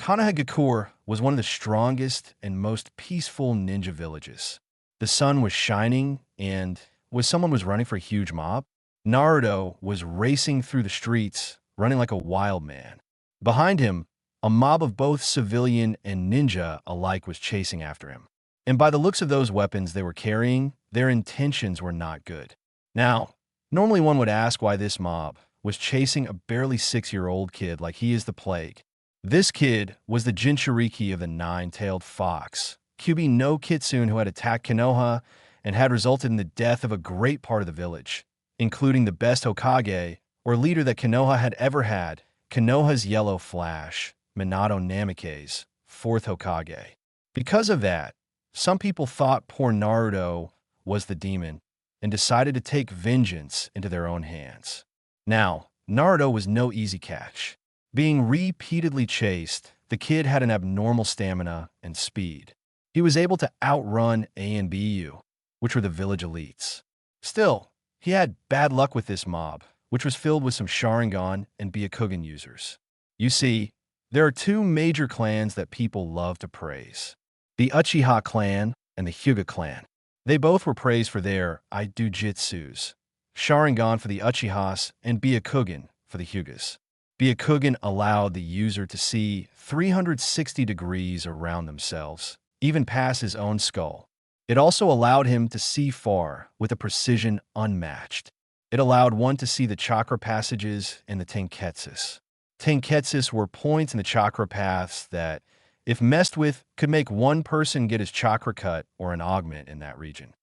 Konohagakure was one of the strongest and most peaceful ninja villages. The sun was shining, and someone was running for a huge mob. Naruto was racing through the streets, running like a wild man. Behind him, a mob of both civilian and ninja alike was chasing after him. And by the looks of those weapons they were carrying, their intentions were not good. Now, normally one would ask why this mob was chasing a barely 6-year-old kid like he is the plague. This kid was the Jinchuriki of the nine-tailed fox, Kyuubi no Kitsune, who had attacked Konoha and had resulted in the death of a great part of the village, including the best Hokage, or leader that Konoha had ever had, Konoha's Yellow Flash, Minato Namikaze's fourth Hokage. Because of that, some people thought poor Naruto was the demon and decided to take vengeance into their own hands. Now, Naruto was no easy catch. Being repeatedly chased, the kid had an abnormal stamina and speed. He was able to outrun A and BU, which were the village elites. Still, he had bad luck with this mob, which was filled with some Sharingan and Byakugan users. You see, there are two major clans that people love to praise: the Uchiha clan and the Hyuga clan. They both were praised for their Idujitsus, Sharingan for the Uchihas and Byakugan for the Hyugas. Byakugan allowed the user to see 360 degrees around themselves, even past his own skull. It also allowed him to see far with a precision unmatched. It allowed one to see the chakra passages and the tenketsus. Tenketsus were points in the chakra paths that, if messed with, could make one person get his chakra cut or an augment in that region.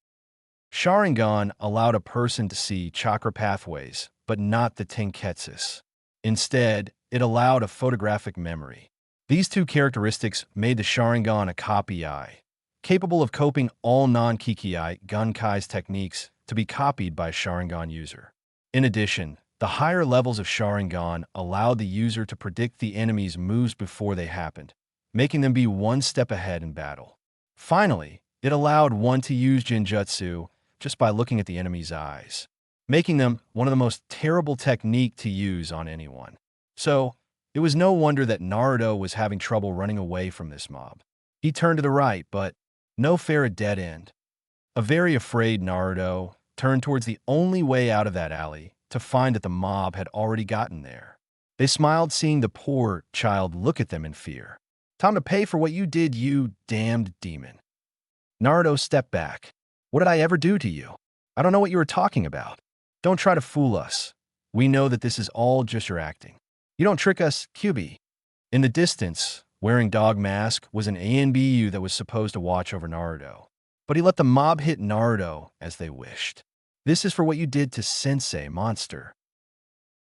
Sharingan allowed a person to see chakra pathways, but not the tenketsus. Instead, it allowed a photographic memory. These two characteristics made the Sharingan a copy eye, capable of coping all non-Kikei Gunkai's techniques to be copied by a Sharingan user. In addition, the higher levels of Sharingan allowed the user to predict the enemy's moves before they happened, making them be one step ahead in battle. Finally, it allowed one to use Genjutsu just by looking at the enemy's eyes, making them one of the most terrible technique to use on anyone. So, it was no wonder that Naruto was having trouble running away from this mob. He turned to the right, but no fair a dead end. A very afraid Naruto turned towards the only way out of that alley to find that the mob had already gotten there. They smiled, seeing the poor child look at them in fear. "Time to pay for what you did, you damned demon." Naruto stepped back. "What did I ever do to you? I don't know what you were talking about. Don't try to fool us. We know that this is all just your acting. You don't trick us, Kyuubi." In the distance, wearing dog mask, was an ANBU that was supposed to watch over Naruto. But he let the mob hit Naruto as they wished. "This is for what you did to Sensei, monster."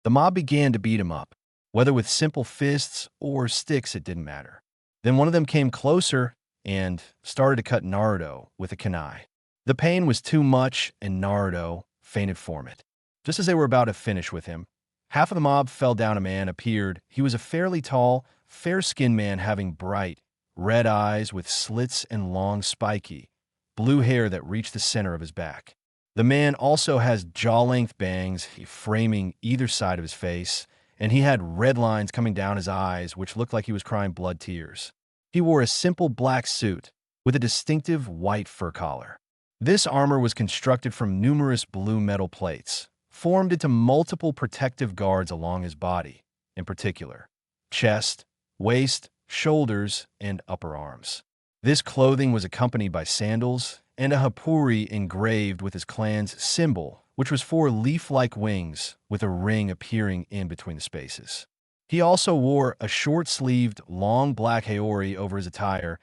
The mob began to beat him up. Whether with simple fists or sticks, it didn't matter. Then one of them came closer and started to cut Naruto with a kunai. The pain was too much, and Naruto fainted from it. Just as they were about to finish with him, half of the mob fell down. A man appeared. He was a fairly tall, fair-skinned man having bright, red eyes with slits and long, spiky, blue hair that reached the center of his back. The man also has jaw-length bangs framing either side of his face, and he had red lines coming down his eyes which looked like he was crying blood tears. He wore a simple black suit with a distinctive white fur collar. This armor was constructed from numerous blue metal plates, formed into multiple protective guards along his body, in particular, chest, waist, shoulders, and upper arms. This clothing was accompanied by sandals and a hapuri engraved with his clan's symbol, which was 4 leaf-like wings with a ring appearing in between the spaces. He also wore a short-sleeved, long black haori over his attire,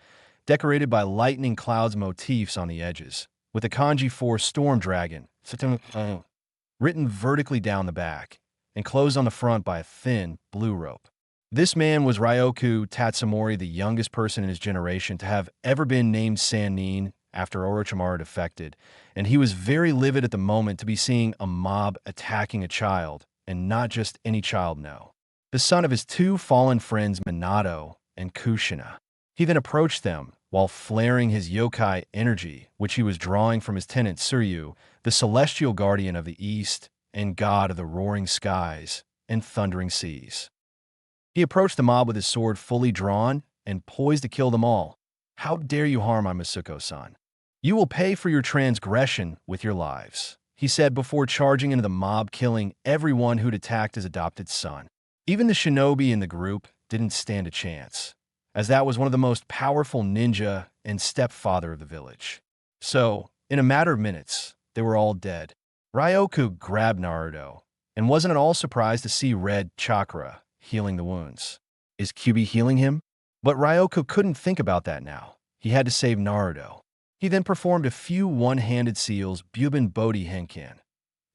decorated by lightning clouds motifs on the edges, with a kanji for storm dragon written vertically down the back, and closed on the front by a thin, blue rope. This man was Ryoku Tatsumori, the youngest person in his generation to have ever been named Sannin after Orochimaru defected, and he was very livid at the moment to be seeing a mob attacking a child, and not just any child, no. The son of his 2 fallen friends Minato and Kushina. He then approached them while flaring his yokai energy, which he was drawing from his tenant Suryu, the celestial guardian of the east and god of the roaring skies and thundering seas. He approached the mob with his sword fully drawn and poised to kill them all. "How dare you harm my Masuko-san? You will pay for your transgression with your lives," he said before charging into the mob, killing everyone who'd attacked his adopted son. Even the shinobi in the group didn't stand a chance, as that was one of the most powerful ninja and stepfather of the village. So, in a matter of minutes, they were all dead. Ryoku grabbed Naruto and wasn't at all surprised to see red chakra healing the wounds. Is Kyuubi healing him? But Ryoku couldn't think about that now. He had to save Naruto. He then performed a few one-handed seals, Bubin Bodhi Henkin,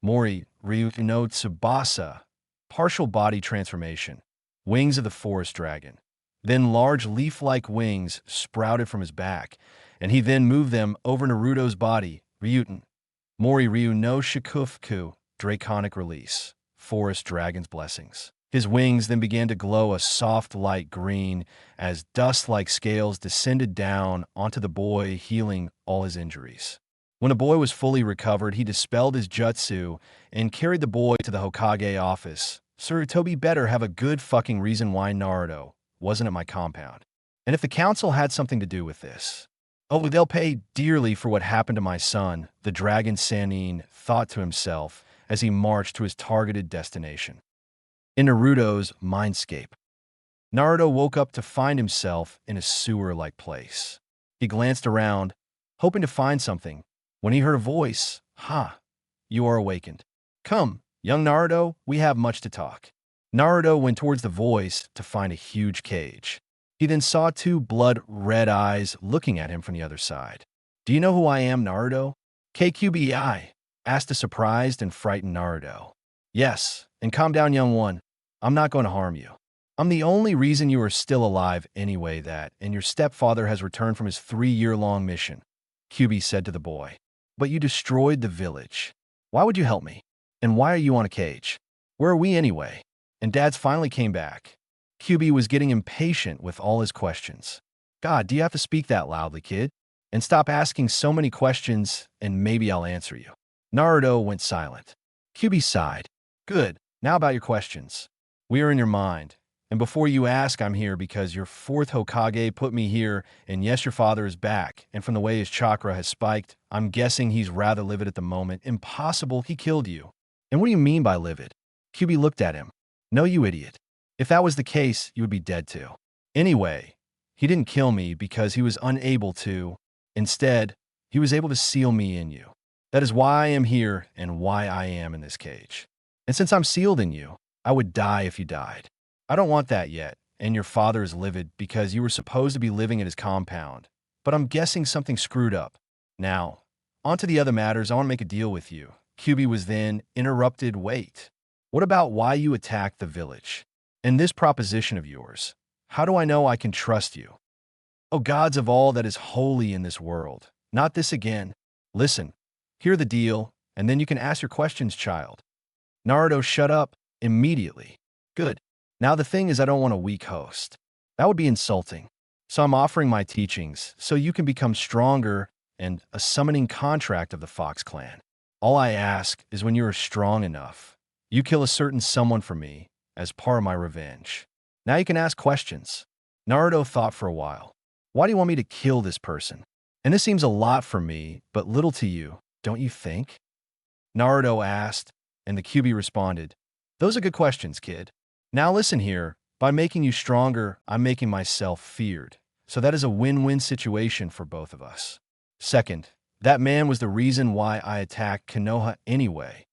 Mori Ryu no Tsubasa, partial body transformation, wings of the forest dragon. Then large leaf-like wings sprouted from his back, and he then moved them over Naruto's body, Ryuten. Mori Ryu no Shikufuku, draconic release, forest dragon's blessings. His wings then began to glow a soft light green as dust-like scales descended down onto the boy, healing all his injuries. When the boy was fully recovered, he dispelled his jutsu and carried the boy to the Hokage office. "Sarutobi better have a good fucking reason why Naruto wasn't at my compound. And if the council had something to do with this, oh, they'll pay dearly for what happened to my son," the dragon Sannin thought to himself as he marched to his targeted destination. In Naruto's mindscape, Naruto woke up to find himself in a sewer-like place. He glanced around, hoping to find something, when he heard a voice. "Ha, you are awakened. Come, young Naruto, we have much to talk." Naruto went towards the voice to find a huge cage. He then saw two blood-red eyes looking at him from the other side. "Do you know who I am, Naruto?" Kyuubi asked a surprised and frightened Naruto. "Yes, and calm down, young one. I'm not going to harm you. I'm the only reason you are still alive anyway, and your stepfather has returned from his 3-year-long mission," Kyuubi said to the boy. "But you destroyed the village. Why would you help me? And why are you on a cage? Where are we anyway? And Dad's finally came back." Kyuubi was getting impatient with all his questions. "God, do you have to speak that loudly, kid? And stop asking so many questions, and maybe I'll answer you." Naruto went silent. Kyuubi sighed. "Good. Now about your questions. We are in your mind. And before you ask, I'm here because your fourth Hokage put me here, and yes, your father is back, and from the way his chakra has spiked, I'm guessing he's rather livid at the moment. Impossible, he killed you." "And what do you mean by livid?" Kyuubi looked at him. "No, you idiot. If that was the case, you would be dead too. Anyway, he didn't kill me because he was unable to. Instead, he was able to seal me in you. That is why I am here and why I am in this cage. And since I'm sealed in you, I would die if you died. I don't want that yet, and your father is livid because you were supposed to be living at his compound. But I'm guessing something screwed up. Now, on to the other matters. I want to make a deal with you." Kyuubi was then interrupted. "Wait. What about why you attacked the village? And this proposition of yours? How do I know I can trust you? Oh gods of all that is holy in this world. Not this again. Listen, hear the deal, and then you can ask your questions, child." Naruto shut up immediately. "Good. Now the thing is, I don't want a weak host. That would be insulting. So I'm offering my teachings so you can become stronger and a summoning contract of the Fox clan. All I ask is when you are strong enough, you kill a certain someone for me as part of my revenge. Now you can ask questions." Naruto thought for a while. "Why do you want me to kill this person? And this seems a lot for me, but little to you, don't you think?" Naruto asked, and the Kyuubi responded, "Those are good questions, kid. Now listen here, by making you stronger, I'm making myself feared. So that is a win-win situation for both of us. Second, that man was the reason why I attacked Konoha anyway.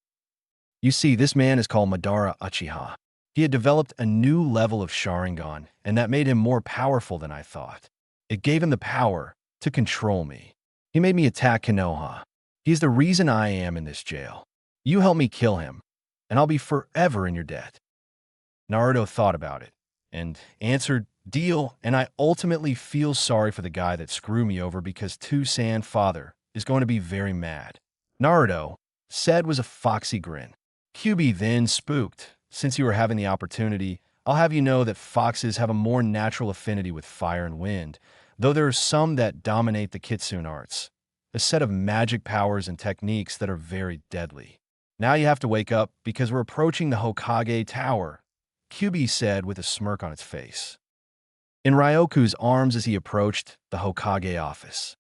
You see, this man is called Madara Uchiha. He had developed a new level of Sharingan, and that made him more powerful than I thought. It gave him the power to control me. He made me attack Konoha. He is the reason I am in this jail. You help me kill him, and I'll be forever in your debt." Naruto thought about it and answered, "Deal, and I ultimately feel sorry for the guy that screwed me over because Tusan father is going to be very mad." Naruto said was a foxy grin. Kyuubi then spooked. "Since you are having the opportunity, I'll have you know that foxes have a more natural affinity with fire and wind, though there are some that dominate the Kitsune arts, a set of magic powers and techniques that are very deadly. Now you have to wake up because we're approaching the Hokage Tower." Kyuubi said with a smirk on its face. In Ryoku's arms as he approached the Hokage office.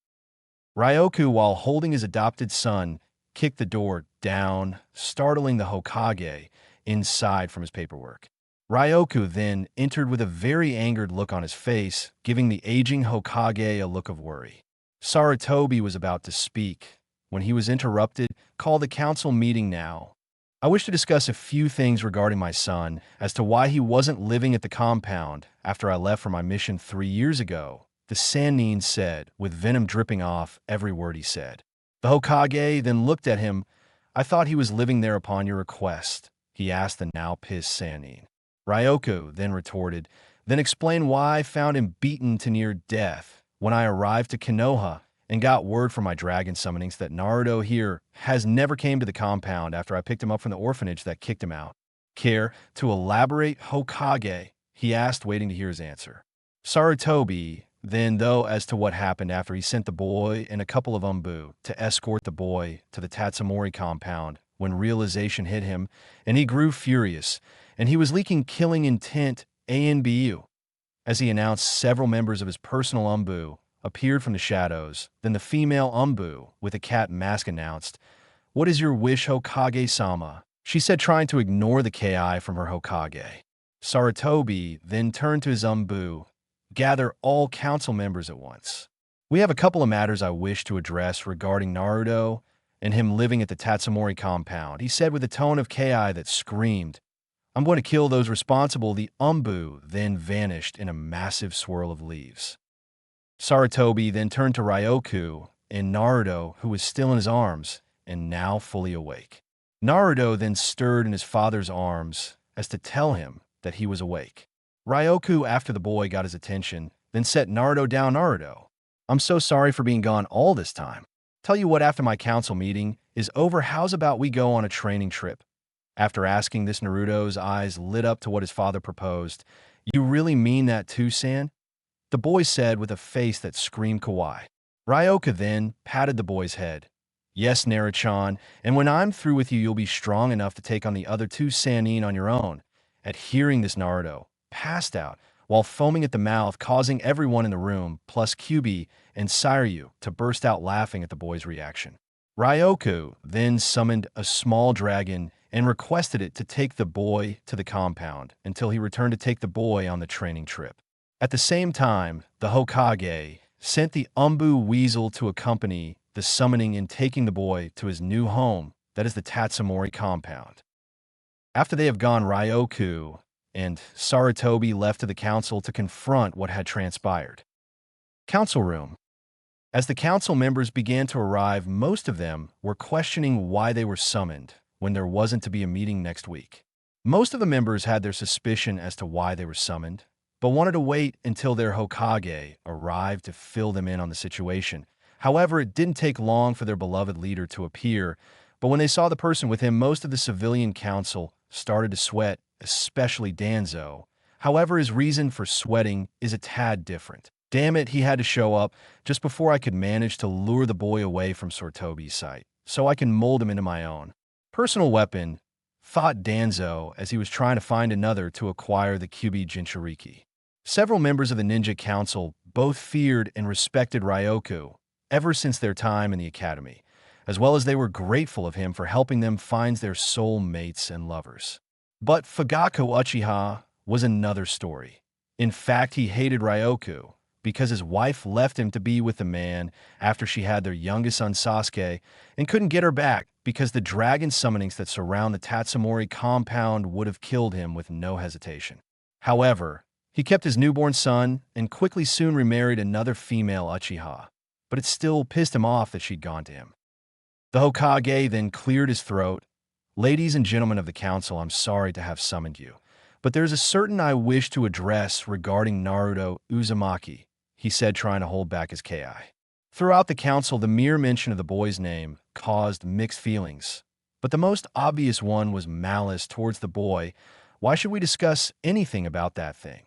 Ryoku, while holding his adopted son, kicked the door down, startling the Hokage inside from his paperwork. Ryoku then entered with a very angered look on his face, giving the aging Hokage a look of worry. Sarutobi was about to speak when he was interrupted. Call the council meeting now. I wish to discuss a few things regarding my son as to why he wasn't living at the compound after I left for my mission 3 years ago, the Sannin said, with venom dripping off every word he said. The Hokage then looked at him. I thought he was living there upon your request, he asked the now pissed Sannin. Ryoku then retorted, then explain why I found him beaten to near death when I arrived to Konoha and got word from my dragon summonings that Naruto here has never came to the compound after I picked him up from the orphanage that kicked him out. Care to elaborate, Hokage? He asked, waiting to hear his answer. Sarutobi then, though, as to what happened after he sent the boy and a couple of Umbu to escort the boy to the Tatsumori compound when realization hit him, and he grew furious, and he was leaking killing intent ANBU. As he announced, several members of his personal Umbu appeared from the shadows. Then the female Umbu with a cat mask announced, "What is your wish, Hokage-sama?" she said, trying to ignore the Ki from her Hokage. Sarutobi then turned to his Umbu, "Gather all council members at once. We have a couple of matters I wish to address regarding Naruto and him living at the Tatsumori compound," he said with a tone of Ki that screamed, "I'm going to kill those responsible." The Umbu then vanished in a massive swirl of leaves. Sarutobi then turned to Ryoku and Naruto, who was still in his arms and now fully awake. Naruto then stirred in his father's arms as to tell him that he was awake. Ryoku, after the boy got his attention, then set Naruto down. "Naruto, I'm so sorry for being gone all this time. Tell you what, after my council meeting is over, how's about we go on a training trip?" After asking this, Naruto's eyes lit up to what his father proposed. "You really mean that too, San?" the boy said with a face that screamed kawaii. Ryoku then patted the boy's head. "Yes, Naruto-chan, and when I'm through with you, you'll be strong enough to take on the other 2 Sannin on your own." At hearing this, Naruto passed out while foaming at the mouth, causing everyone in the room, plus Kyuubi and Sairyu, to burst out laughing at the boy's reaction. Ryoku then summoned a small dragon and requested it to take the boy to the compound until he returned to take the boy on the training trip. At the same time, the Hokage sent the Umbu Weasel to accompany the summoning in taking the boy to his new home, that is the Tatsumori compound. After they have gone, Ryoku and Sarutobi left to the council to confront what had transpired. Council room. As the council members began to arrive, most of them were questioning why they were summoned when there wasn't to be a meeting next week. Most of the members had their suspicion as to why they were summoned, but wanted to wait until their Hokage arrived to fill them in on the situation. However, it didn't take long for their beloved leader to appear, but when they saw the person with him, most of the civilian council started to sweat, especially Danzo. However, his reason for sweating is a tad different. Damn it, he had to show up just before I could manage to lure the boy away from Sarutobi's sight, so I can mold him into my own personal weapon, thought Danzo as he was trying to find another to acquire the Kyuubi Jinchuriki. Several members of the Ninja Council both feared and respected Ryoku ever since their time in the academy, as well as they were grateful of him for helping them find their soul mates and lovers. But Fugaku Uchiha was another story. In fact, he hated Ryoku because his wife left him to be with the man after she had their youngest son Sasuke and couldn't get her back because the dragon summonings that surround the Tatsumori compound would have killed him with no hesitation. However, he kept his newborn son and quickly soon remarried another female Uchiha, but it still pissed him off that she'd gone to him. The Hokage then cleared his throat. "Ladies and gentlemen of the council, I'm sorry to have summoned you, but there's a certain I wish to address regarding Naruto Uzumaki," he said, trying to hold back his Ki. Throughout the council, the mere mention of the boy's name caused mixed feelings, but the most obvious one was malice towards the boy. Why should we discuss anything about that thing?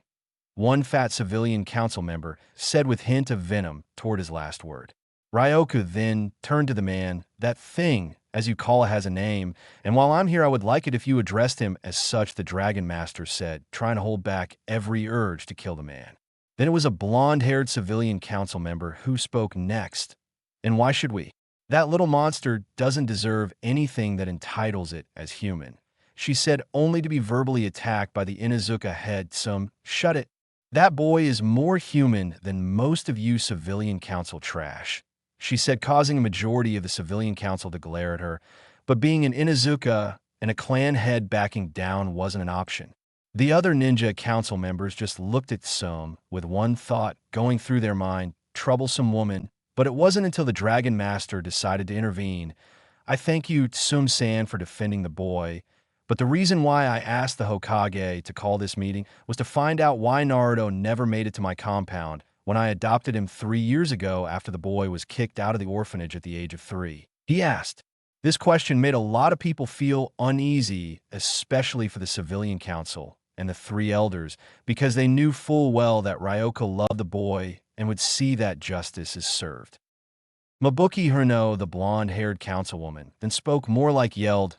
One fat civilian council member said with hint of venom toward his last word. Ryoku then turned to the man, "That thing," as you call it, has a name, and while I'm here, I would like it if you addressed him as such," the Dragon Master said, trying to hold back every urge to kill the man. Then it was a blonde-haired civilian council member who spoke next. "And why should we? That little monster doesn't deserve anything that entitles it as human," she said, only to be verbally attacked by the Inuzuka head. Shut it. "That boy is more human than most of you civilian council trash," she said, causing a majority of the civilian council to glare at her. But being an Inuzuka and a clan head, backing down wasn't an option. The other ninja council members just looked at Some with one thought going through their mind: troublesome woman. But it wasn't until the Dragon Master decided to intervene. "I thank you, Tsum-san, for defending the boy. But the reason why I asked the Hokage to call this meeting was to find out why Naruto never made it to my compound when I adopted him 3 years ago after the boy was kicked out of the orphanage at the age of 3. He asked. This question made a lot of people feel uneasy, especially for the civilian council and the 3 elders, because they knew full well that Ryoka loved the boy and would see that justice is served. Mabuki Hirno, the blonde-haired councilwoman, then spoke more like yelled,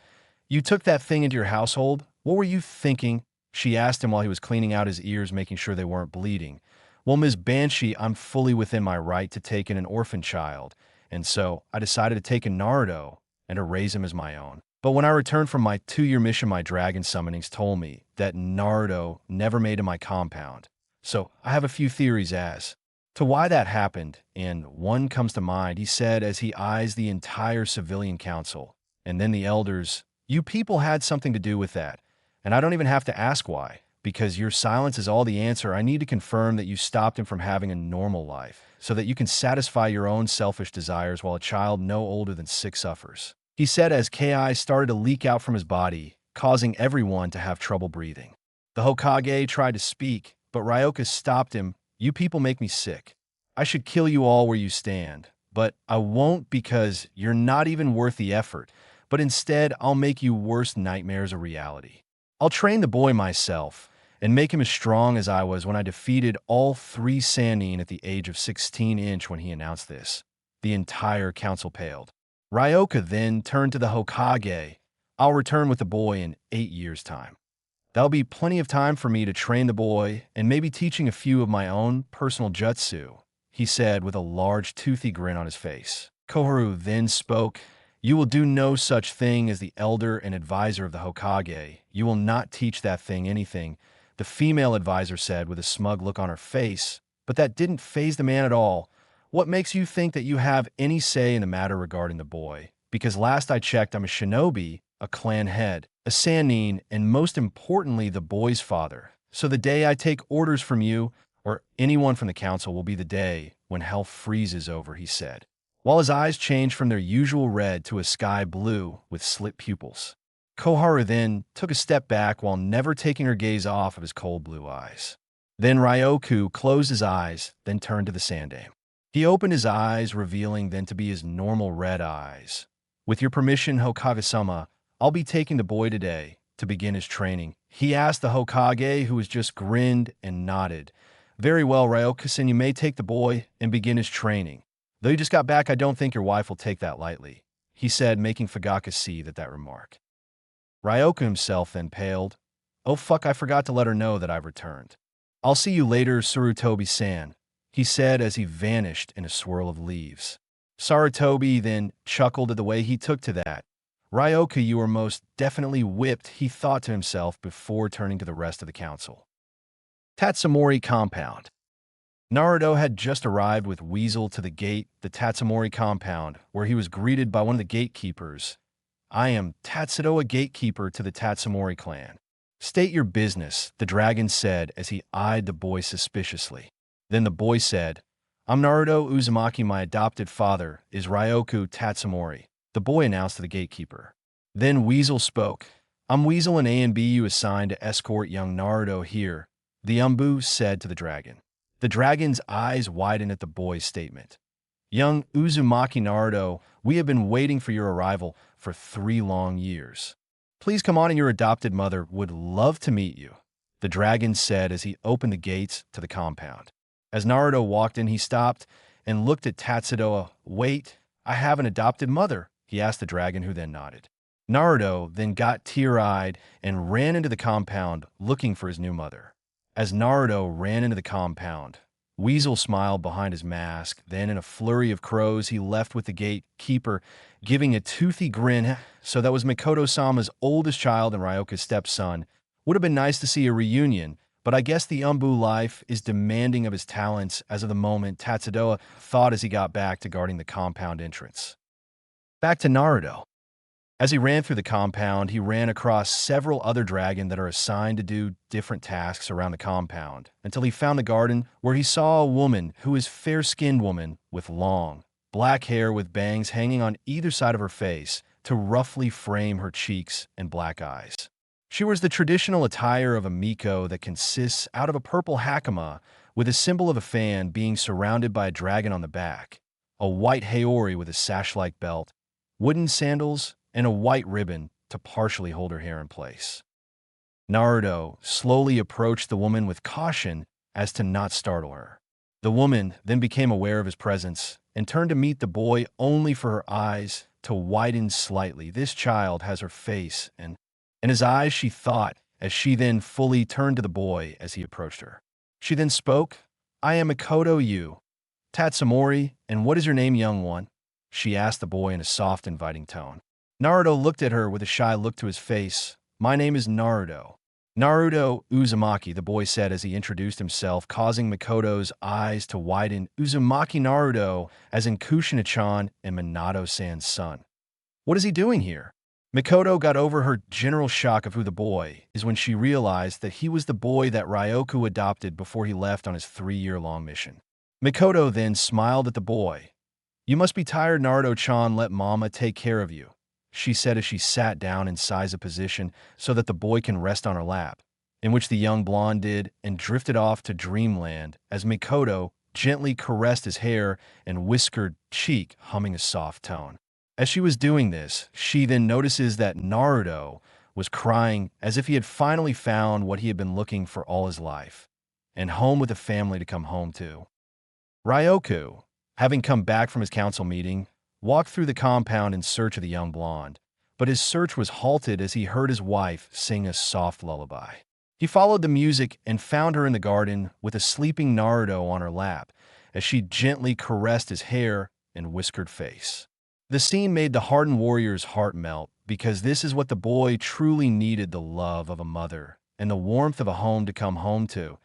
"You took that thing into your household? What were you thinking?" she asked him while he was cleaning out his ears, making sure they weren't bleeding. "Well, Ms. Banshee, I'm fully within my right to take in an orphan child, and so I decided to take in Naruto and to raise him as my own. But when I returned from my 2-year mission, my dragon summonings told me that Naruto never made it to my compound. So I have a few theories as to why that happened, and one comes to mind," he said as he eyes the entire civilian council, and then the elders. "You people had something to do with that, and I don't even have to ask why, because your silence is all the answer. I need to confirm that you stopped him from having a normal life, so that you can satisfy your own selfish desires while a child no older than 6 suffers," he said as Ki started to leak out from his body, causing everyone to have trouble breathing. The Hokage tried to speak, but Ryoka stopped him. "You people make me sick. I should kill you all where you stand, but I won't, because you're not even worth the effort. But instead, I'll make you worst nightmares a reality. I'll train the boy myself and make him as strong as I was when I defeated all 3 Sannin at the age of 16". When he announced this, the entire council paled. Ryoka then turned to the Hokage. "I'll return with the boy in 8 years' time. That'll be plenty of time for me to train the boy and maybe teaching a few of my own personal jutsu," he said with a large toothy grin on his face. Koharu then spoke. "You will do no such thing as the elder and advisor of the Hokage. You will not teach that thing anything," the female advisor said with a smug look on her face. But that didn't faze the man at all. "What makes you think that you have any say in the matter regarding the boy? Because last I checked, I'm a shinobi, a clan head, a Sannin, and most importantly, the boy's father. So the day I take orders from you, or anyone from the council, will be the day when hell freezes over," he said, while his eyes changed from their usual red to a sky blue with slit pupils. Koharu then took a step back while never taking her gaze off of his cold blue eyes. Then Ryoku closed his eyes, then turned to the Sandaime. He opened his eyes, revealing then to be his normal red eyes. "With your permission, Hokage-sama, I'll be taking the boy today to begin his training," he asked the Hokage, who was just grinned and nodded. "Very well, Ryoka-san, you may take the boy and begin his training. Though you just got back, I don't think your wife will take that lightly," he said, making Fugaka see that remark. Ryoka himself then paled. "Oh fuck, I forgot to let her know that I've returned. I'll see you later, Sarutobi-san," he said as he vanished in a swirl of leaves. Sarutobi then chuckled at the way he took to that. "Ryoka, you are most definitely whipped," he thought to himself before turning to the rest of the council. Tatsumori compound. Naruto had just arrived with Weasel to the gate, the Tatsumori compound, where he was greeted by one of the gatekeepers. "I am Tatsudo, a gatekeeper to the Tatsumori clan." "State your business," the dragon said as he eyed the boy suspiciously. Then the boy said, "I'm Naruto Uzumaki. My adopted father is Ryoku Tatsumori," the boy announced to the gatekeeper. Then Weasel spoke. "I'm Weasel, and A and B you assigned to escort young Naruto here," the Umbu said to the dragon. The dragon's eyes widened at the boy's statement. "Young Uzumaki Naruto, we have been waiting for your arrival for 3 long years. Please come on, and your adopted mother would love to meet you," the dragon said as he opened the gates to the compound. As Naruto walked in, he stopped and looked at Tatsudo. "Wait, I have an adopted mother," he asked the dragon, who then nodded. Naruto then got tear-eyed and ran into the compound looking for his new mother. As Naruto ran into the compound, Weasel smiled behind his mask. Then, in a flurry of crows, he left with the gatekeeper giving a toothy grin. So that was Mikoto-sama's oldest child and Ryoka's stepson. Would have been nice to see a reunion, but I guess the Umbu life is demanding of his talents as of the moment, Tatsudoa thought as he got back to guarding the compound entrance. Back to Naruto. As he ran through the compound, he ran across several other dragons that are assigned to do different tasks around the compound, until he found the garden where he saw a woman who is fair-skinned woman with long, black hair with bangs hanging on either side of her face to roughly frame her cheeks and black eyes. She wears the traditional attire of a miko that consists out of a purple hakama with a symbol of a fan being surrounded by a dragon on the back, a white haori with a sash-like belt, wooden sandals, and a white ribbon to partially hold her hair in place. Naruto slowly approached the woman with caution as to not startle her. The woman then became aware of his presence and turned to meet the boy only for her eyes to widen slightly. This child has her face and his eyes, she thought, as she then fully turned to the boy as he approached her. She then spoke, "I am Mikoto Yu, Tatsumori, and what is your name, young one?" She asked the boy in a soft, inviting tone. Naruto looked at her with a shy look to his face. "My name is Naruto." "Naruto Uzumaki," the boy said as he introduced himself, causing Mikoto's eyes to widen. "Uzumaki Naruto, as in Kushina-chan and Minato-san's son." What is he doing here? Mikoto got over her general shock of who the boy is when she realized that he was the boy that Ryoku adopted before he left on his 3-year-long mission. Mikoto then smiled at the boy. "You must be tired, Naruto-chan. Let Mama take care of you," she said as she sat down in size a position so that the boy can rest on her lap, in which the young blonde did and drifted off to dreamland as Mikoto gently caressed his hair and whiskered cheek, humming a soft tone. As she was doing this, she then notices that Naruto was crying as if he had finally found what he had been looking for all his life, and home with a family to come home to. Ryoku, having come back from his council meeting, walked through the compound in search of the young blonde, but his search was halted as he heard his wife sing a soft lullaby. He followed the music and found her in the garden with a sleeping Naruto on her lap as she gently caressed his hair and whiskered face. The scene made the hardened warrior's heart melt because this is what the boy truly needed: the love of a mother and the warmth of a home to come home to,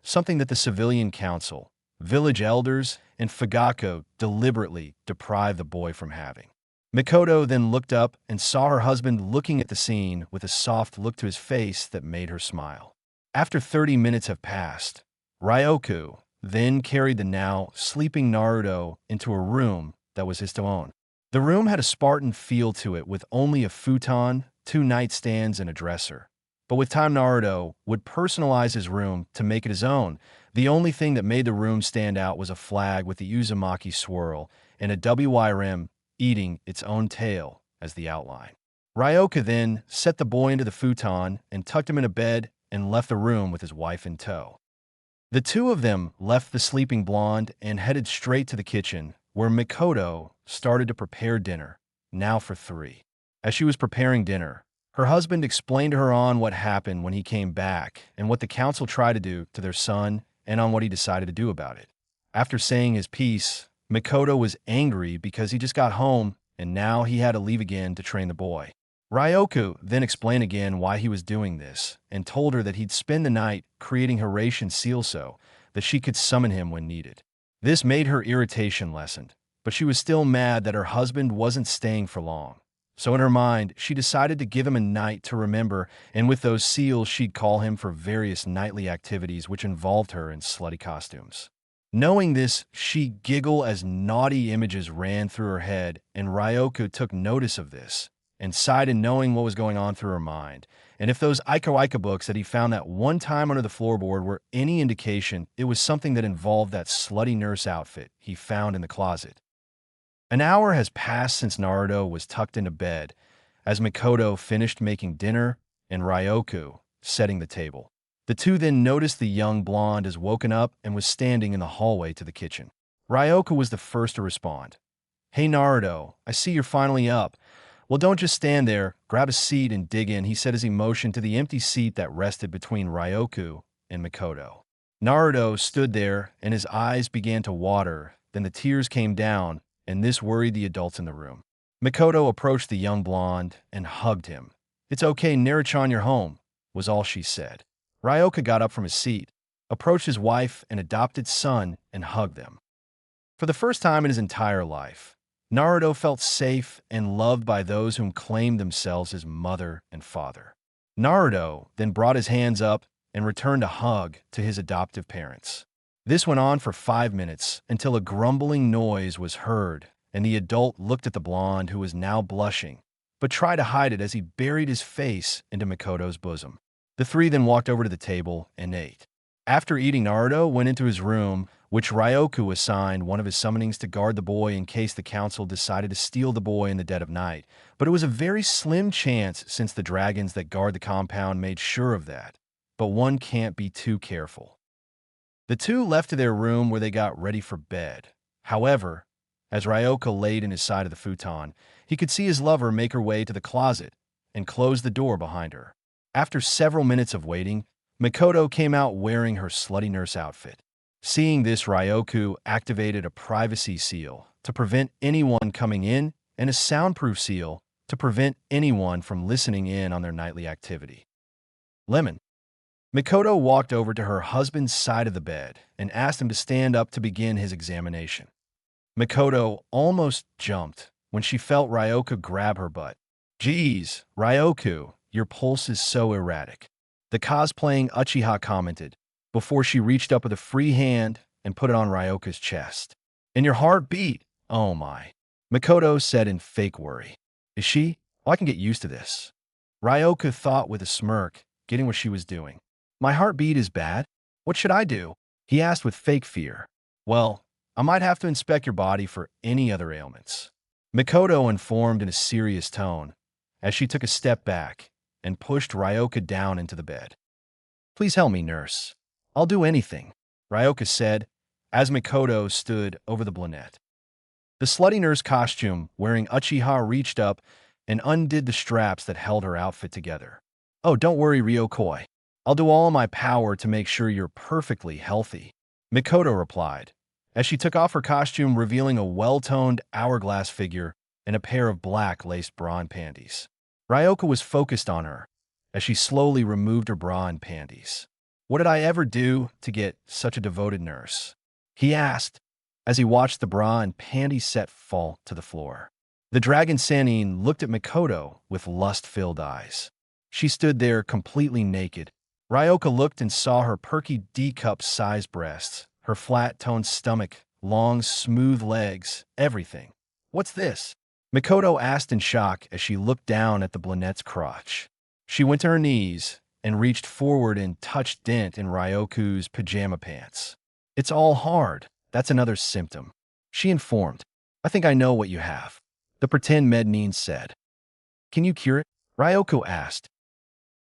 something that the civilian council, village elders, and Fugako deliberately deprived the boy from having. Mikoto then looked up and saw her husband looking at the scene with a soft look to his face that made her smile. After 30 minutes have passed, Ryoku then carried the now sleeping Naruto into a room that was his own. The room had a Spartan feel to it with only a futon, 2 nightstands, and a dresser. But with time, Naruto would personalize his room to make it his own. The only thing that made the room stand out was a flag with the Uzumaki swirl and a WYRM eating its own tail as the outline. Ryoka then set the boy into the futon and tucked him in a bed and left the room with his wife in tow. The two of them left the sleeping blonde and headed straight to the kitchen, where Mikoto started to prepare dinner, now for 3. As she was preparing dinner, her husband explained to her on what happened when he came back and what the council tried to do to their son and on what he decided to do about it. After saying his piece, Mikoto was angry because he just got home and now he had to leave again to train the boy. Ryoku then explained again why he was doing this and told her that he'd spend the night creating Horatian seal so that she could summon him when needed. This made her irritation lessened, but she was still mad that her husband wasn't staying for long. So in her mind, she decided to give him a night to remember, and with those seals she'd call him for various nightly activities which involved her in slutty costumes. Knowing this, she giggled as naughty images ran through her head, and Ryoku took notice of this and sighed in knowing what was going on through her mind. And if those Ika books that he found that one time under the floorboard were any indication, it was something that involved that slutty nurse outfit he found in the closet. An hour has passed since Naruto was tucked into bed, as Mikoto finished making dinner and Ryoku setting the table. The two then noticed the young blonde has woken up and was standing in the hallway to the kitchen. Ryoku was the first to respond. "Hey Naruto, I see you're finally up. Well, don't just stand there. Grab a seat and dig in," he said as he motioned to the empty seat that rested between Ryoku and Mikoto. Naruto stood there, and his eyes began to water. Then the tears came down, and this worried the adults in the room. Mikoto approached the young blonde and hugged him. "It's okay, Naruto, you're home," was all she said. Ryoka got up from his seat, approached his wife and adopted son, and hugged them. For the first time in his entire life, Naruto felt safe and loved by those whom claimed themselves his mother and father. Naruto then brought his hands up and returned a hug to his adoptive parents. This went on for 5 minutes until a grumbling noise was heard, and the adult looked at the blonde who was now blushing, but tried to hide it as he buried his face into Mikoto's bosom. The three then walked over to the table and ate. After eating, Naruto went into his room, which Ryoku assigned one of his summonings to guard the boy in case the council decided to steal the boy in the dead of night. But it was a very slim chance since the dragons that guard the compound made sure of that. But one can't be too careful. The two left to their room where they got ready for bed. However, as Ryoka laid in his side of the futon, he could see his lover make her way to the closet and close the door behind her. After several minutes of waiting, Mikoto came out wearing her slutty nurse outfit. Seeing this, Ryoku activated a privacy seal to prevent anyone coming in and a soundproof seal to prevent anyone from listening in on their nightly activity. Lemon. Mikoto walked over to her husband's side of the bed and asked him to stand up to begin his examination. Mikoto almost jumped when she felt Ryoka grab her butt. "Geez, Ryoku, your pulse is so erratic," the cosplaying Uchiha commented, before she reached up with a free hand and put it on Ryoka's chest. "And your heart beat, oh my," Mikoto said in fake worry. "Is she? Oh, I can get used to this," Ryoka thought with a smirk, getting what she was doing. "My heartbeat is bad? What should I do?" he asked with fake fear. "Well, I might have to inspect your body for any other ailments," Mikoto informed in a serious tone, as she took a step back and pushed Ryoka down into the bed. "Please help me, nurse. I'll do anything," Ryoka said, as Mikoto stood over the blonette. The slutty nurse costume wearing Uchiha reached up and undid the straps that held her outfit together. "Oh, don't worry, Ryokoi. I'll do all in my power to make sure you're perfectly healthy," Mikoto replied, as she took off her costume, revealing a well-toned hourglass figure and a pair of black laced bra and panties. Ryoka was focused on her as she slowly removed her bra and panties. "What did I ever do to get such a devoted nurse?" he asked as he watched the bra and panty set fall to the floor. The dragon Sannin looked at Mikoto with lust-filled eyes. She stood there completely naked. Ryoka looked and saw her perky D-cup-sized breasts, her flat-toned stomach, long, smooth legs, everything. "What's this?" Mikoto asked in shock as she looked down at the blonette's crotch. She went to her knees and reached forward and touched Dent in Ryoku's pajama pants. "It's all hard. That's another symptom," she informed. "I think I know what you have," the pretend Mednin said. "Can you cure it?" Ryoku asked.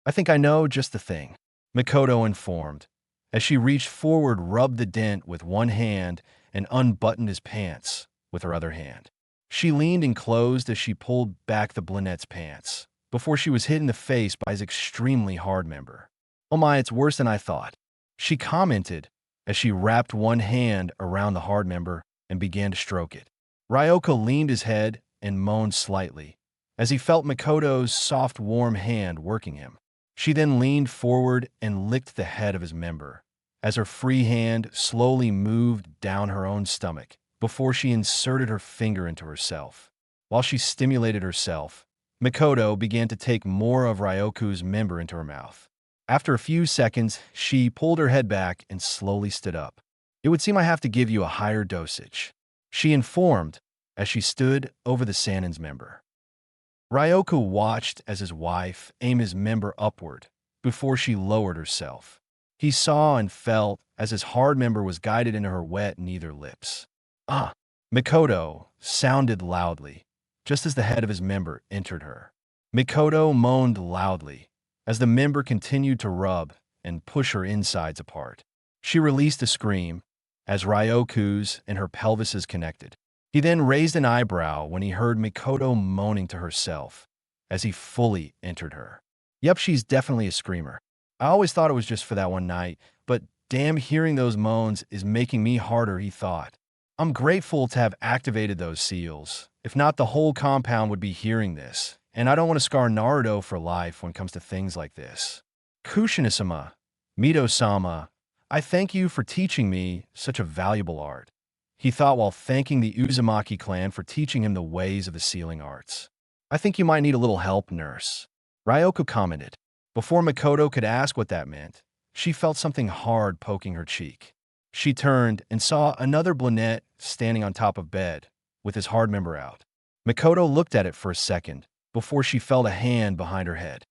"I think I know just the thing," Mikoto informed, as she reached forward, rubbed the dent with one hand, and unbuttoned his pants with her other hand. She leaned and closed as she pulled back the blonette's pants, before she was hit in the face by his extremely hard member. "Oh my, it's worse than I thought," she commented as she wrapped one hand around the hard member and began to stroke it. Ryoka leaned his head and moaned slightly as he felt Mikoto's soft, warm hand working him. She then leaned forward and licked the head of his member as her free hand slowly moved down her own stomach before she inserted her finger into herself. While she stimulated herself, Mikoto began to take more of Ryoku's member into her mouth. After a few seconds, she pulled her head back and slowly stood up. "It would seem I have to give you a higher dosage," she informed as she stood over the Sannin's member. Ryoku watched as his wife aimed his member upward before she lowered herself. He saw and felt as his hard member was guided into her wet nether lips. "Ah!" Mikoto sounded loudly, just as the head of his member entered her. Mikoto moaned loudly as the member continued to rub and push her insides apart. She released a scream as Ryoku's and her pelvises connected. He then raised an eyebrow when he heard Mikoto moaning to herself as he fully entered her. Yep, she's definitely a screamer. I always thought it was just for that one night, but damn, hearing those moans is making me harder, he thought. I'm grateful to have activated those seals. If not, the whole compound would be hearing this, and I don't want to scar Naruto for life when it comes to things like this. Kushina-sama, Mito-sama, I thank you for teaching me such a valuable art, he thought while thanking the Uzumaki clan for teaching him the ways of the sealing arts. I think you might need a little help, nurse, Ryoko commented. Before Mikoto could ask what that meant, she felt something hard poking her cheek. She turned and saw another brunette standing on top of bed, with his hard member out. Mikoto looked at it for a second, before she felt a hand behind her head.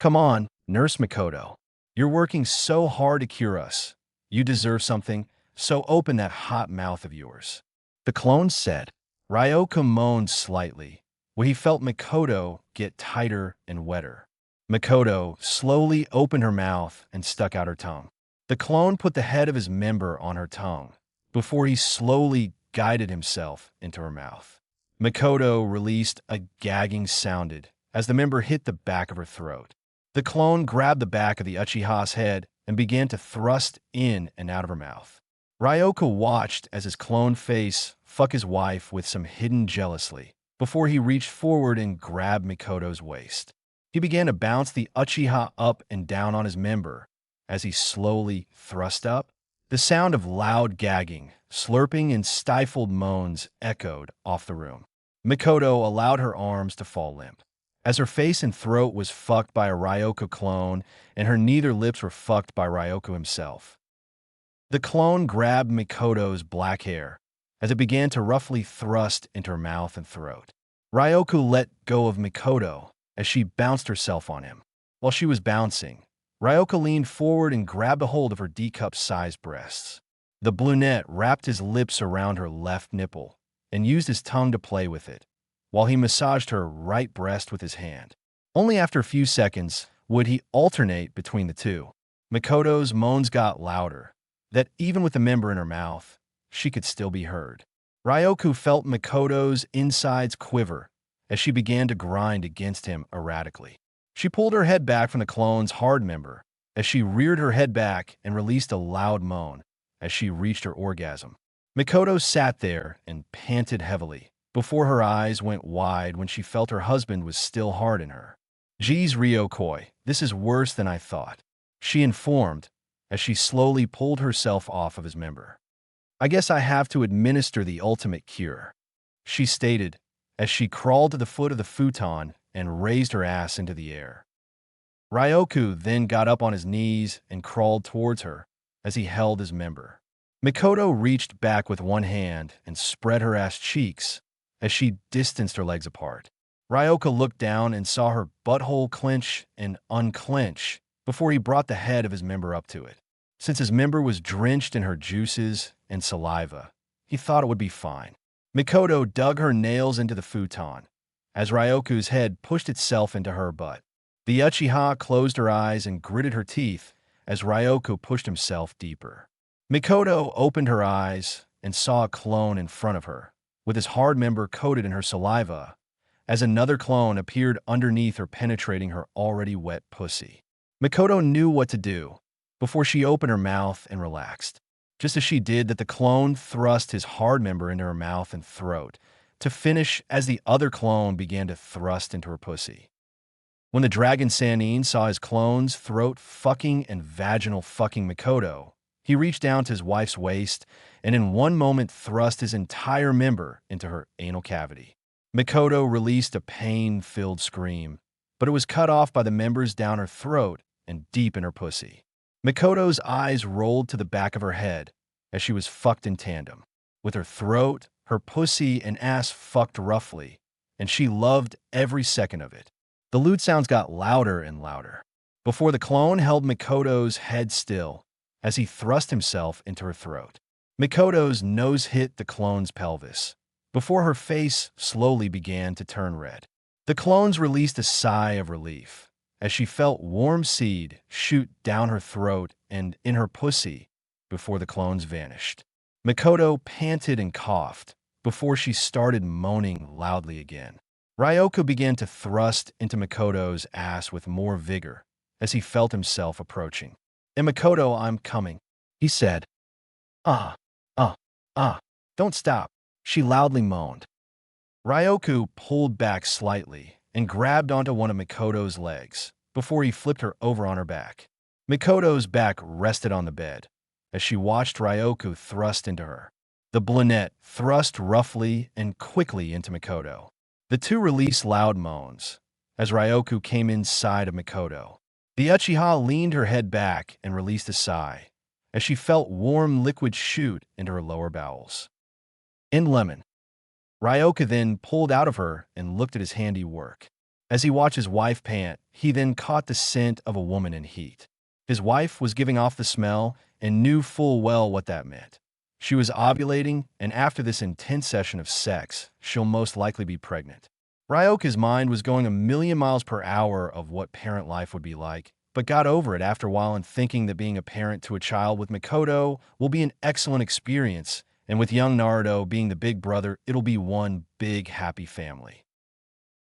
Come on, Nurse Mikoto. You're working so hard to cure us. You deserve something, so open that hot mouth of yours. The clone said. Ryoko moaned slightly, where he felt Mikoto get tighter and wetter. Mikoto slowly opened her mouth and stuck out her tongue. The clone put the head of his member on her tongue, before he slowly guided himself into her mouth. Mikoto released a gagging sound as the member hit the back of her throat. The clone grabbed the back of the Uchiha's head and began to thrust in and out of her mouth. Ryoko watched as his clone face fuck his wife with some hidden jealousy, before he reached forward and grabbed Mikoto's waist. He began to bounce the Uchiha up and down on his member. As he slowly thrust up, the sound of loud gagging, slurping, and stifled moans echoed off the room. Mikoto allowed her arms to fall limp, as her face and throat was fucked by a Ryoko clone and her nether lips were fucked by Ryoko himself. The clone grabbed Mikoto's black hair as it began to roughly thrust into her mouth and throat. Ryoko let go of Mikoto as she bounced herself on him. While she was bouncing, Ryoko leaned forward and grabbed a hold of her D-cup-sized breasts. The brunette wrapped his lips around her left nipple and used his tongue to play with it, while he massaged her right breast with his hand. Only after a few seconds would he alternate between the two. Mikoto's moans got louder, that even with the member in her mouth, she could still be heard. Ryoko felt Mikoto's insides quiver as she began to grind against him erratically. She pulled her head back from the clone's hard member as she reared her head back and released a loud moan as she reached her orgasm. Mikoto sat there and panted heavily before her eyes went wide when she felt her husband was still hard in her. Geez, Ryokoi, this is worse than I thought, she informed as she slowly pulled herself off of his member. I guess I have to administer the ultimate cure, she stated as she crawled to the foot of the futon and raised her ass into the air. Ryoko then got up on his knees and crawled towards her as he held his member. Mikoto reached back with one hand and spread her ass cheeks as she distanced her legs apart. Ryoko looked down and saw her butthole clench and unclench before he brought the head of his member up to it. Since his member was drenched in her juices and saliva, he thought it would be fine. Mikoto dug her nails into the futon as Ryoko's head pushed itself into her butt. The Uchiha closed her eyes and gritted her teeth as Ryoko pushed himself deeper. Mikoto opened her eyes and saw a clone in front of her, with his hard member coated in her saliva, as another clone appeared underneath her, penetrating her already wet pussy. Mikoto knew what to do before she opened her mouth and relaxed. Just as she did that, the clone thrust his hard member into her mouth and throat, to finish as the other clone began to thrust into her pussy. When the Dragon Sannin saw his clone's throat fucking and vaginal fucking Mikoto, he reached down to his wife's waist and in one moment thrust his entire member into her anal cavity. Mikoto released a pain-filled scream, but it was cut off by the members down her throat and deep in her pussy. Mikoto's eyes rolled to the back of her head as she was fucked in tandem, with her throat, her pussy, and ass fucked roughly, and she loved every second of it. The lewd sounds got louder and louder, before the clone held Mikoto's head still as he thrust himself into her throat. Mikoto's nose hit the clone's pelvis, before her face slowly began to turn red. The clones released a sigh of relief as she felt warm seed shoot down her throat and in her pussy before the clones vanished. Mikoto panted and coughed before she started moaning loudly again. Ryoku began to thrust into Makoto's ass with more vigor as he felt himself approaching. "And Makoto, I'm coming," he said. "Ah, ah, ah, don't stop," she loudly moaned. Ryoku pulled back slightly and grabbed onto one of Makoto's legs before he flipped her over on her back. Makoto's back rested on the bed as she watched Ryoku thrust into her. The brunette thrust roughly and quickly into Makoto. The two released loud moans as Ryoku came inside of Makoto. The Uchiha leaned her head back and released a sigh as she felt warm liquid shoot into her lower bowels. In lemon, Ryoka then pulled out of her and looked at his handiwork. As he watched his wife pant, he then caught the scent of a woman in heat. His wife was giving off the smell and knew full well what that meant. She was ovulating, and after this intense session of sex, she'll most likely be pregnant. Ryoka's mind was going a million miles per hour of what parent life would be like, but got over it after a while and thinking that being a parent to a child with Makoto will be an excellent experience, and with young Naruto being the big brother, it'll be one big happy family.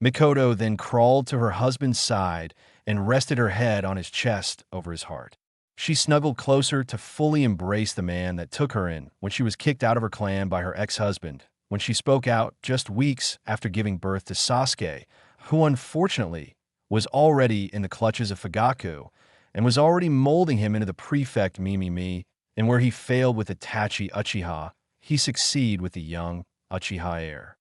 Makoto then crawled to her husband's side and rested her head on his chest over his heart. She snuggled closer to fully embrace the man that took her in when she was kicked out of her clan by her ex-husband, when she spoke out just weeks after giving birth to Sasuke, who unfortunately was already in the clutches of Fugaku and was already molding him into the prefect Mimimi, and where he failed with Itachi Uchiha, he succeeded with the young Uchiha heir.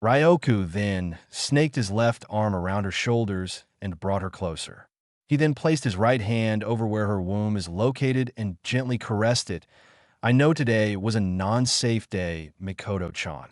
Ryoku then snaked his left arm around her shoulders and brought her closer. He then placed his right hand over where her womb is located and gently caressed it. "I know today was a non-safe day, Mikoto-chan.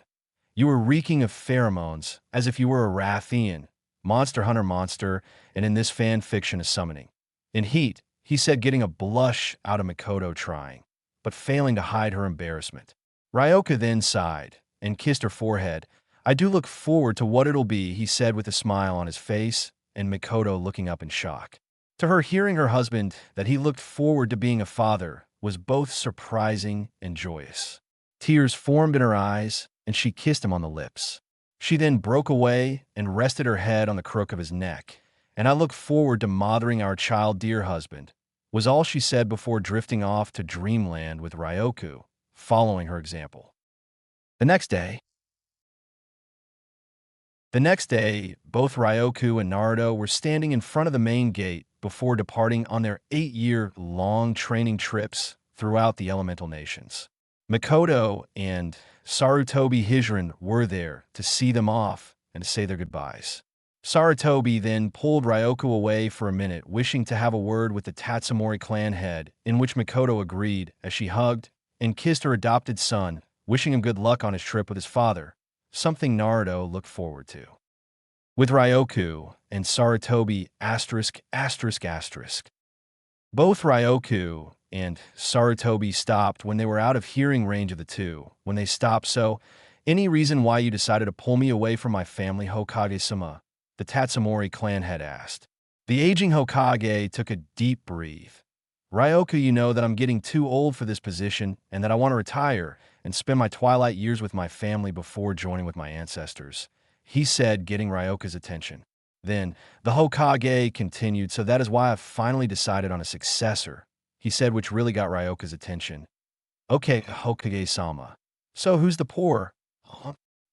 You were reeking of pheromones, as if you were a Rathian, monster hunter monster, and in this fan fiction a summoning." In heat, he said, getting a blush out of Mikoto trying, but failing to hide her embarrassment. Ryoka then sighed and kissed her forehead. "I do look forward to what it'll be," he said with a smile on his face, and Mikoto looking up in shock. To her, hearing her husband that he looked forward to being a father was both surprising and joyous. Tears formed in her eyes, and she kissed him on the lips. She then broke away and rested her head on the crook of his neck. "And I look forward to mothering our child, dear husband," was all she said before drifting off to dreamland with Ryoku, following her example. The next day, both Ryoku and Naruto were standing in front of the main gate before departing on their 8-year-long training trips throughout the elemental nations. Makoto and Sarutobi Hijiran were there to see them off and to say their goodbyes. Sarutobi then pulled Ryoku away for a minute, wishing to have a word with the Tatsumori clan head, in which Makoto agreed as she hugged and kissed her adopted son, wishing him good luck on his trip with his father, something Naruto looked forward to. With Ryoku and Sarutobi ****. Both Ryoku and Sarutobi stopped when they were out of hearing range of the two. When they stopped, "So, any reason why you decided to pull me away from my family, Hokage-sama?" the Tatsumori clan head asked. The aging Hokage took a deep breath. "Ryoku, you know that I'm getting too old for this position and that I want to retire and spend my twilight years with my family before joining with my ancestors," he said, getting Ryoku's attention. Then, the Hokage continued, "So that is why I've finally decided on a successor," he said, which really got Ryoku's attention. "Okay, Hokage-sama. So who's the poor?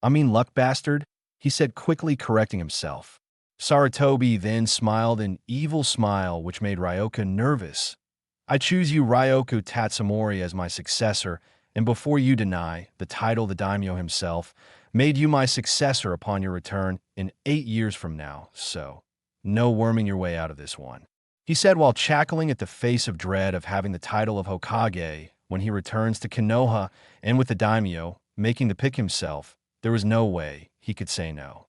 I mean luck bastard," he said, quickly correcting himself. Sarutobi then smiled an evil smile which made Ryoku nervous. "I choose you, Ryoku Tatsumori, as my successor, and before you deny, the title the daimyo himself made you my successor upon your return in 8 years from now, so no worming your way out of this one," he said while chuckling at the face of dread of having the title of Hokage when he returns to Konoha, and with the daimyo making the pick himself, there was no way he could say no.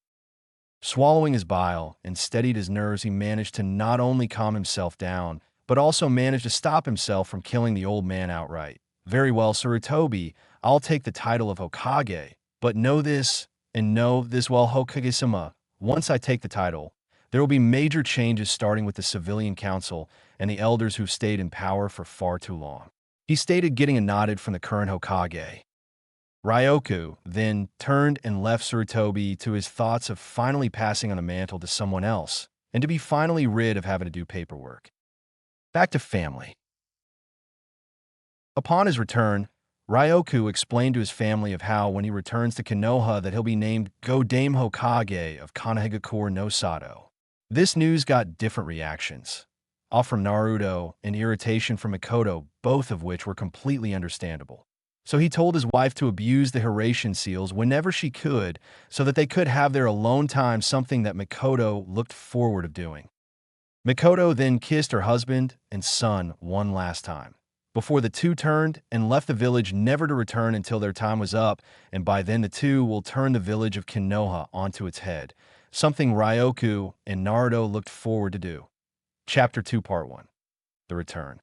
Swallowing his bile and steadied his nerves, he managed to not only calm himself down, but also managed to stop himself from killing the old man outright. "Very well, Sarutobi, I'll take the title of Hokage, but know this, and know this well, Hokage-sama. Once I take the title, there will be major changes starting with the civilian council and the elders who've stayed in power for far too long," he stated, getting a nod from the current Hokage. Ryoku then turned and left Sarutobi to his thoughts of finally passing on the mantle to someone else and to be finally rid of having to do paperwork. Back to family. Upon his return, Ryoku explained to his family of how, when he returns to Konoha, that he'll be named Godame Hokage of Kanehagakure no Sato. This news got different reactions, all from Naruto and irritation from Mikoto, both of which were completely understandable. So he told his wife to abuse the Hiraishin seals whenever she could so that they could have their alone time, something that Mikoto looked forward to doing. Mikoto then kissed her husband and son one last time, before the two turned and left the village, never to return until their time was up, and by then the two will turn the village of Konoha onto its head, something Ryoku and Naruto looked forward to do. Chapter 2, Part 1. The Return.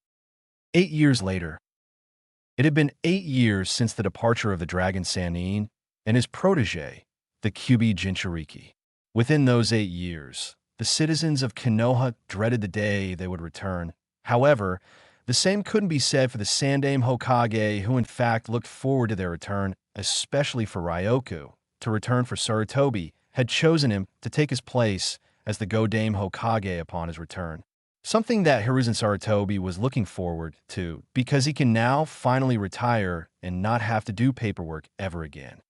8 years later. It had been 8 years since the departure of the Dragon Sannin and his protege, the Kyuubi Jinchuriki. Within those 8 years, the citizens of Konoha dreaded the day they would return. However, the same couldn't be said for the Sandaime Hokage, who in fact looked forward to their return, especially for Ryoku. To return for Sarutobi had chosen him to take his place as the Godame Hokage upon his return. Something that Hiruzen Sarutobi was looking forward to, because he can now finally retire and not have to do paperwork ever again.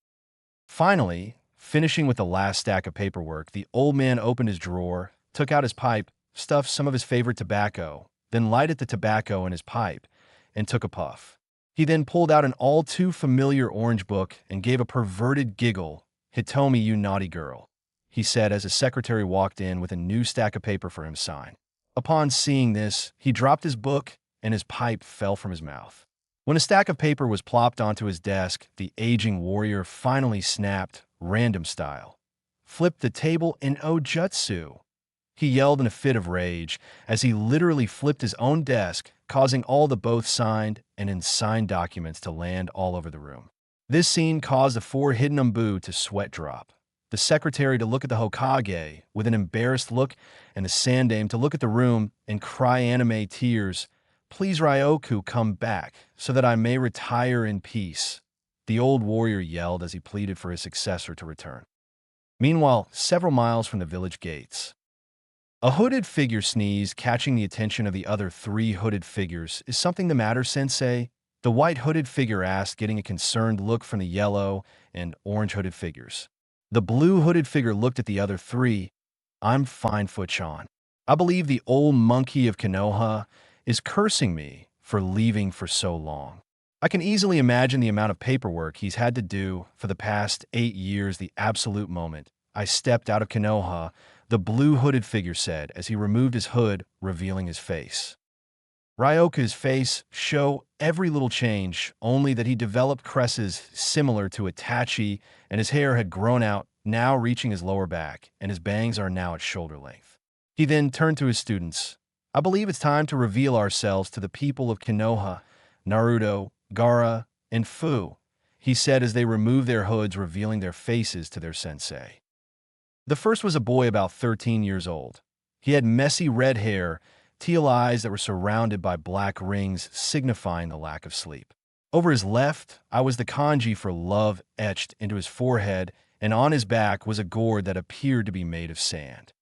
Finally, finishing with the last stack of paperwork, the old man opened his drawer, took out his pipe, stuffed some of his favorite tobacco, then lighted the tobacco in his pipe, and took a puff. He then pulled out an all too familiar orange book and gave a perverted giggle. "Hitomi, you naughty girl," he said as his secretary walked in with a new stack of paper for him to sign. Upon seeing this, he dropped his book and his pipe fell from his mouth. When a stack of paper was plopped onto his desk, the aging warrior finally snapped, random style, flipped the table in Ojutsu. He yelled in a fit of rage as he literally flipped his own desk, causing all the both signed and unsigned documents to land all over the room. This scene caused the four hidden Umbu to sweat drop, the secretary to look at the Hokage with an embarrassed look, and the Sandaime to look at the room and cry anime tears, "Please, Ryoku, come back so that I may retire in peace," the old warrior yelled as he pleaded for his successor to return. Meanwhile, several miles from the village gates, a hooded figure sneezed, catching the attention of the other three hooded figures. "Is something the matter, sensei?" The white hooded figure asked, getting a concerned look from the yellow and orange hooded figures. The blue hooded figure looked at the other three. "I'm fine, Fuchan. I believe the old monkey of Konoha is cursing me for leaving for so long. I can easily imagine the amount of paperwork he's had to do for the past 8 years. The absolute moment I stepped out of Konoha," the blue hooded figure said as he removed his hood, revealing his face. Ryoku's face showed every little change, only that he developed cresses similar to Itachi, and his hair had grown out, now reaching his lower back, and his bangs are now at shoulder length. He then turned to his students. "I believe it's time to reveal ourselves to the people of Konoha, Naruto, Gaara, and Fu," he said as they removed their hoods, revealing their faces to their sensei. The first was a boy about 13 years old. He had messy red hair, teal eyes that were surrounded by black rings, signifying the lack of sleep. Over his left eye was the kanji for love etched into his forehead, and on his back was a gourd that appeared to be made of sand.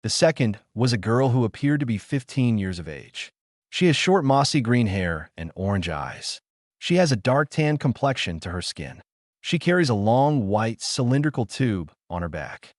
The second was a girl who appeared to be 15 years of age. She has short mossy green hair and orange eyes. She has a dark tan complexion to her skin. She carries a long white cylindrical tube on her back.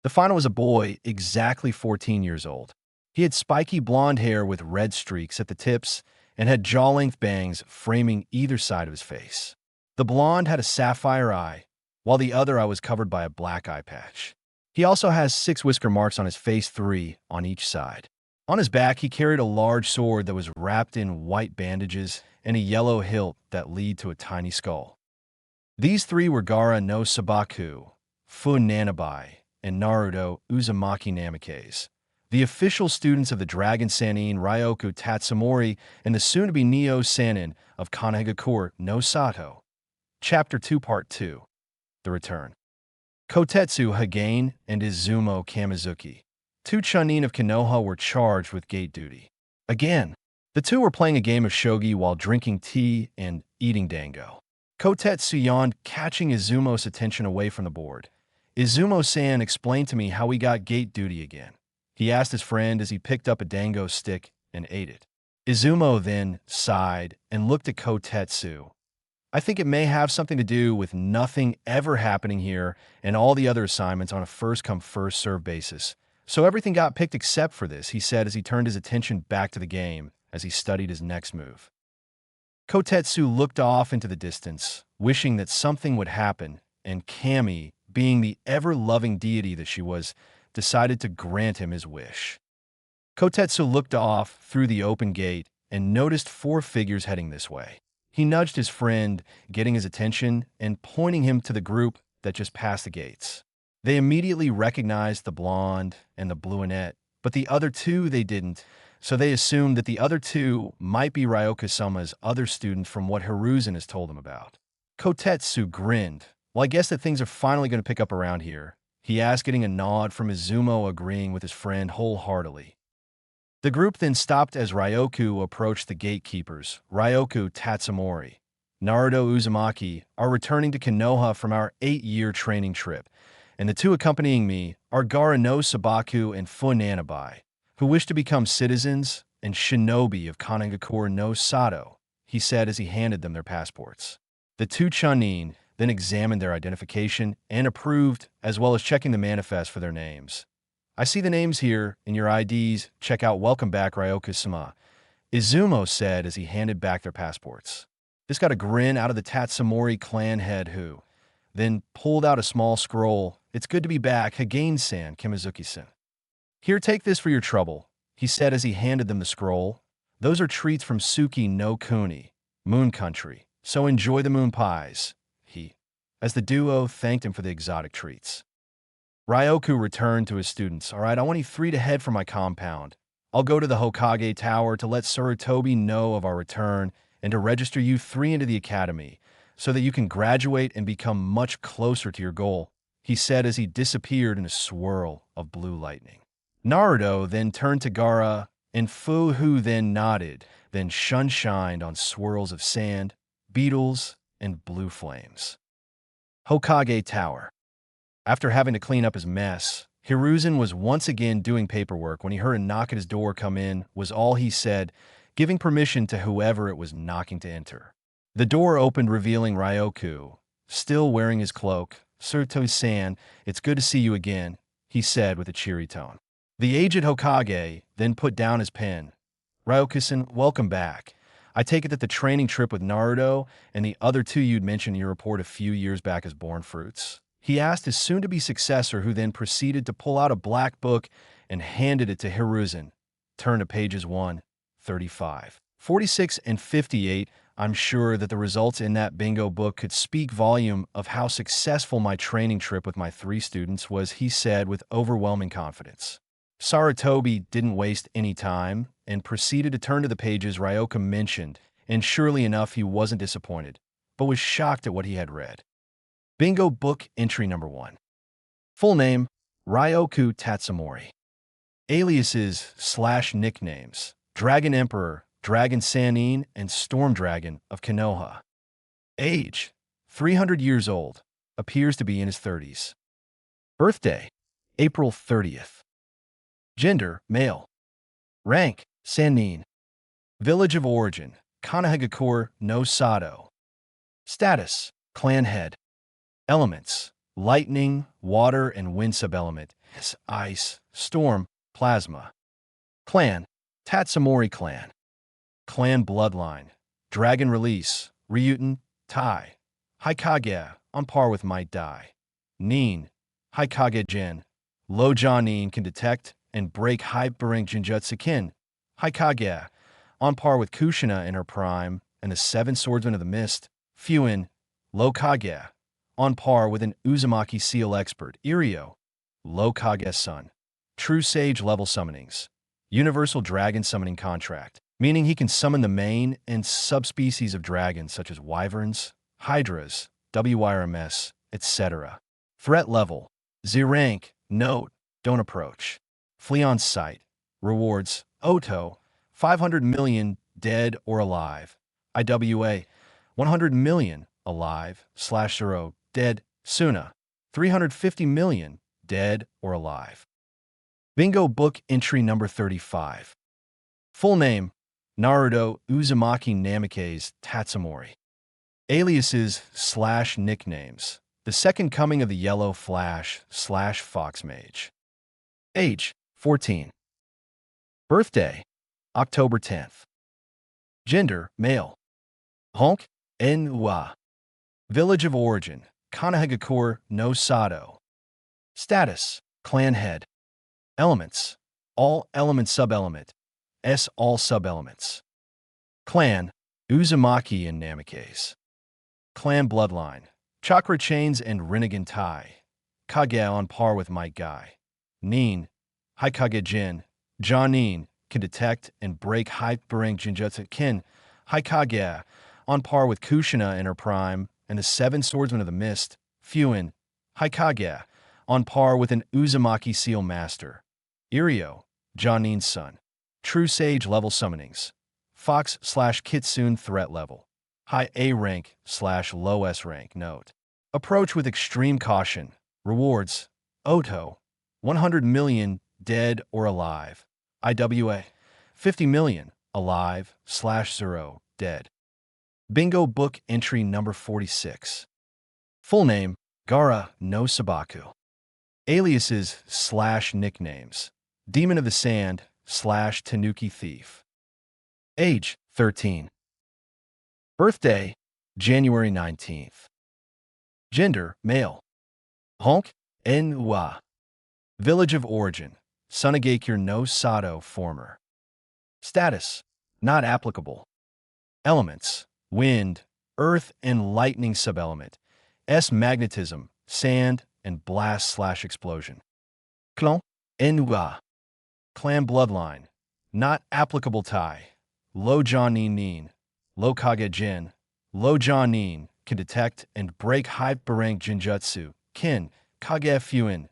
The final was a boy exactly 14 years old. He had spiky blonde hair with red streaks at the tips and had jaw-length bangs framing either side of his face. The blonde had a sapphire eye, while the other eye was covered by a black eye patch. He also has 6 whisker marks on his face, 3 on each side. On his back, he carried a large sword that was wrapped in white bandages and a yellow hilt that led to a tiny skull. These 3 were Gaara no Sabaku, Fu Nanabai, and Naruto Uzumaki Namikaze, the official students of the Dragon Sannin, Ryoku Tatsumori, and the soon-to-be Neo Sannin of Kanehagakure no Sato. Chapter 2, Part 2. The Return. Kotetsu Hagane and Izumo Kamizuki, 2 chunin of Konoha, were charged with gate duty. Again, the two were playing a game of shogi while drinking tea and eating dango. Kotetsu yawned, catching Izumo's attention away from the board. Izumo-san explained to me how we got gate duty again. He asked his friend as he picked up a dango stick and ate it. Izumo then sighed and looked at Kotetsu. I think it may have something to do with nothing ever happening here and all the other assignments on a first-come, first-served basis. So everything got picked except for this, he said as he turned his attention back to the game as he studied his next move. Kotetsu looked off into the distance, wishing that something would happen, and Kami, being the ever-loving deity that she was, decided to grant him his wish. Kotetsu looked off through the open gate and noticed 4 figures heading this way. He nudged his friend, getting his attention and pointing him to the group that just passed the gates. They immediately recognized the blonde and the brunette, but the other 2 they didn't, so they assumed that the other 2 might be Ryoka-sama's other students from what Hiruzen has told them about. Kotetsu grinned. Well, I guess that things are finally going to pick up around here, he asked, getting a nod from Izumo, agreeing with his friend wholeheartedly. The group then stopped as Ryoku approached the gatekeepers. Ryoku Tatsumori, Naruto Uzumaki are returning to Konoha from our 8-year training trip, and the 2 accompanying me are Gaara no Sabaku and Funanabai, who wish to become citizens and shinobi of Kanagakure no Sato, he said as he handed them their passports. The 2 Chunin then examined their identification and approved, as well as checking the manifest for their names. I see the names here in your IDs. Check out Welcome Back, Ryoka-sama, Izumo said as he handed back their passports. This got a grin out of the Tatsumori clan head who then pulled out a small scroll. It's good to be back, Hagane-san, Kimizuki-san. Here, take this for your trouble, he said as he handed them the scroll. Those are treats from Suki no Kuni, Moon Country, so enjoy the moon pies, as the duo thanked him for the exotic treats. Ryoku returned to his students. All right, I want you 3 to head for my compound. I'll go to the Hokage Tower to let Sarutobi know of our return and to register you 3 into the academy so that you can graduate and become much closer to your goal, he said as he disappeared in a swirl of blue lightning. Naruto then turned to Gaara and Fu, who then nodded, then shunshined on swirls of sand, beetles, and blue flames. Hokage Tower. After having to clean up his mess, Hiruzen was once again doing paperwork when he heard a knock at his door. Come in, was all he said, giving permission to whoever it was knocking to enter. The door opened, revealing Ryoku, still wearing his cloak. Sarutobi-san, it's good to see you again, he said with a cheery tone. The aged Hokage then put down his pen. Ryoku-san, welcome back. I take it that the training trip with Naruto and the other 2 you'd mentioned in your report a few years back as born fruits? He asked his soon-to-be successor, who then proceeded to pull out a black book and handed it to Hiruzen. Turn to pages 135, 46, and 58. I'm sure that the results in that bingo book could speak volume of how successful my training trip with my 3 students was, he said with overwhelming confidence. Sarutobi didn't waste any time and proceeded to turn to the pages Ryoka mentioned, and surely enough he wasn't disappointed, but was shocked at what he had read. Bingo book entry number 1. Full name, Ryoku Tatsumori. Aliases / nicknames, Dragon Emperor, Dragon Sannin, and Storm Dragon of Konoha. Age, 300 years old, appears to be in his 30s. Birthday, April 30th. Gender, male. Rank, Sannin. Village of origin, Kanagakure no Sato. Status, clan head. Elements, lightning, water, and wind subelement, ice, storm, plasma. Clan, Tatsumori clan. Clan bloodline, dragon release, Ryuten, Tai. Hokage, on par with Might Dai. Nin, Hokage Jin. Low Jonin can detect and break hypering Jinjutsu Kin. Hokage, on par with Kushina in her prime and the 7 Swordsmen of the Mist. Fuin, Low Kage, on par with an Uzumaki seal expert. Irio, Low Kage's son. True Sage level summonings. Universal dragon summoning contract, meaning he can summon the main and subspecies of dragons such as wyverns, hydras, WYRMS, etc. Threat level, Z rank, note, don't approach. Flee on sight. Rewards, Oto, 500 million, dead or alive. IWA, 100 million, alive, /0, dead, Suna, 350 million, dead or alive. Bingo book entry number 35. Full name, Naruto Uzumaki Namikaze Tatsumori. Aliases / nicknames. The second coming of the Yellow Flash / Fox Mage. Age, 14. Birthday, October 10th. Gender, male. Honk, En-wa. Village of origin, Kanahagakure no Sato. Status, clan head. Elements, all element subelement, S all subelements. Clan, Uzumaki and Namikaze. Clan bloodline, Chakra chains and Rinnegan Tai. Kage on par with Might Guy. Nin, Haikage Jin. Jonin can detect and break Hyperang Jinjutsu Kin. Haikage on par with Kushina in her prime and the Seven Swordsmen of the Mist. Fuin, Haikage on par with an Uzumaki Seal Master. Irio, Jonin's son. True Sage level summonings. Fox / Kitsune threat level. High A rank / low S rank. Note. Approach with extreme caution. Rewards. Oto, 100 million, dead or alive. IWA, 50 million, alive /0, dead. Bingo book entry number 46. Full name, Gara no Sabaku. Aliases / nicknames. Demon of the Sand / Tanuki Thief. Age, 13. Birthday, January 19th. Gender, male. Honk, En-wa. Village of origin, Sunagakure no Sato former. Status, not applicable. Elements, wind, earth and lightning subelement, S magnetism, sand, and blast / explosion. Clan, En-wa. Clan bloodline, not applicable Tai. Low Jonin Nin, Low Kage Jin. Low Jonin can detect and break Hyperang Jinjutsu. Kin, Kage Fuin.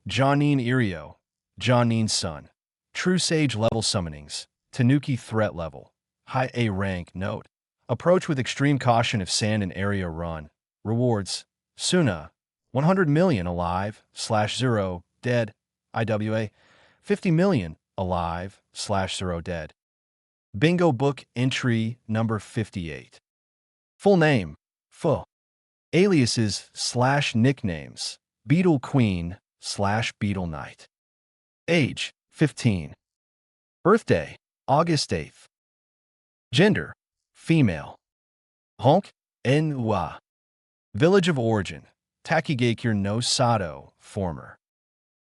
Jonin Irio, Jonin's son. True Sage level summonings. Tanuki threat level. High A rank. Note. Approach with extreme caution if sand and area run. Rewards. Suna, 100 million alive /0, dead. IWA, 50 million alive /0, dead. Bingo book entry number 58. Full name, Fu. Aliases / nicknames. Beetle Queen / Beetle Knight. Age, 15. Birthday, August 8th. Gender, female. Honk, En-wa. Village of origin, Takigakure no Sato, former.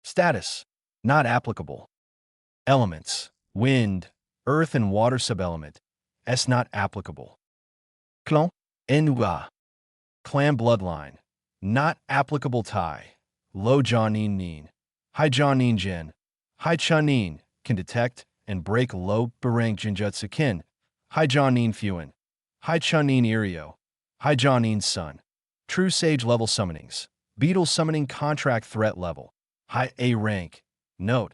Status, not applicable. Elements, wind, earth and water subelement, S not applicable. Clan, En-wa. Clan bloodline, not applicable Tai. Low Jonin Nin. High Jonin Jin. High Chunin can detect and break low Barang Jinjutsu Kin. High Jonin Fuin. High Chunin Irio. High Jonin's son. True Sage level summonings. Beetle summoning contract threat level. High A rank. Note.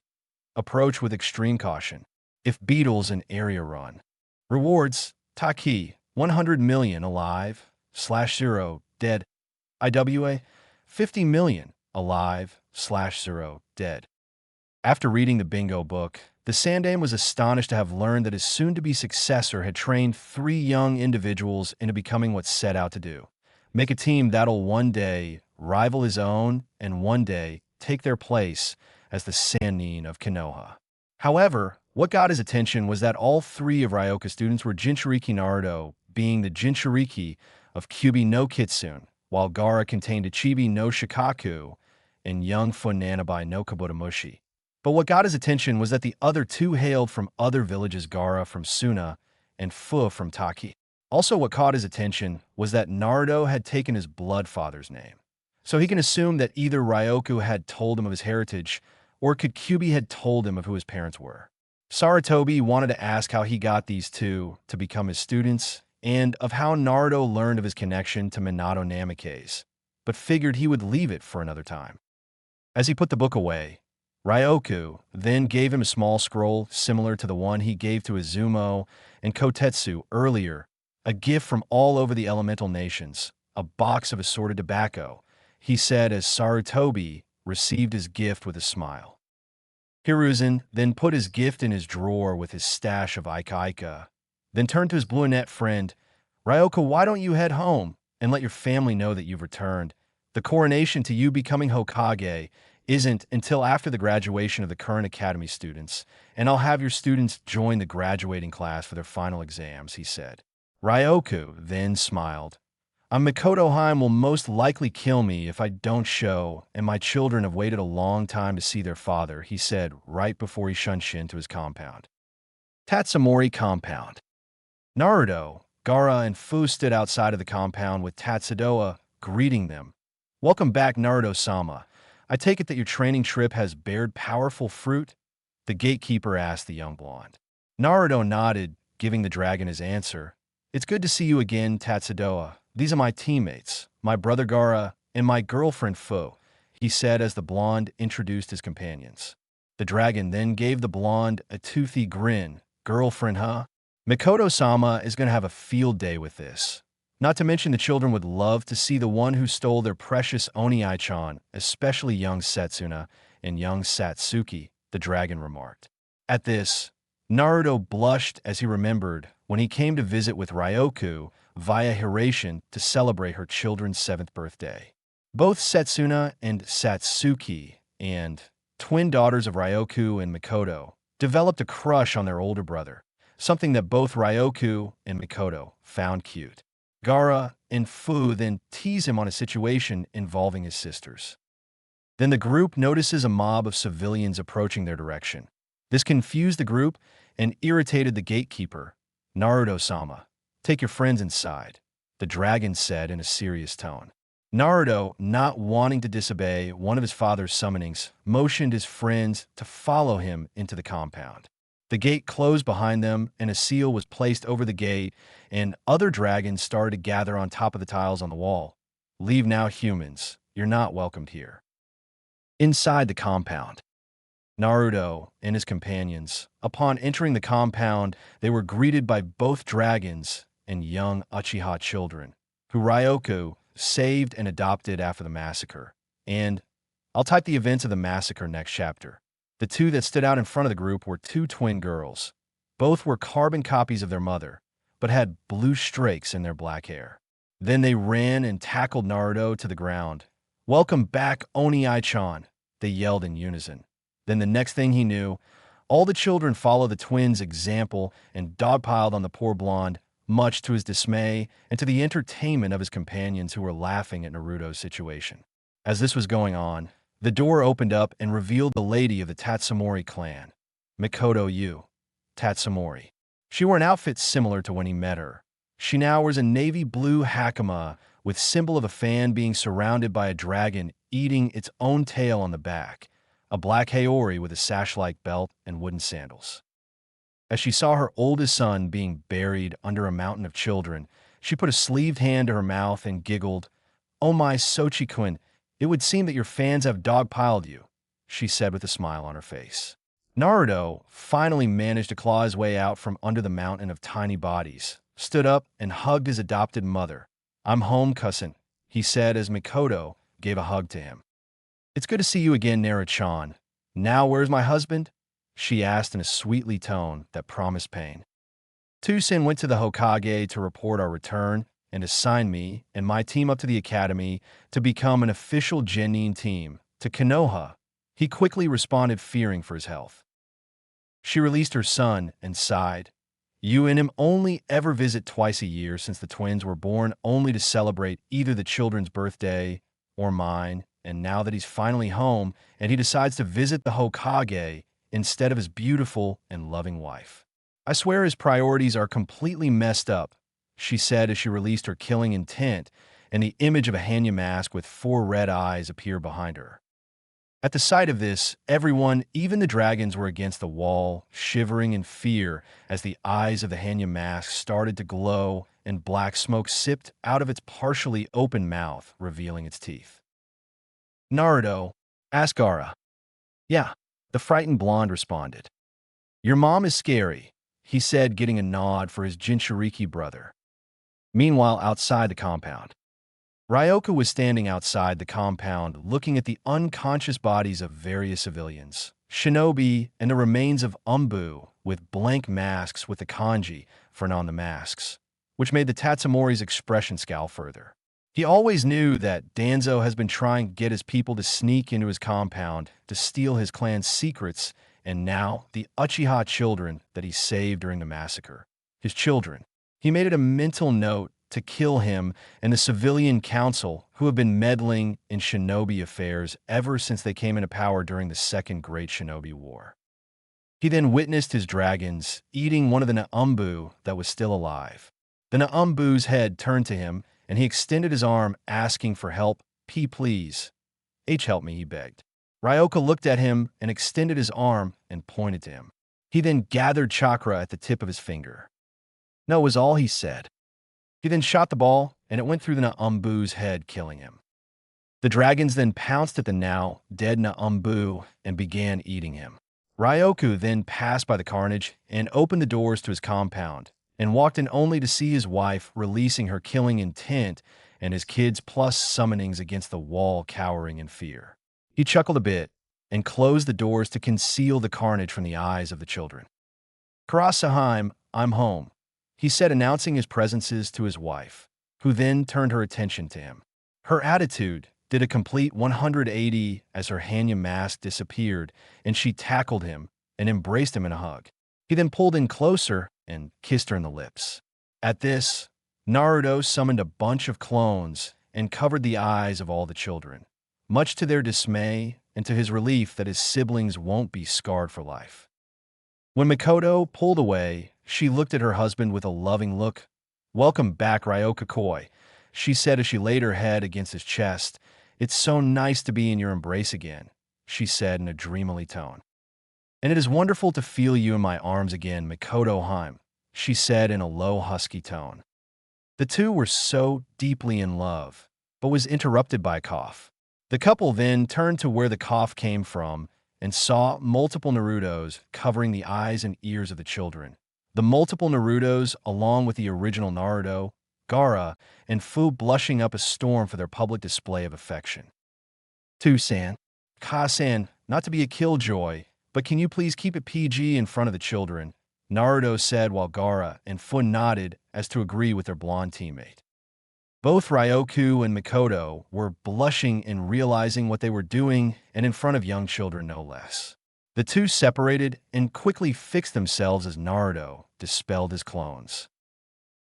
Approach with extreme caution. If beetles in area run. Rewards. Taki, 100 million alive /0, dead. IWA, 50 million alive /0, dead. After reading the bingo book, the Sandaime was astonished to have learned that his soon-to-be successor had trained 3 young individuals into becoming what set out to do. Make a team that'll one day rival his own and one day take their place as the Sannin of Konoha. However, what got his attention was that all 3 of Ryoka's students were Jinchuriki Naruto, being the Jinchuriki of Kyuubi no Kitsune, while Gaara contained Ichibi no Shikaku and young Funanabai no Kabutomushi. But what got his attention was that the other 2 hailed from other villages, Gaara from Suna and Fu from Taki. Also, what caught his attention was that Naruto had taken his blood father's name. So he can assume that either Ryoku had told him of his heritage, or could Kyuubi had told him of who his parents were. Sarutobi wanted to ask how he got these 2 to become his students, and of how Naruto learned of his connection to Minato Namikaze, but figured he would leave it for another time. As he put the book away, Ryoku then gave him a small scroll similar to the one he gave to Izumo and Kotetsu earlier, a gift from all over the elemental nations, a box of assorted tobacco, he said as Sarutobi received his gift with a smile. Hiruzen then put his gift in his drawer with his stash of Ika, then turned to his brunette friend, Ryoka, why don't you head home and let your family know that you've returned? The coronation to you becoming Hokage isn't until after the graduation of the current academy students, and I'll have your students join the graduating class for their final exams, he said. Ryoku then smiled. Mikoto Heim will most likely kill me if I don't show, and my children have waited a long time to see their father, he said right before he shunshin to his compound. Tatsumori Compound. Naruto, Gaara, and Fu stood outside of the compound with Tatsudoa greeting them. Welcome back, Naruto-sama. I take it that your training trip has bared powerful fruit? The gatekeeper asked the young blonde. Naruto nodded, giving the dragon his answer. It's good to see you again, Tatsudoa. These are my teammates, my brother Gaara, and my girlfriend Fu, he said as the blonde introduced his companions. The dragon then gave the blonde a toothy grin. Girlfriend, huh? Mikoto-sama is going to have a field day with this. Not to mention the children would love to see the one who stole their precious Oni-chan, especially young Setsuna and young Satsuki, the dragon remarked. At this, Naruto blushed as he remembered when he came to visit with Ryoku via Hiraishin to celebrate her children's 7th birthday. Both Setsuna and Satsuki, and twin daughters of Ryoku and Mikoto, developed a crush on their older brother, something that both Ryoku and Mikoto found cute. Gaara and Fu then tease him on a situation involving his sisters. Then the group notices a mob of civilians approaching their direction. This confused the group and irritated the gatekeeper. Naruto-sama, take your friends inside, the dragon said in a serious tone. Naruto, not wanting to disobey one of his father's summonings, motioned his friends to follow him into the compound. The gate closed behind them, and a seal was placed over the gate, and other dragons started to gather on top of the tiles on the wall. Leave now, humans. You're not welcomed here. Inside the compound, Naruto and his companions, upon entering the compound, they were greeted by both dragons and young Uchiha children, who Ryoku saved and adopted after the massacre. And I'll type the events of the massacre next chapter. The two that stood out in front of the group were two twin girls. Both were carbon copies of their mother, but had blue streaks in their black hair. Then they ran and tackled Naruto to the ground. Welcome back, Oni-chan, they yelled in unison. Then the next thing he knew, all the children followed the twins' example and dogpiled on the poor blonde, much to his dismay and to the entertainment of his companions who were laughing at Naruto's situation. As this was going on, the door opened up and revealed the lady of the Tatsumori clan, Mikoto Yu, Tatsumori. She wore an outfit similar to when he met her. She now wears a navy blue hakama with symbol of a fan being surrounded by a dragon eating its own tail on the back, a black haori with a sash-like belt and wooden sandals. As she saw her oldest son being buried under a mountain of children, she put a sleeved hand to her mouth and giggled. Oh my Sochi-kun, it would seem that your fans have dogpiled you, she said with a smile on her face. Naruto finally managed to claw his way out from under the mountain of tiny bodies, stood up and hugged his adopted mother. I'm home, cousin, he said as Mikoto gave a hug to him. It's good to see you again, Naruto-chan. Now where's my husband? She asked in a sweetly tone that promised pain. Tusen went to the Hokage to report our return and assign me and my team up to the academy to become an official genin team. To Konoha, he quickly responded, fearing for his health. She released her son and sighed. You and him only ever visit twice a year since the twins were born, only to celebrate either the children's birthday or mine, and now that he's finally home and he decides to visit the Hokage instead of his beautiful and loving wife. I swear his priorities are completely messed up, she said as she released her killing intent, and the image of a Hanya mask with 4 red eyes appeared behind her. At the sight of this, everyone, even the dragons, were against the wall, shivering in fear as the eyes of the Hanya mask started to glow and black smoke sipped out of its partially open mouth, revealing its teeth. Naruto, asked Gaara. Yeah, the frightened blonde responded. Your mom is scary, he said, getting a nod for his Jinchuriki brother. Meanwhile, outside the compound, Ryoka was standing outside the compound looking at the unconscious bodies of various civilians, shinobi, and the remains of Umbu with blank masks with the kanji for on the masks, which made the Tatsumori's expression scowl further. He always knew that Danzo has been trying to get his people to sneak into his compound to steal his clan's secrets, and now the Uchiha children that he saved during the massacre. His children. He made it a mental note to kill him and the civilian council who have been meddling in shinobi affairs ever since they came into power during the Second Great Shinobi War. He then witnessed his dragons eating one of the Naumbu that was still alive. The Naumbu's head turned to him, and he extended his arm, asking for help. Please. Help me, he begged. Ryoka looked at him and extended his arm and pointed to him. He then gathered chakra at the tip of his finger. No was all he said. He then shot the ball, and it went through the Naumbu's head, killing him. The dragons then pounced at the now dead Naumbu and began eating him. Ryoku then passed by the carnage and opened the doors to his compound and walked in only to see his wife releasing her killing intent and his kids plus summonings against the wall cowering in fear. He chuckled a bit and closed the doors to conceal the carnage from the eyes of the children. Karasaheim, I'm home, he said, announcing his presences to his wife, who then turned her attention to him. Her attitude did a complete 180 as her Hanya mask disappeared, and she tackled him and embraced him in a hug. He then pulled in closer and kissed her in the lips. At this, Naruto summoned a bunch of clones and covered the eyes of all the children, much to their dismay and to his relief that his siblings won't be scarred for life. When Mikoto pulled away, she looked at her husband with a loving look. Welcome back, Ryoka Koi, she said as she laid her head against his chest. It's so nice to be in your embrace again, she said in a dreamily tone. And it is wonderful to feel you in my arms again, Mikoto Heim, she said in a low, husky tone. The two were so deeply in love, but was interrupted by a cough. The couple then turned to where the cough came from and saw multiple Narutos covering the eyes and ears of the children. The multiple Narutos, along with the original Naruto, Gaara, and Fu blushing up a storm for their public display of affection. To-san, Ka-san, not to be a killjoy, but can you please keep it PG in front of the children, Naruto said while Gaara and Fu nodded as to agree with their blonde teammate. Both Ryoku and Mikoto were blushing and realizing what they were doing, and in front of young children no less. The two separated and quickly fixed themselves as Naruto dispelled his clones.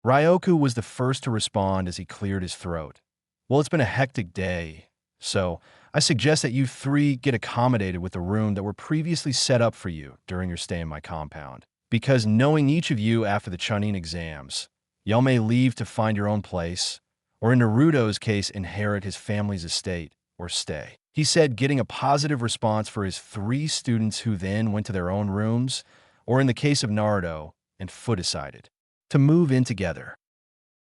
Ryoku was the first to respond as he cleared his throat. Well, it's been a hectic day, so I suggest that you three get accommodated with the room that were previously set up for you during your stay in my compound. Because knowing each of you after the Chunin exams, y'all may leave to find your own place, or in Naruto's case, inherit his family's estate, or stay. He said, getting a positive response for his three students who then went to their own rooms, or in the case of Naruto, and Fu decided to move in together.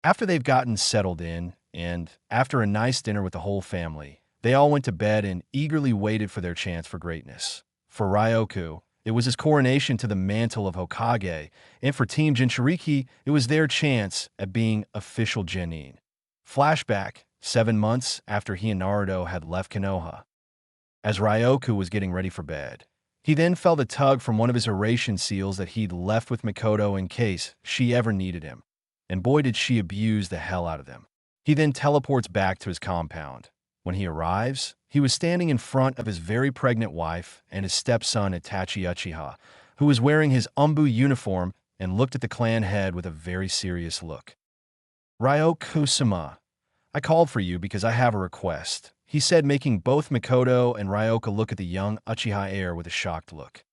After they've gotten settled in, and after a nice dinner with the whole family, they all went to bed and eagerly waited for their chance for greatness. For Ryoku, it was his coronation to the mantle of Hokage, and for Team Jinchuriki, it was their chance at being official Genin. Flashback, 7 months after he and Naruto had left Konoha. As Ryoku was getting ready for bed, he then felt a tug from one of his Eurasian seals that he'd left with Mikoto in case she ever needed him, and boy did she abuse the hell out of them. He then teleports back to his compound. When he arrives, he was standing in front of his very pregnant wife and his stepson Itachi Uchiha, who was wearing his Umbu uniform and looked at the clan head with a very serious look. Ryoku-sama, I called for you because I have a request, he said, making both Mikoto and Ryoka look at the young Uchiha heir with a shocked look.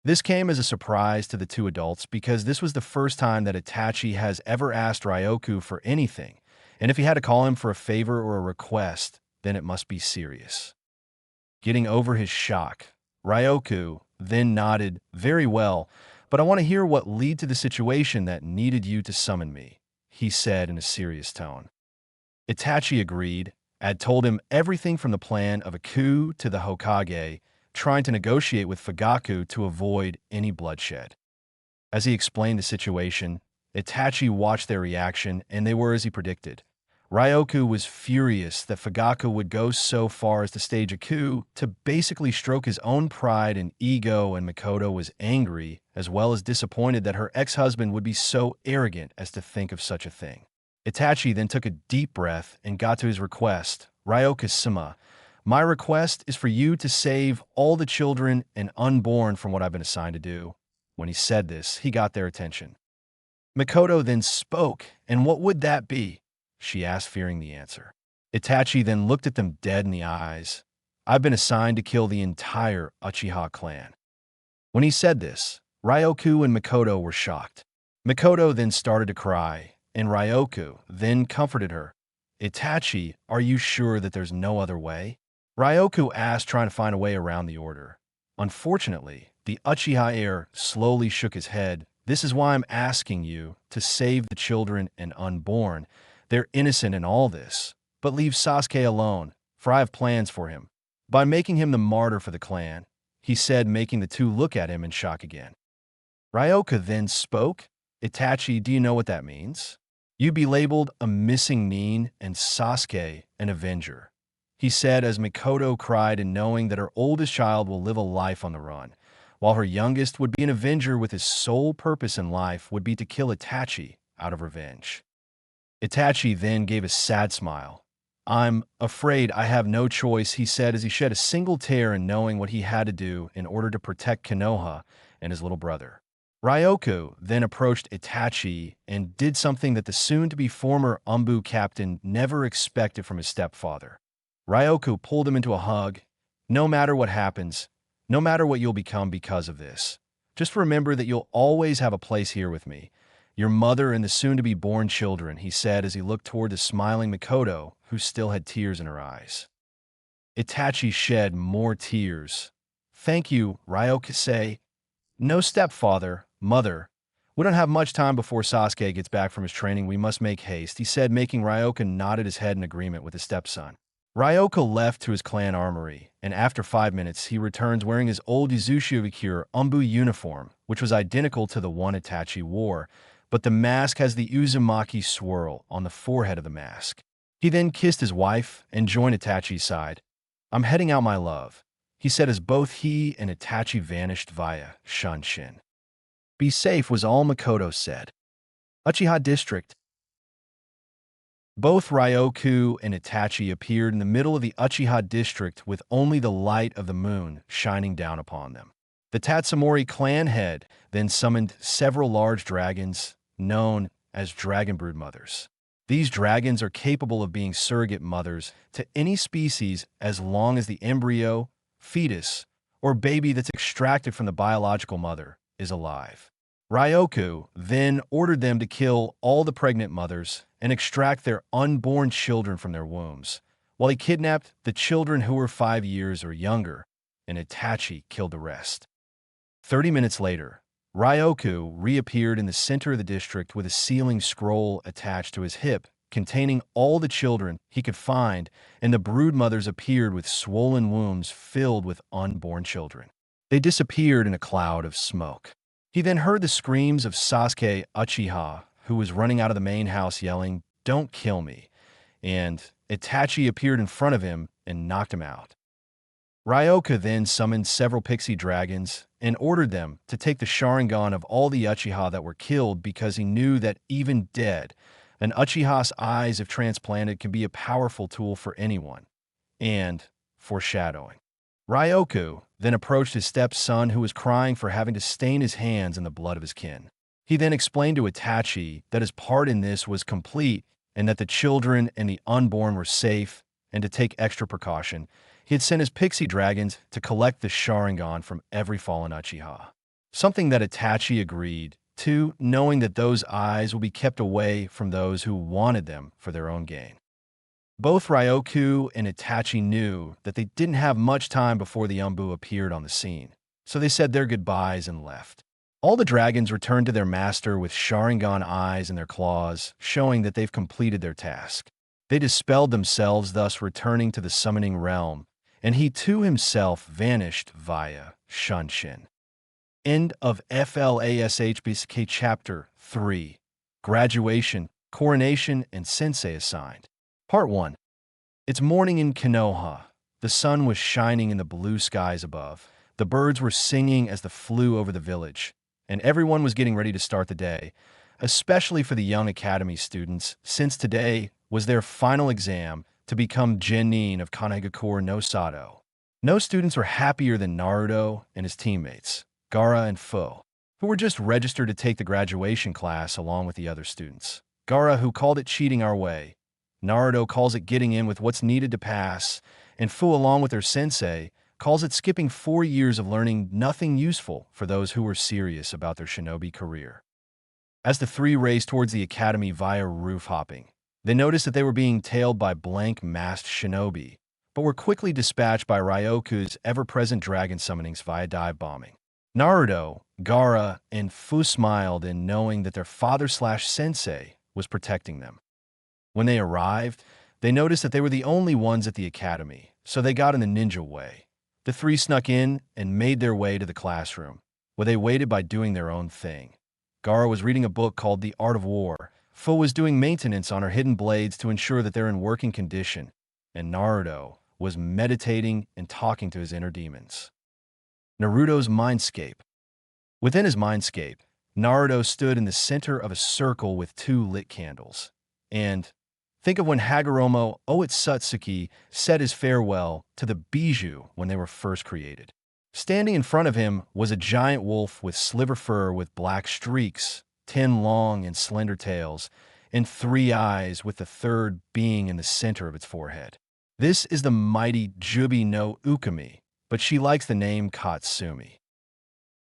This came as a surprise to the two adults because this was the first time that Itachi has ever asked Ryoku for anything, and if he had to call him for a favor or a request, then it must be serious. Getting over his shock, Ryoku then nodded, very well, but I want to hear what led to the situation that needed you to summon me, he said in a serious tone. Itachi agreed, had told him everything from the plan of a coup to the Hokage, trying to negotiate with Fugaku to avoid any bloodshed. As he explained the situation, Itachi watched their reaction, and they were as he predicted. Ryoku was furious that Fugaku would go so far as to stage a coup to basically stroke his own pride and ego, and Makoto was angry as well as disappointed that her ex-husband would be so arrogant as to think of such a thing. Itachi then took a deep breath and got to his request. Ryoku-sama, my request is for you to save all the children and unborn from what I've been assigned to do. When he said this, he got their attention. Makoto then spoke, and what would that be? She asked, fearing the answer. Itachi then looked at them dead in the eyes. I've been assigned to kill the entire Uchiha clan. When he said this, Ryoku and Makoto were shocked. Makoto then started to cry, and Ryoku then comforted her. Itachi, are you sure that there's no other way? Ryoku asked, trying to find a way around the order. Unfortunately, the Uchiha heir slowly shook his head. This is why I'm asking you to save the children and unborn. They're innocent in all this, but leave Sasuke alone, for I have plans for him. By making him the martyr for the clan, he said, making the two look at him in shock again. Ryoku then spoke. Itachi, do you know what that means? You'd be labeled a missing Nin and Sasuke an avenger. He said as Makoto cried, and knowing that her oldest child will live a life on the run, while her youngest would be an avenger with his sole purpose in life would be to kill Itachi out of revenge. Itachi then gave a sad smile. I'm afraid I have no choice, he said as he shed a single tear in knowing what he had to do in order to protect Konoha and his little brother. Ryoku then approached Itachi and did something that the soon-to-be former Umbu captain never expected from his stepfather. Ryoku pulled him into a hug. No matter what happens, no matter what you'll become because of this, just remember that you'll always have a place here with me. Your mother and the soon-to-be-born children, he said as he looked toward the smiling Makoto, who still had tears in her eyes. Itachi shed more tears. Thank you, Ryoku-say. No stepfather, mother. We don't have much time before Sasuke gets back from his training. We must make haste, he said, making Ryoku nod his head in agreement with his stepson. Ryoku left to his clan armory, and after 5 minutes, he returns wearing his old Uzushiobikure Umbu uniform, which was identical to the one Itachi wore, but the mask has the Uzumaki swirl on the forehead of the mask. He then kissed his wife and joined Itachi's side. I'm heading out, my love, he said as both he and Itachi vanished via Shunshin. Be safe was all Makoto said. Uchiha District. Both Ryoku and Itachi appeared in the middle of the Uchiha district with only the light of the moon shining down upon them. The Tatsumori clan head then summoned several large dragons known as dragon brood mothers. These dragons are capable of being surrogate mothers to any species as long as the embryo, fetus, or baby that's extracted from the biological mother is alive. Ryoku then ordered them to kill all the pregnant mothers and extract their unborn children from their wombs, while he kidnapped the children who were 5 years or younger, and Itachi killed the rest. 30 minutes later, Ryoku reappeared in the center of the district with a sealing scroll attached to his hip, containing all the children he could find, and the brood mothers appeared with swollen wombs filled with unborn children. They disappeared in a cloud of smoke. He then heard the screams of Sasuke Uchiha, who was running out of the main house yelling, "Don't kill me," and Itachi appeared in front of him and knocked him out. Ryoku then summoned several pixie dragons and ordered them to take the Sharingan of all the Uchiha that were killed because he knew that even dead, an Uchiha's eyes, if transplanted, can be a powerful tool for anyone. And foreshadowing. Ryoku then approached his stepson, who was crying for having to stain his hands in the blood of his kin. He then explained to Itachi that his part in this was complete and that the children and the unborn were safe, and to take extra precaution, he had sent his pixie dragons to collect the Sharingan from every fallen Uchiha. Something that Itachi agreed to, knowing that those eyes will be kept away from those who wanted them for their own gain. Both Ryoku and Itachi knew that they didn't have much time before the Umbu appeared on the scene, so they said their goodbyes and left. All the dragons returned to their master with Sharingan eyes in their claws, showing that they've completed their task. They dispelled themselves, thus returning to the summoning realm, and he too himself vanished via Shunshin. End of FLASHBSK Chapter 3. Graduation, Coronation, and Sensei Assigned. Part 1. It's morning in Konoha. The sun was shining in the blue skies above. The birds were singing as they flew over the village, and everyone was getting ready to start the day, especially for the young academy students, since today was their final exam to become Genin of Kanegakure no Sato. No students were happier than Naruto and his teammates, Gaara and Fu, who were just registered to take the graduation class along with the other students. Gaara, who called it cheating our way, Naruto calls it getting in with what's needed to pass, and Fu, along with their sensei, calls it skipping 4 years of learning nothing useful for those who were serious about their shinobi career. As the three raced towards the academy via roof hopping, they noticed that they were being tailed by blank-masked shinobi, but were quickly dispatched by Ryoku's ever-present dragon summonings via dive bombing. Naruto, Gaara, and Fu smiled in knowing that their father/sensei was protecting them. When they arrived, they noticed that they were the only ones at the academy, so they got in the ninja way. The three snuck in and made their way to the classroom, where they waited by doing their own thing. Gaara was reading a book called The Art of War. Fu was doing maintenance on her hidden blades to ensure that they're in working condition, and Naruto was meditating and talking to his inner demons. Naruto's mindscape. Within his mindscape, Naruto stood in the center of a circle with 2 lit candles. And think of when Hagoromo Oitsutsuki said his farewell to the bijou when they were first created. Standing in front of him was a giant wolf with sliver fur with black streaks, 10 long and slender tails, and 3 eyes, with the third being in the center of its forehead. This is the mighty Kyuubi no Ukami, but she likes the name Katsumi.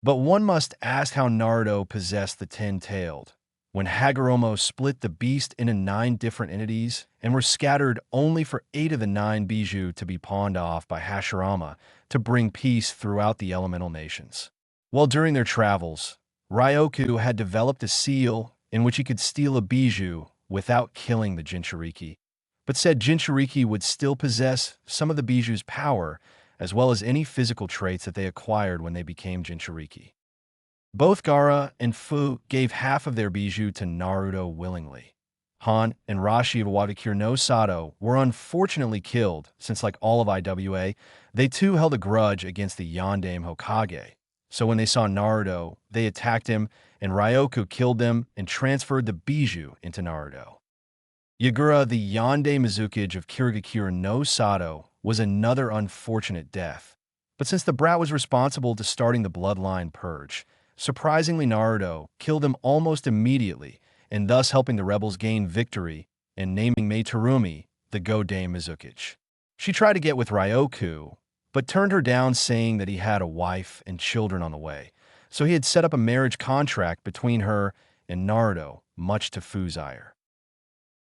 But one must ask how Naruto possessed the 10-tailed, when Hagoromo split the beast into 9 different entities and were scattered only for 8 of the 9 bijou to be pawned off by Hashirama to bring peace throughout the elemental nations. While during their travels, Ryoku had developed a seal in which he could steal a bijou without killing the Jinchuriki, but said Jinchuriki would still possess some of the bijou's power, as well as any physical traits that they acquired when they became Jinchuriki. Both Gaara and Fu gave half of their bijou to Naruto willingly. Han and Rashi of Wadakure no Sato were unfortunately killed, since like all of IWA, they too held a grudge against the Yondaime Hokage. So when they saw Naruto, they attacked him, and Ryoku killed them and transferred the bijou into Naruto. Yagura, the Yondaime Mizukage of Kirigakure no Sato, was another unfortunate death. But since the brat was responsible to starting the bloodline purge, surprisingly Naruto killed him almost immediately, and thus helping the rebels gain victory and naming Mei Terumi the Go-Dame Mizukage. She tried to get with Ryoku, but turned her down, saying that he had a wife and children on the way, so he had set up a marriage contract between her and Naruto, much to Fu's ire.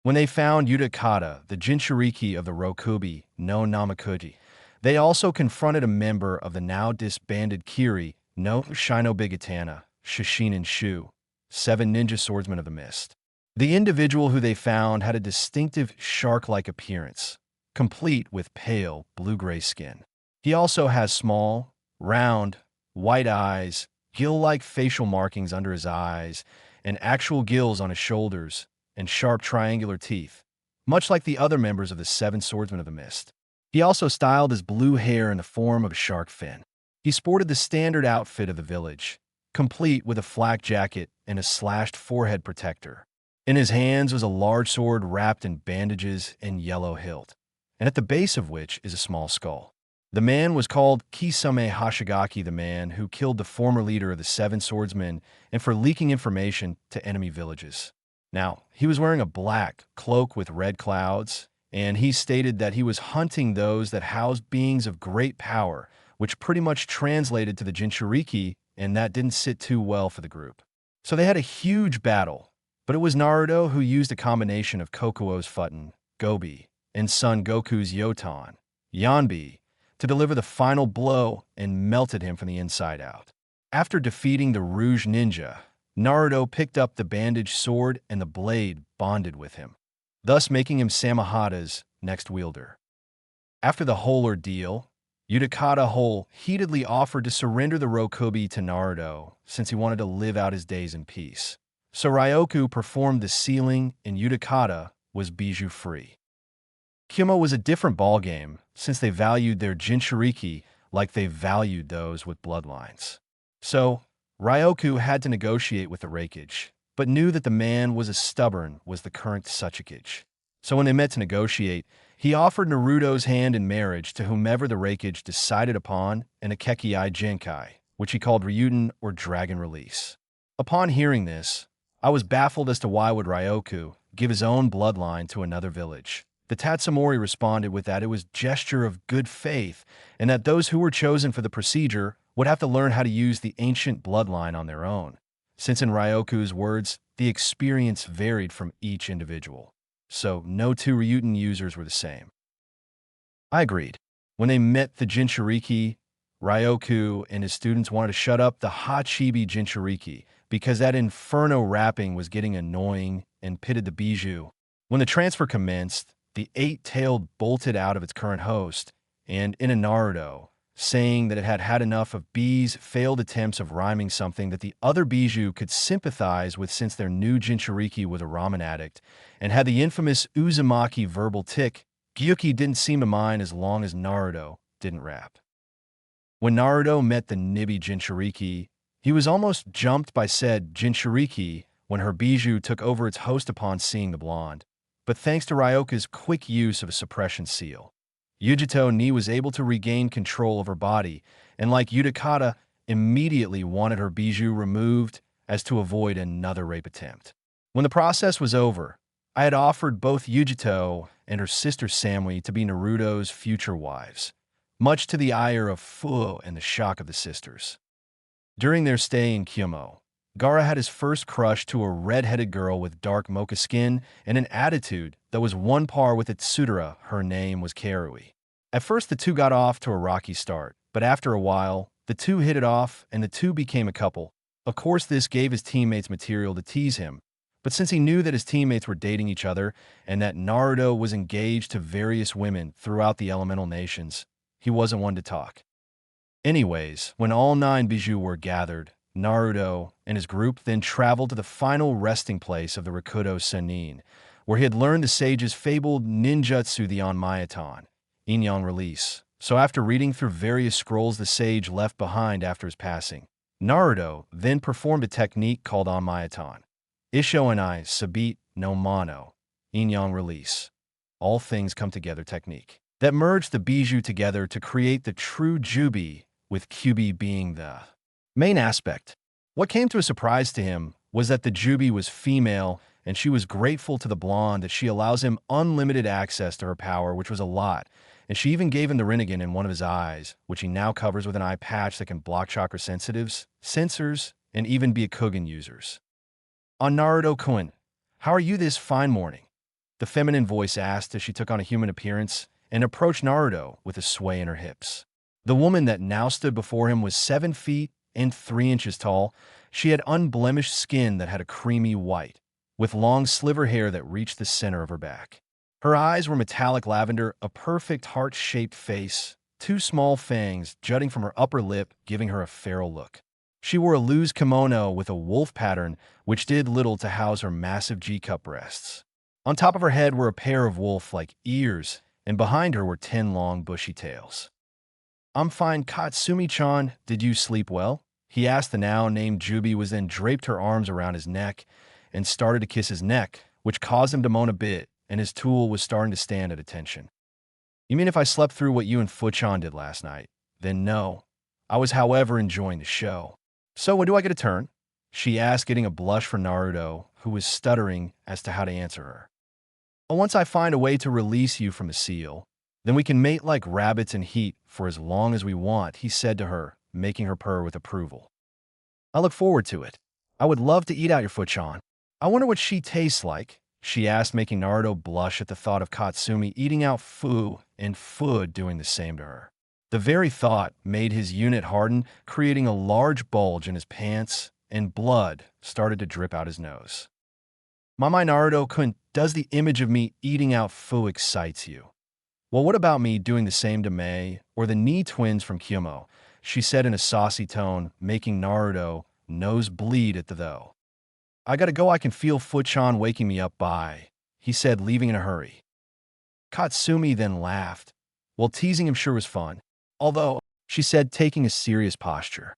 When they found Utakata, the Jinchuriki of the Rokubi no Namakuji, they also confronted a member of the now disbanded Kiri no Shinobigatana, Shishinin Shu, 7 ninja swordsmen of the mist. The individual who they found had a distinctive shark-like appearance, complete with pale blue-gray skin. He also has small, round, white eyes, gill-like facial markings under his eyes, and actual gills on his shoulders, and sharp triangular teeth, much like the other members of the 7 swordsmen of the mist. He also styled his blue hair in the form of a shark fin. He sported the standard outfit of the village, complete with a flak jacket and a slashed forehead protector. In his hands was a large sword wrapped in bandages and yellow hilt, and at the base of which is a small skull. The man was called Kisame Hashigaki, the man who killed the former leader of the 7 swordsmen and for leaking information to enemy villages. Now, he was wearing a black cloak with red clouds, and he stated that he was hunting those that housed beings of great power, which pretty much translated to the Jinchuriki, and that didn't sit too well for the group. So they had a huge battle, but it was Naruto who used a combination of Kokuo's Futon, Gobi, and Son Goku's Yoton, Yanbi, to deliver the final blow and melted him from the inside out. After defeating the Rouge Ninja, Naruto picked up the bandaged sword and the blade bonded with him, thus making him Samahata's next wielder. After the whole ordeal, Utakata heatedly offered to surrender the Rokubi to Naruto since he wanted to live out his days in peace. So Ryoku performed the sealing and Utakata was bijou free. Kyuubi was a different ballgame, since they valued their Jinchuriki like they valued those with bloodlines. So, Ryoku had to negotiate with the Raikage, but knew that the man was as stubborn was the current Suchikage. So when they met to negotiate, he offered Naruto's hand in marriage to whomever the Raikage decided upon in a Kekii Genkai, which he called Ryuden or Dragon Release. Upon hearing this, I was baffled as to why would Ryoku give his own bloodline to another village. The Tatsumori responded with that it was gesture of good faith, and that those who were chosen for the procedure would have to learn how to use the ancient bloodline on their own, since in Ryoku's words, the experience varied from each individual. So no two Ryuden users were the same. I agreed. When they met the Jinchuriki, Ryoku and his students wanted to shut up the Hachibi Jinchuriki because that inferno rapping was getting annoying and pitted the bijou. When the transfer commenced, the eight-tailed bolted out of its current host, and in a Naruto, saying that it had had enough of B's failed attempts of rhyming something that the other bijou could sympathize with since their new Jinchuriki was a ramen addict, and had the infamous Uzumaki verbal tick, Gyuki didn't seem to mind as long as Naruto didn't rap. When Naruto met the Nibi Jinchuriki, he was almost jumped by said Jinchuriki when her bijou took over its host upon seeing the blonde. But thanks to Ryoku's quick use of a suppression seal, Yujito Ni was able to regain control of her body, and like Yudikata, immediately wanted her bijou removed as to avoid another rape attempt. When the process was over, I had offered both Yujito and her sister Samui to be Naruto's future wives, much to the ire of Fu and the shock of the sisters. During their stay in Kyuubi, Gaara had his first crush to a red-headed girl with dark mocha skin and an attitude that was one par with its Tsudara. Her name was Karui. At first, the two got off to a rocky start, but after a while, the two hit it off and the two became a couple. Of course, this gave his teammates material to tease him, but since he knew that his teammates were dating each other and that Naruto was engaged to various women throughout the elemental nations, he wasn't one to talk. Anyways, when all 9 bijou were gathered, Naruto and his group then traveled to the final resting place of the Rakudo Sennin, where he had learned the sage's fabled ninjutsu, the Onmyoton, Inyang Release. So after reading through various scrolls the sage left behind after his passing, Naruto then performed a technique called Onmyoton, Isho and I Sabit no Mono, Inyang Release, all things come together technique, that merged the bijou together to create the true Kyuubi, with Kyuubi being the main aspect. What came to a surprise to him was that the Kyuubi was female, and she was grateful to the blonde that she allows him unlimited access to her power, which was a lot, and she even gave him the Rinnegan in one of his eyes, which he now covers with an eye patch that can block chakra sensitives, sensors, and even be a Kugan users. On Naruto-kun, how are you this fine morning? The feminine voice asked as she took on a human appearance and approached Naruto with a sway in her hips. The woman that now stood before him was 7 feet and 3 inches tall. She had unblemished skin that had a creamy white, with long sliver hair that reached the center of her back. Her eyes were metallic lavender, a perfect heart-shaped face, 2 small fangs jutting from her upper lip, giving her a feral look. She wore a loose kimono with a wolf pattern, which did little to house her massive G-cup breasts. On top of her head were a pair of wolf-like ears, and behind her were 10 long bushy tails. I'm fine, Katsumi-chan, did you sleep well? He asked. The now-named Kyuubi was then draped her arms around his neck and started to kiss his neck, which caused him to moan a bit, and his tool was starting to stand at attention. You mean if I slept through what you and Fu-chan did last night? Then no. I was, however, enjoying the show. So when do I get a turn? She asked, getting a blush for Naruto, who was stuttering as to how to answer her. Once I find a way to release you from the seal, then we can mate like rabbits in heat for as long as we want, he said to her, making her purr with approval. I look forward to it. I would love to eat out your Fu-chan. I wonder what she tastes like, she asked, making Naruto blush at the thought of Katsumi eating out Fu and Fu doing the same to her. The very thought made his unit harden, creating a large bulge in his pants, and blood started to drip out his nose. My Naruto-kun, does the image of me eating out Fu excites you? Well, what about me doing the same to Mei or the Ni twins from Kyuubi? She said in a saucy tone, making Naruto nose bleed at the though. I gotta go, I can feel Fu-chan waking me up, bye, he said, leaving in a hurry. Katsumi then laughed, while teasing him sure was fun. Although, she said, taking a serious posture.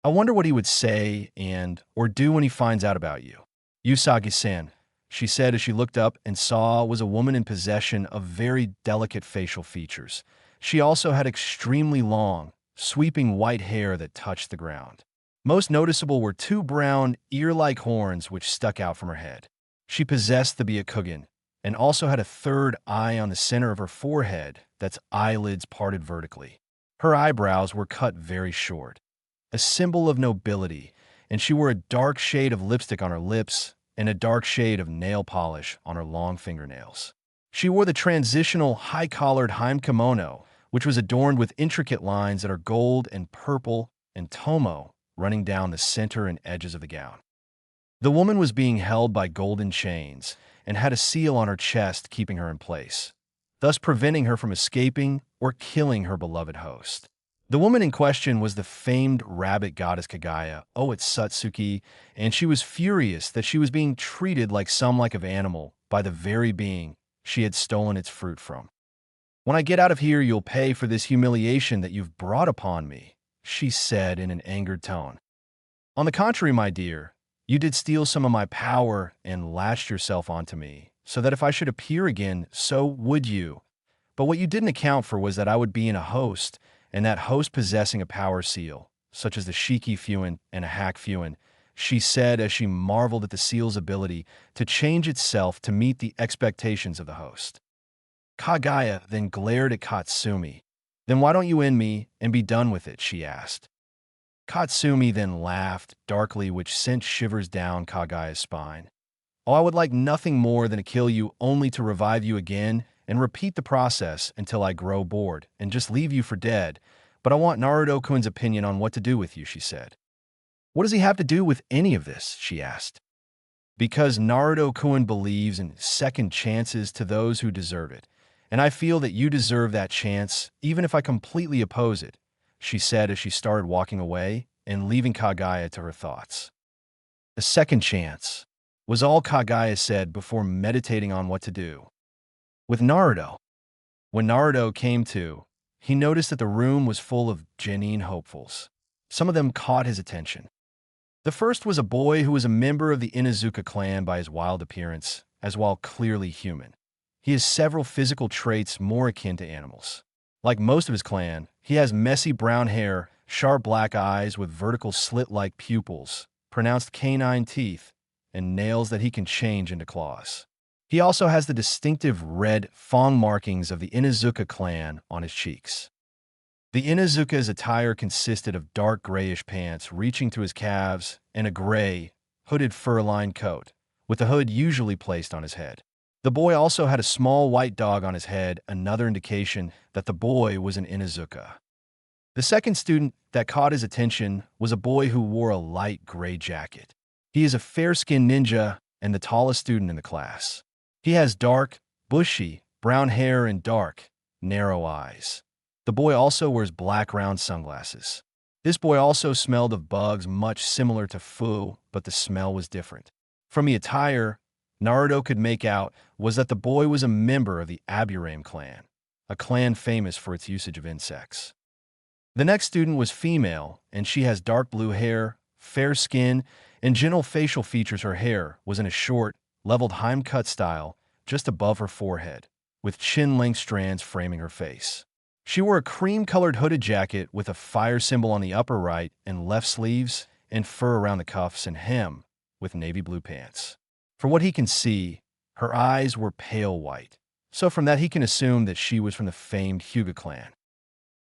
I wonder what he would say and or do when he finds out about you. Usagi-san, she said as she looked up and saw was a woman in possession of very delicate facial features. She also had extremely long, sweeping white hair that touched the ground. Most noticeable were two brown, ear-like horns which stuck out from her head. She possessed the Byakugan, and also had a third eye on the center of her forehead that's eyelids parted vertically. Her eyebrows were cut very short, a symbol of nobility, and she wore a dark shade of lipstick on her lips and a dark shade of nail polish on her long fingernails. She wore the transitional high-collared Haim kimono, which was adorned with intricate lines that are gold and purple and tomo running down the center and edges of the gown. The woman was being held by golden chains and had a seal on her chest keeping her in place, thus preventing her from escaping or killing her beloved host. The woman in question was the famed rabbit goddess Kagaya, Otsutsuki, and she was furious that she was being treated like some like of animal by the very being she had stolen its fruit from. When I get out of here, you'll pay for this humiliation that you've brought upon me, she said in an angered tone. On the contrary, my dear, you did steal some of my power and lashed yourself onto me, so that if I should appear again, so would you. But what you didn't account for was that I would be in a host, and that host possessing a power seal, such as the Shiki Fuin and a Hack Fuin, she said as she marveled at the seal's ability to change itself to meet the expectations of the host. Kagaya then glared at Katsumi. Then why don't you end me and be done with it, she asked. Katsumi then laughed darkly, which sent shivers down Kagaya's spine. Oh, I would like nothing more than to kill you only to revive you again and repeat the process until I grow bored and just leave you for dead. But I want Naruto-kun's opinion on what to do with you, she said. What does he have to do with any of this, she asked. Because Naruto-kun believes in second chances to those who deserve it, and I feel that you deserve that chance even if I completely oppose it, she said as she started walking away and leaving Kagaya to her thoughts. A second chance was all Kagaya said before meditating on what to do. With Naruto, when Naruto came to, he noticed that the room was full of genin hopefuls. Some of them caught his attention. The first was a boy who was a member of the Inuzuka clan by his wild appearance, as while clearly human. He has several physical traits more akin to animals. Like most of his clan, he has messy brown hair, sharp black eyes with vertical slit-like pupils, pronounced canine teeth, and nails that he can change into claws. He also has the distinctive red fang markings of the Inuzuka clan on his cheeks. The Inuzuka's attire consisted of dark grayish pants reaching to his calves and a gray, hooded fur-lined coat, with the hood usually placed on his head. The boy also had a small white dog on his head, another indication that the boy was an Inuzuka. The second student that caught his attention was a boy who wore a light gray jacket. He is a fair-skinned ninja and the tallest student in the class. He has dark, bushy, brown hair and dark, narrow eyes. The boy also wears black round sunglasses. This boy also smelled of bugs much similar to Fu, but the smell was different. From the attire, Naruto could make out was that the boy was a member of the Aburame clan, a clan famous for its usage of insects. The next student was female, and she has dark blue hair, fair skin, and gentle facial features. Her hair was in a short, leveled Haim cut style just above her forehead, with chin-length strands framing her face. She wore a cream-colored hooded jacket with a fire symbol on the upper right and left sleeves and fur around the cuffs and hem with navy blue pants. For what he can see, her eyes were pale white, so from that he can assume that she was from the famed Hyuga clan.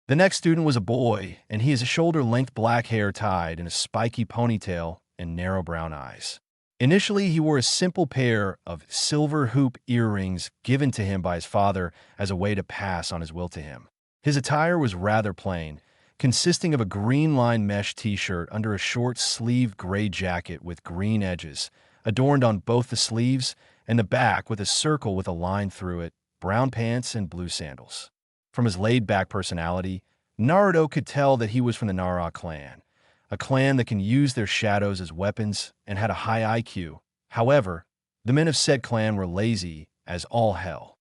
The next student was a boy, and he has a shoulder-length black hair tied in a spiky ponytail and narrow brown eyes. Initially, he wore a simple pair of silver hoop earrings given to him by his father as a way to pass on his will to him. His attire was rather plain, consisting of a green-lined mesh t-shirt under a short-sleeved gray jacket with green edges, adorned on both the sleeves and the back with a circle with a line through it, brown pants, and blue sandals. From his laid-back personality, Naruto could tell that he was from the Nara clan, a clan that can use their shadows as weapons and had a high IQ. However, the men of said clan were lazy as all hell.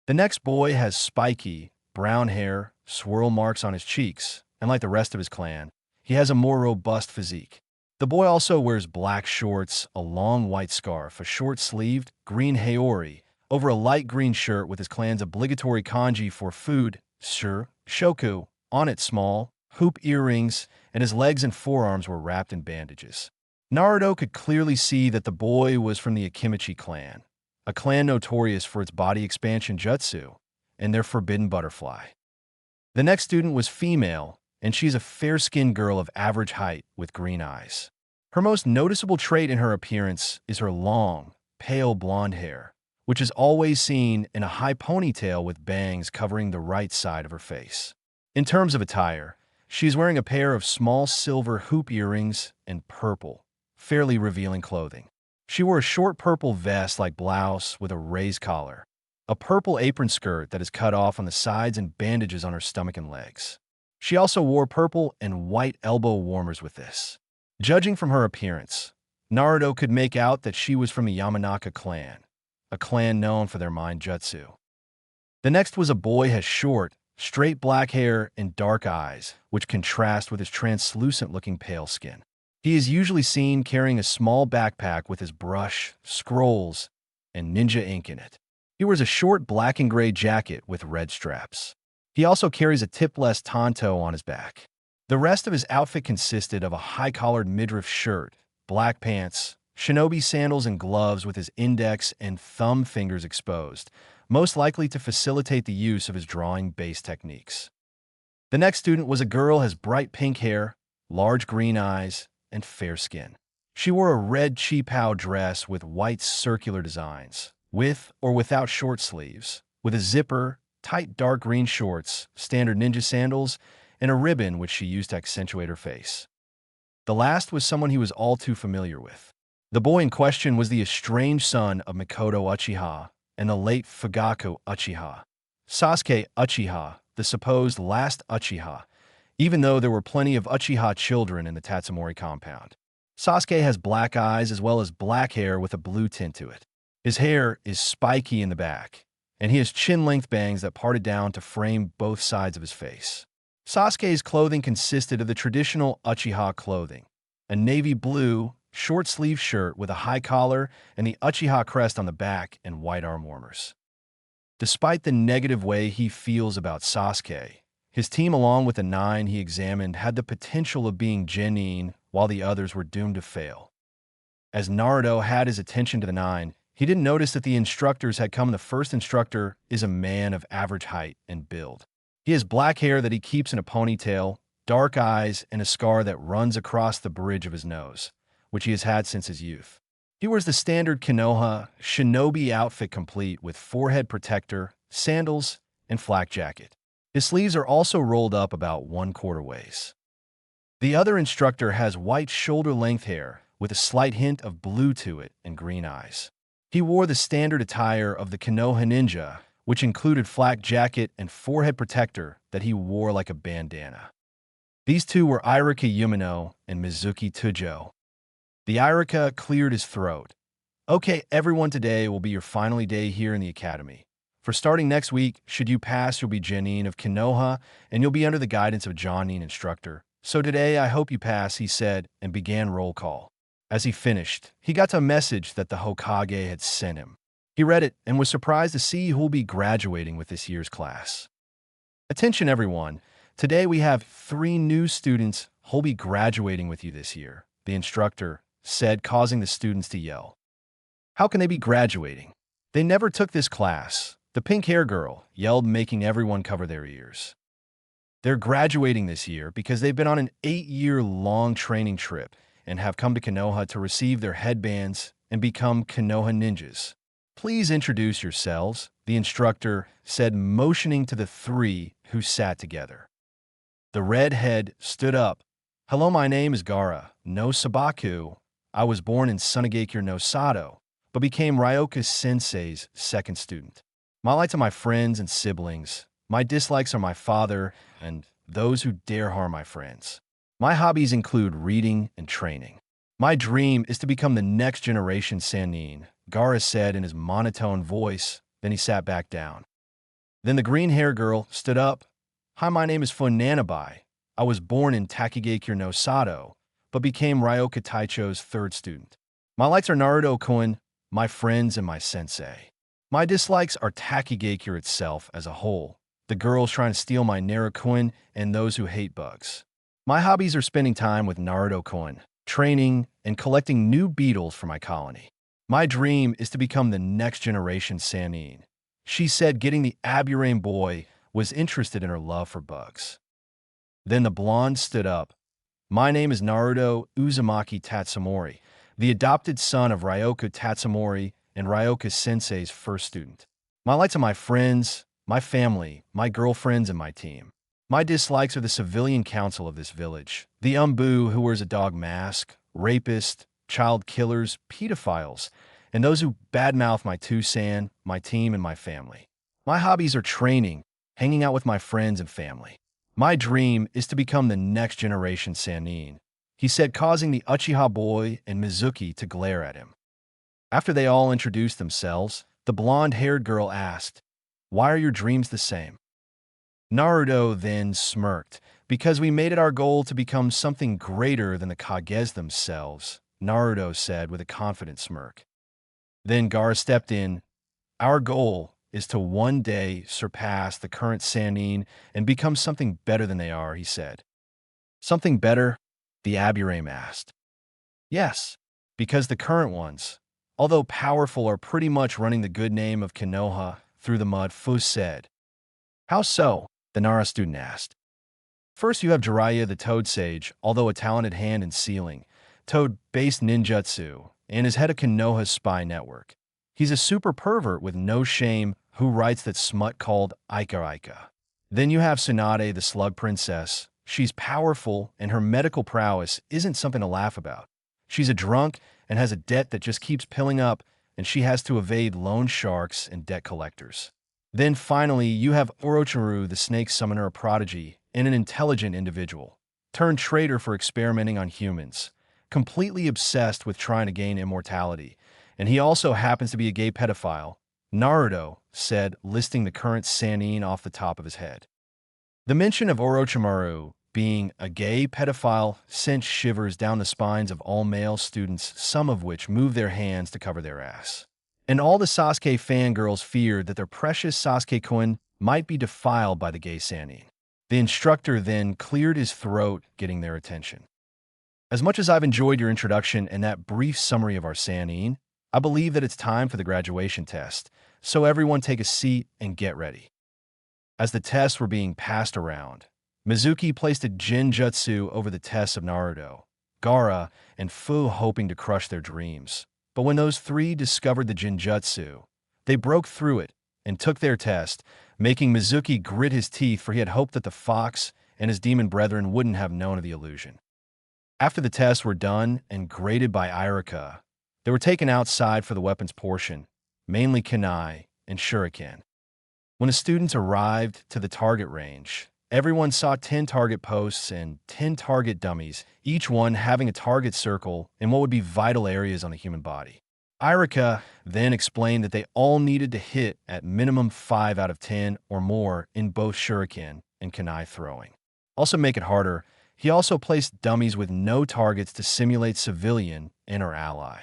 The next boy has spiky, brown hair, swirl marks on his cheeks, and like the rest of his clan, he has a more robust physique. The boy also wears black shorts, a long white scarf, a short-sleeved green haori, over a light green shirt with his clan's obligatory kanji for food, shoku, on it small, hoop earrings, and his legs and forearms were wrapped in bandages. Naruto could clearly see that the boy was from the Akimichi clan, a clan notorious for its body expansion jutsu and their forbidden butterfly. The next student was female, and she's a fair-skinned girl of average height with green eyes. Her most noticeable trait in her appearance is her long, pale blonde hair, which is always seen in a high ponytail with bangs covering the right side of her face. In terms of attire, she's wearing a pair of small silver hoop earrings and purple, fairly revealing clothing. She wore a short purple vest-like blouse with a raised collar, a purple apron skirt that is cut off on the sides, and bandages on her stomach and legs. She also wore purple and white elbow warmers with this. Judging from her appearance, Naruto could make out that she was from the Yamanaka clan, a clan known for their mind jutsu. The next was a boy has short, straight black hair and dark eyes, which contrast with his translucent-looking pale skin. He is usually seen carrying a small backpack with his brush, scrolls, and ninja ink in it. He wears a short black and gray jacket with red straps. He also carries a tipless tanto on his back. The rest of his outfit consisted of a high-collared midriff shirt, black pants, shinobi sandals, and gloves with his index and thumb fingers exposed, most likely to facilitate the use of his drawing-based techniques. The next student was a girl has bright pink hair, large green eyes, and fair skin. She wore a red cheapao dress with white circular designs, with or without short sleeves, with a zipper, tight dark green shorts, standard ninja sandals, and a ribbon which she used to accentuate her face. The last was someone he was all too familiar with. The boy in question was the estranged son of Mikoto Uchiha and the late Fugaku Uchiha, Sasuke Uchiha, the supposed last Uchiha, even though there were plenty of Uchiha children in the Tatsumori compound. Sasuke has black eyes as well as black hair with a blue tint to it. His hair is spiky in the back, and he has chin-length bangs that parted down to frame both sides of his face. Sasuke's clothing consisted of the traditional Uchiha clothing, a navy blue, short-sleeved shirt with a high collar and the Uchiha crest on the back and white arm warmers. Despite the negative way he feels about Sasuke, his team along with the 9 he examined had the potential of being genin while the others were doomed to fail. As Naruto had his attention to the 9, he didn't notice that the instructors had come. The first instructor is a man of average height and build. He has black hair that he keeps in a ponytail, dark eyes, and a scar that runs across the bridge of his nose, which he has had since his youth. He wears the standard Konoha shinobi outfit complete with forehead protector, sandals, and flak jacket. His sleeves are also rolled up about 1/4 ways. The other instructor has white shoulder-length hair with a slight hint of blue to it and green eyes. He wore the standard attire of the Konoha ninja, which included flak jacket and forehead protector that he wore like a bandana. These two were Irika Yumino and Mizuki Tujo. The Irika cleared his throat. Okay, everyone, today will be your final day here in the academy. For starting next week, should you pass, you'll be genin of Konoha, and you'll be under the guidance of a jonin instructor. So today, I hope you pass, he said, and began roll call. As he finished, he got a message that the Hokage had sent him. He read it and was surprised to see who will be graduating with this year's class. Attention, everyone. Today we have 3 new students who'll be graduating with you this year, the instructor said, causing the students to yell. How can they be graduating? They never took this class. The pink-hair girl yelled, making everyone cover their ears. They're graduating this year because they've been on an 8-year-long training trip and have come to Konoha to receive their headbands and become Konoha ninjas. Please introduce yourselves, the instructor said, motioning to the 3 who sat together. The redhead stood up. Hello, my name is Gaara no Sabaku. I was born in Sunagakure no Sato, but became Ryoka Sensei's second student. My likes are my friends and siblings. My dislikes are my father and those who dare harm my friends. My hobbies include reading and training. My dream is to become the next generation Sannin, Gaara said in his monotone voice. Then he sat back down. Then the green-haired girl stood up. Hi, my name is Funanabai. I was born in Takigakure no Sato, but became Ryoka Taicho's third student. My likes are Naruto-kun, my friends, and my sensei. My dislikes are Takigakure itself as a whole, the girls trying to steal my Naruto-kun, and those who hate bugs. My hobbies are spending time with Naruto-kun, training, and collecting new beetles for my colony. My dream is to become the next generation Sannin. She said getting the Aburame boy was interested in her love for bugs. Then the blonde stood up. My name is Naruto Uzumaki Tatsumori, the adopted son of Ryoka Tatsumori and Ryoka Sensei's first student. My likes are my friends, my family, my girlfriends, and my team. My dislikes are the civilian council of this village, the umbu who wears a dog mask, rapists, child killers, pedophiles, and those who badmouth my Tucson, my team, and my family. My hobbies are training, hanging out with my friends and family. My dream is to become the next generation Sannin, he said, causing the Uchiha boy and Mizuki to glare at him. After they all introduced themselves, the blonde-haired girl asked, "Why are your dreams the same?" Naruto then smirked. Because we made it our goal to become something greater than the Kages themselves, Naruto said with a confident smirk. Then Gaara stepped in. Our goal is to one day surpass the current Sannin and become something better than they are, he said. Something better? The Aburame asked. Yes, because the current ones, although powerful, are pretty much running the good name of Konoha through the mud, Fuz said. How so? The Nara student asked. First, you have Jiraiya the Toad Sage, although a talented hand in sealing, Toad-based ninjutsu, and is head of Konoha's spy network. He's a super pervert with no shame who writes that smut called Aika Aika. Then you have Tsunade the Slug Princess. She's powerful, and her medical prowess isn't something to laugh about. She's a drunk and has a debt that just keeps piling up, and she has to evade loan sharks and debt collectors. Then finally, you have Orochimaru the Snake Summoner, a prodigy and an intelligent individual, turned traitor for experimenting on humans, completely obsessed with trying to gain immortality, and he also happens to be a gay pedophile, Naruto said, listing the current Sannin off the top of his head. The mention of Orochimaru being a gay pedophile sent shivers down the spines of all male students, some of which moved their hands to cover their ass. And all the Sasuke fangirls feared that their precious Sasuke-kun might be defiled by the gay Sannin. The instructor then cleared his throat, getting their attention. As much as I've enjoyed your introduction and that brief summary of our Sannin, I believe that it's time for the graduation test, so everyone take a seat and get ready. As the tests were being passed around, Mizuki placed a Genjutsu over the tests of Naruto, Gaara, and Fu, hoping to crush their dreams. But when those three discovered the Genjutsu, they broke through it and took their test, making Mizuki grit his teeth, for he had hoped that the fox and his demon brethren wouldn't have known of the illusion. After the tests were done and graded by Irika, they were taken outside for the weapons portion, mainly kunai and shuriken. When the students arrived to the target range, everyone saw 10 target posts and 10 target dummies, each one having a target circle in what would be vital areas on the human body. Irika then explained that they all needed to hit at minimum 5 out of 10 or more in both shuriken and kunai throwing. Also make it harder, he also placed dummies with no targets to simulate civilian and/or ally.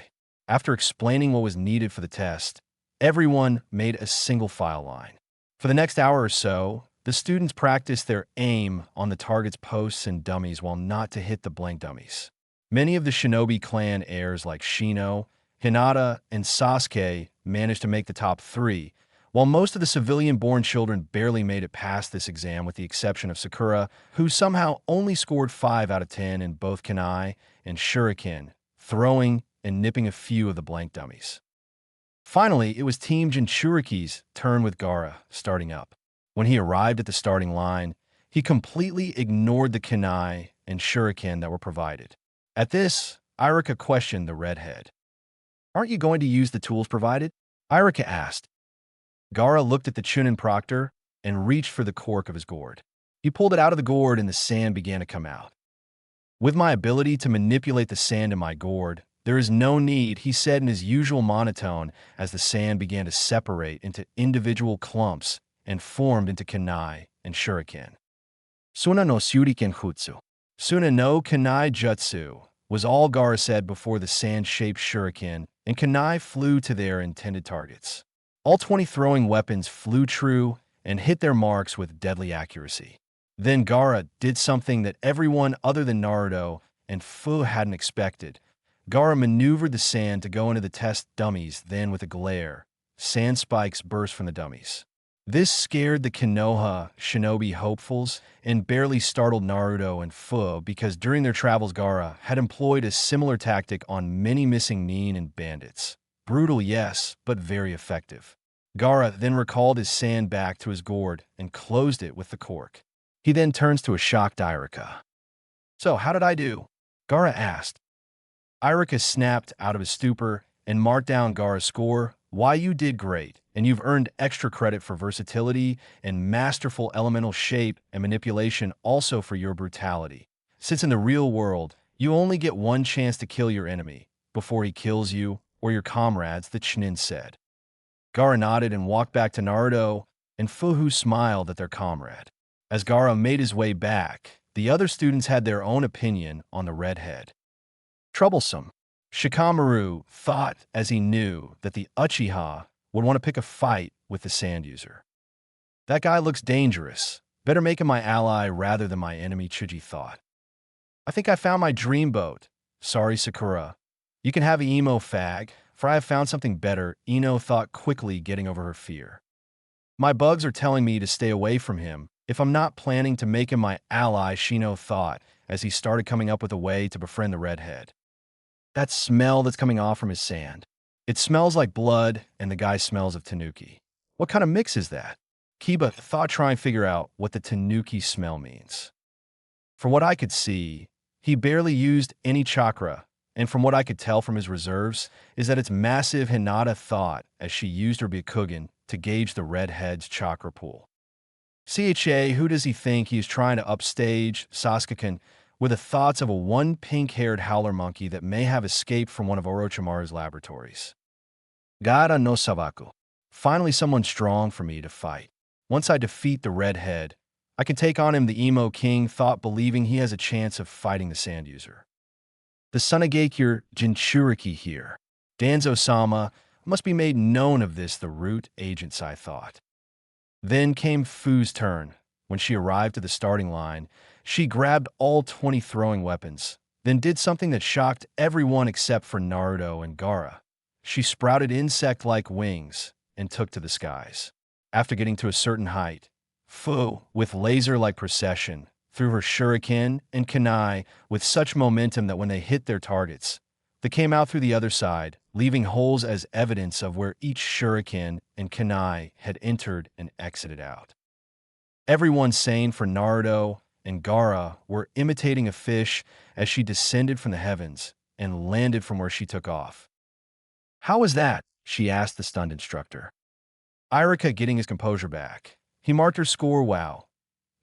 After explaining what was needed for the test, everyone made a single file line. For the next hour or so, the students practiced their aim on the target's posts and dummies while not to hit the blank dummies. Many of the shinobi clan heirs like Shino, Hinata, and Sasuke managed to make the top 3, while most of the civilian-born children barely made it past this exam with the exception of Sakura, who somehow only scored 5 out of 10 in both kunai and shuriken, throwing and nipping a few of the blank dummies. Finally, it was Team Jinchuriki's turn with Gaara starting up. When he arrived at the starting line, he completely ignored the kunai and shuriken that were provided. At this, Irika questioned the redhead. Aren't you going to use the tools provided? Irika asked. Gaara looked at the Chunin proctor and reached for the cork of his gourd. He pulled it out of the gourd and the sand began to come out. With my ability to manipulate the sand in my gourd, there is no need, he said in his usual monotone as the sand began to separate into individual clumps and formed into kunai and shuriken. Suna no shuriken jutsu. Suna no kunai jutsu was all Gaara said before the sand-shaped shuriken and kunai flew to their intended targets. All 20 throwing weapons flew true and hit their marks with deadly accuracy. Then Gaara did something that everyone other than Naruto and Fu hadn't expected. Gaara maneuvered the sand to go into the test dummies, then with a glare, sand spikes burst from the dummies. This scared the Konoha shinobi hopefuls and barely startled Naruto and Fu because during their travels Gaara had employed a similar tactic on many missing nin and bandits. Brutal, yes, but very effective. Gaara then recalled his sand back to his gourd and closed it with the cork. He then turns to a shocked Irika. "So, how did I do?" Gaara asked. Irika snapped out of his stupor and marked down Gaara's score. "Why, you did great, and you've earned extra credit for versatility and masterful elemental shape and manipulation, also for your brutality. Since in the real world, you only get one chance to kill your enemy before he kills you or your comrades," the Chunin said. Gaara nodded and walked back to Naruto, and Fuhu smiled at their comrade. As Gaara made his way back, the other students had their own opinion on the redhead. Troublesome, Shikamaru thought, as he knew that the Uchiha would want to pick a fight with the sand user. "That guy looks dangerous. Better make him my ally rather than my enemy," Chuji thought. "I think I found my dream boat. Sorry, Sakura. You can have Emo fag, for I have found something better," Ino thought quickly, getting over her fear. "My bugs are telling me to stay away from him if I'm not planning to make him my ally," Shino thought as he started coming up with a way to befriend the redhead. That smell that's coming off from his sand. It smells like blood, and the guy smells of tanuki. What kind of mix is that? Kiba thought, trying to figure out what the tanuki smell means. For what I could see, he barely used any chakra, and from what I could tell from his reserves, is that it's massive. Hinata thought as she used her Byakugan to gauge the redhead's chakra pool. "CHA, who does he think he is trying to upstage?" Sasuke with the thoughts of a one pink-haired howler monkey that may have escaped from one of Orochimaru's laboratories. "Gaara no Savaku. Finally someone strong for me to fight. Once I defeat the redhead, I can take on him," the Emo King thought, believing he has a chance of fighting the sand user. "The Sunagakure Jinchuriki here. Danzo-sama must be made known of this," the root agent I thought. Then came Fu's turn. When she arrived at the starting line, she grabbed all 20 throwing weapons, then did something that shocked everyone except for Naruto and Gaara. She sprouted insect-like wings and took to the skies. After getting to a certain height, Fu, with laser-like precision, threw her shuriken and kunai with such momentum that when they hit their targets, they came out through the other side, leaving holes as evidence of where each shuriken and kunai had entered and exited out. Everyone sane for Naruto and Gaara were imitating a fish as she descended from the heavens and landed from where she took off. "How was that?" she asked the stunned instructor. Irika getting his composure back. He marked her score. "Wow.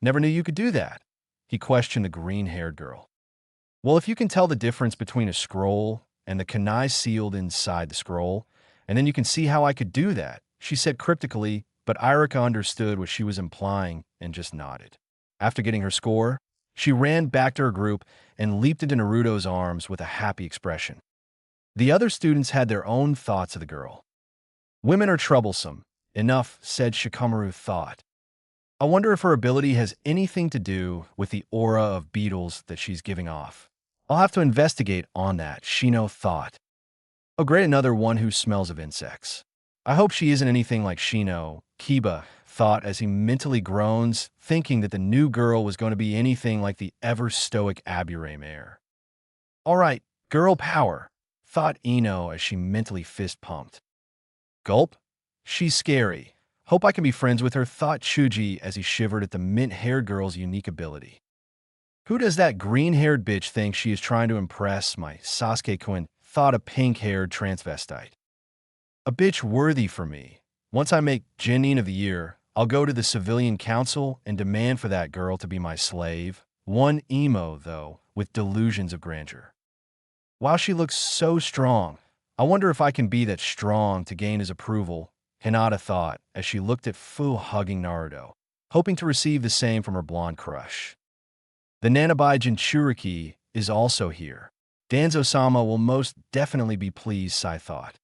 Never knew you could do that," he questioned the green-haired girl. "Well, if you can tell the difference between a scroll and the kunai sealed inside the scroll, and then you can see how I could do that," she said cryptically, but Irika understood what she was implying and just nodded. After getting her score, she ran back to her group and leaped into Naruto's arms with a happy expression. The other students had their own thoughts of the girl. "Women are troublesome. Enough," said Shikamaru thought. "I wonder if her ability has anything to do with the aura of beetles that she's giving off. I'll have to investigate on that," Shino thought. "Oh great, another one who smells of insects. I hope she isn't anything like Shino," Kiba thought as he mentally groans, thinking that the new girl was going to be anything like the ever-stoic Aburame heir. "All right, girl power," thought Ino as she mentally fist-pumped. "Gulp. She's scary. Hope I can be friends with her," thought Chuji as he shivered at the mint-haired girl's unique ability. "Who does that green-haired bitch think she is trying to impress?" my Sasuke-kun thought, a pink-haired transvestite. "A bitch worthy for me. Once I make Genin of the Year, I'll go to the Civilian Council and demand for that girl to be my slave." One emo, though, with delusions of grandeur. "Wow, she looks so strong. I wonder if I can be that strong to gain his approval." Hinata thought as she looked at Fu hugging Naruto, hoping to receive the same from her blonde crush. The Nanabai Jinchuriki is also here. Danzo-sama will most definitely be pleased, Sai thought.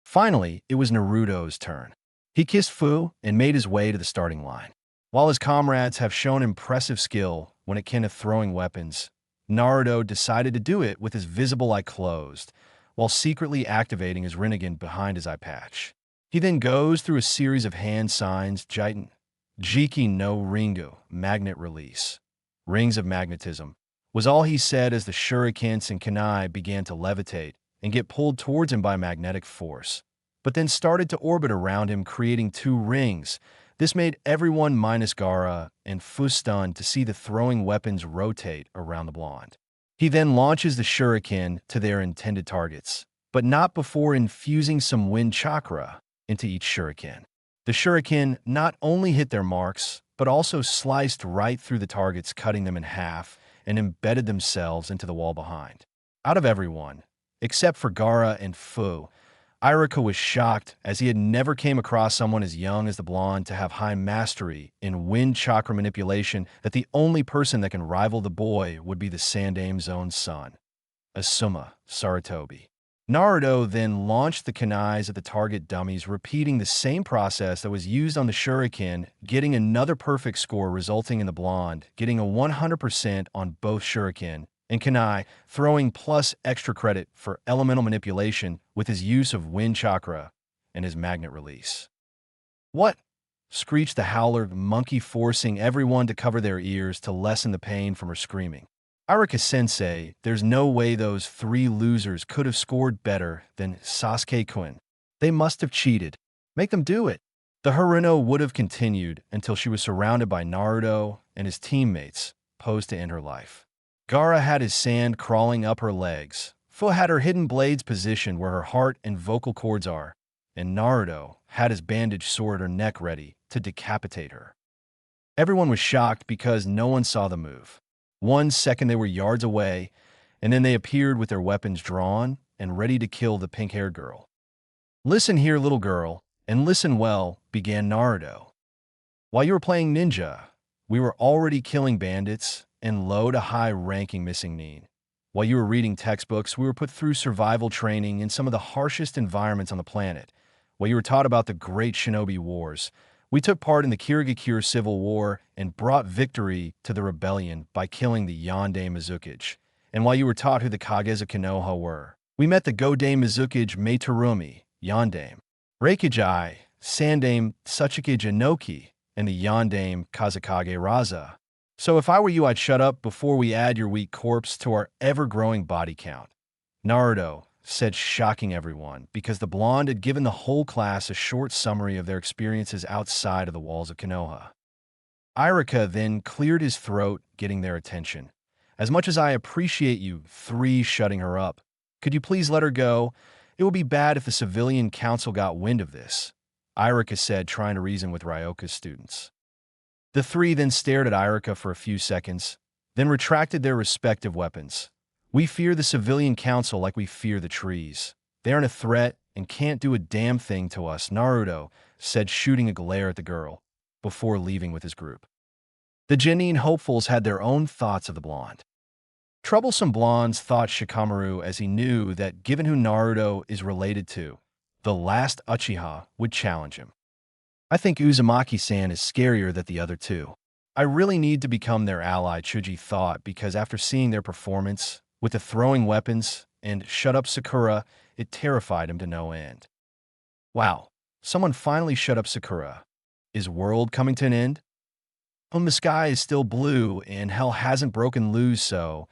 Finally, it was Naruto's turn. He kissed Fu and made his way to the starting line. While his comrades have shown impressive skill when it came to throwing weapons, Naruto decided to do it with his visible eye closed, while secretly activating his Rinnegan behind his eye patch. He then goes through a series of hand signs, Jiki no Ringu, magnet release. Rings of magnetism, was all he said as the shurikens and kunai began to levitate and get pulled towards him by magnetic force, but then started to orbit around him, creating 2 rings. This made everyone minus Gaara and Fu stunned to see the throwing weapons rotate around the blonde. He then launches the shuriken to their intended targets, but not before infusing some wind chakra into each shuriken. The shuriken not only hit their marks, but also sliced right through the targets, cutting them in half and embedded themselves into the wall behind. Out of everyone, except for Gaara and Fu, Iruka was shocked, as he had never came across someone as young as the blonde to have high mastery in wind chakra manipulation, that the only person that can rival the boy would be the Sandame's own son, Asuma Sarutobi. Naruto then launched the kunais at the target dummies, repeating the same process that was used on the shuriken, getting another perfect score, resulting in the blonde getting a 100% on both shuriken, and kunai throwing plus extra credit for elemental manipulation with his use of wind chakra and his magnet release. "What?" screeched the howler monkey, forcing everyone to cover their ears to lessen the pain from her screaming. Iruka-sensei, there's no way those 3 losers could have scored better than Sasuke-kun. They must have cheated. Make them do it. The Haruno would have continued until she was surrounded by Naruto and his teammates, posed to end her life. Gaara had his sand crawling up her legs. Fu had her hidden blades positioned where her heart and vocal cords are, and Naruto had his bandaged sword at her neck ready to decapitate her. Everyone was shocked because no one saw the move. 1 second they were yards away, and then they appeared with their weapons drawn and ready to kill the pink-haired girl. "Listen here, little girl, and listen well," began Naruto. "While you were playing ninja, we were already killing bandits and low to high-ranking missing nin. While you were reading textbooks, we were put through survival training in some of the harshest environments on the planet. While you were taught about the great shinobi wars, we took part in the Kirigakure Civil War and brought victory to the rebellion by killing the Yonde Mizukage. And while you were taught who the Kage of Konoha were, we met the Godame Mizukage Meitarumi, Yondame, Reikijai, Sandame Tsuchikage Inoki, and the Yondame Kazakage Raza. So if I were you, I'd shut up before we add your weak corpse to our ever-growing body count," Naruto said, shocking everyone, because the blonde had given the whole class a short summary of their experiences outside of the walls of Konoha. Iruka then cleared his throat, getting their attention. "As much as I appreciate you 3 shutting her up, could you please let her go? It would be bad if the civilian council got wind of this," Iruka said, trying to reason with Ryoka's students. The 3 then stared at Iruka for a few seconds, then retracted their respective weapons. "We fear the civilian council like we fear the trees. They aren't a threat and can't do a damn thing to us," Naruto said, shooting a glare at the girl, before leaving with his group. The Genin hopefuls had their own thoughts of the blonde. Troublesome blondes, thought Shikamaru, as he knew that given who Naruto is related to, the last Uchiha would challenge him. "I think Uzumaki-san is scarier than the other 2. I really need to become their ally," Chuji thought, because after seeing their performance with the throwing weapons and "shut up Sakura," it terrified him to no end. Wow, someone finally shut up Sakura. Is world coming to an end? The sky is still blue and hell hasn't broken loose, so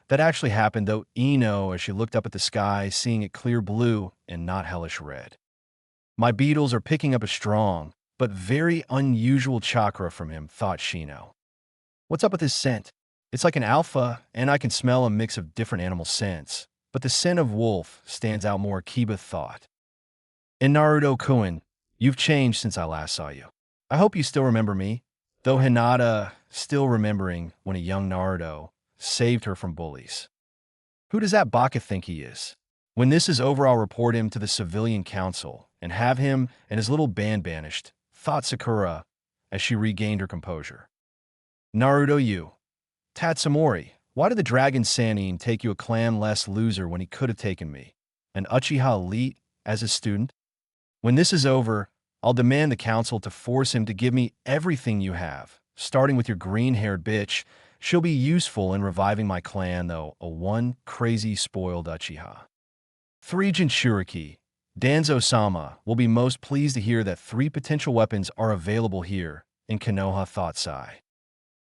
that actually happened, though Ino, as she looked up at the sky, seeing it clear blue and not hellish red. "My beetles are picking up a strong, but very unusual chakra from him," thought Shino. "What's up with his scent? It's like an alpha, and I can smell a mix of different animal scents, but the scent of wolf stands out more," Kiba thought. "And Naruto-kun, you've changed since I last saw you. I hope you still remember me," though Hinata still remembering when a young Naruto saved her from bullies. "Who does that Baka think he is? When this is over, I'll report him to the civilian council, and have him and his little band banished, thought Sakura as she regained her composure. Naruto, you. Tatsumori, why did the Dragon Sannin take you, a clan-less loser, when he could have taken me, an Uchiha elite, as a student? When this is over, I'll demand the council to force him to give me everything you have, starting with your green-haired bitch. She'll be useful in reviving my clan, though, a one crazy spoiled Uchiha. 3 Jinchuriki. Danzo-sama will be most pleased to hear that 3 potential weapons are available here, in Konoha, thought Sai.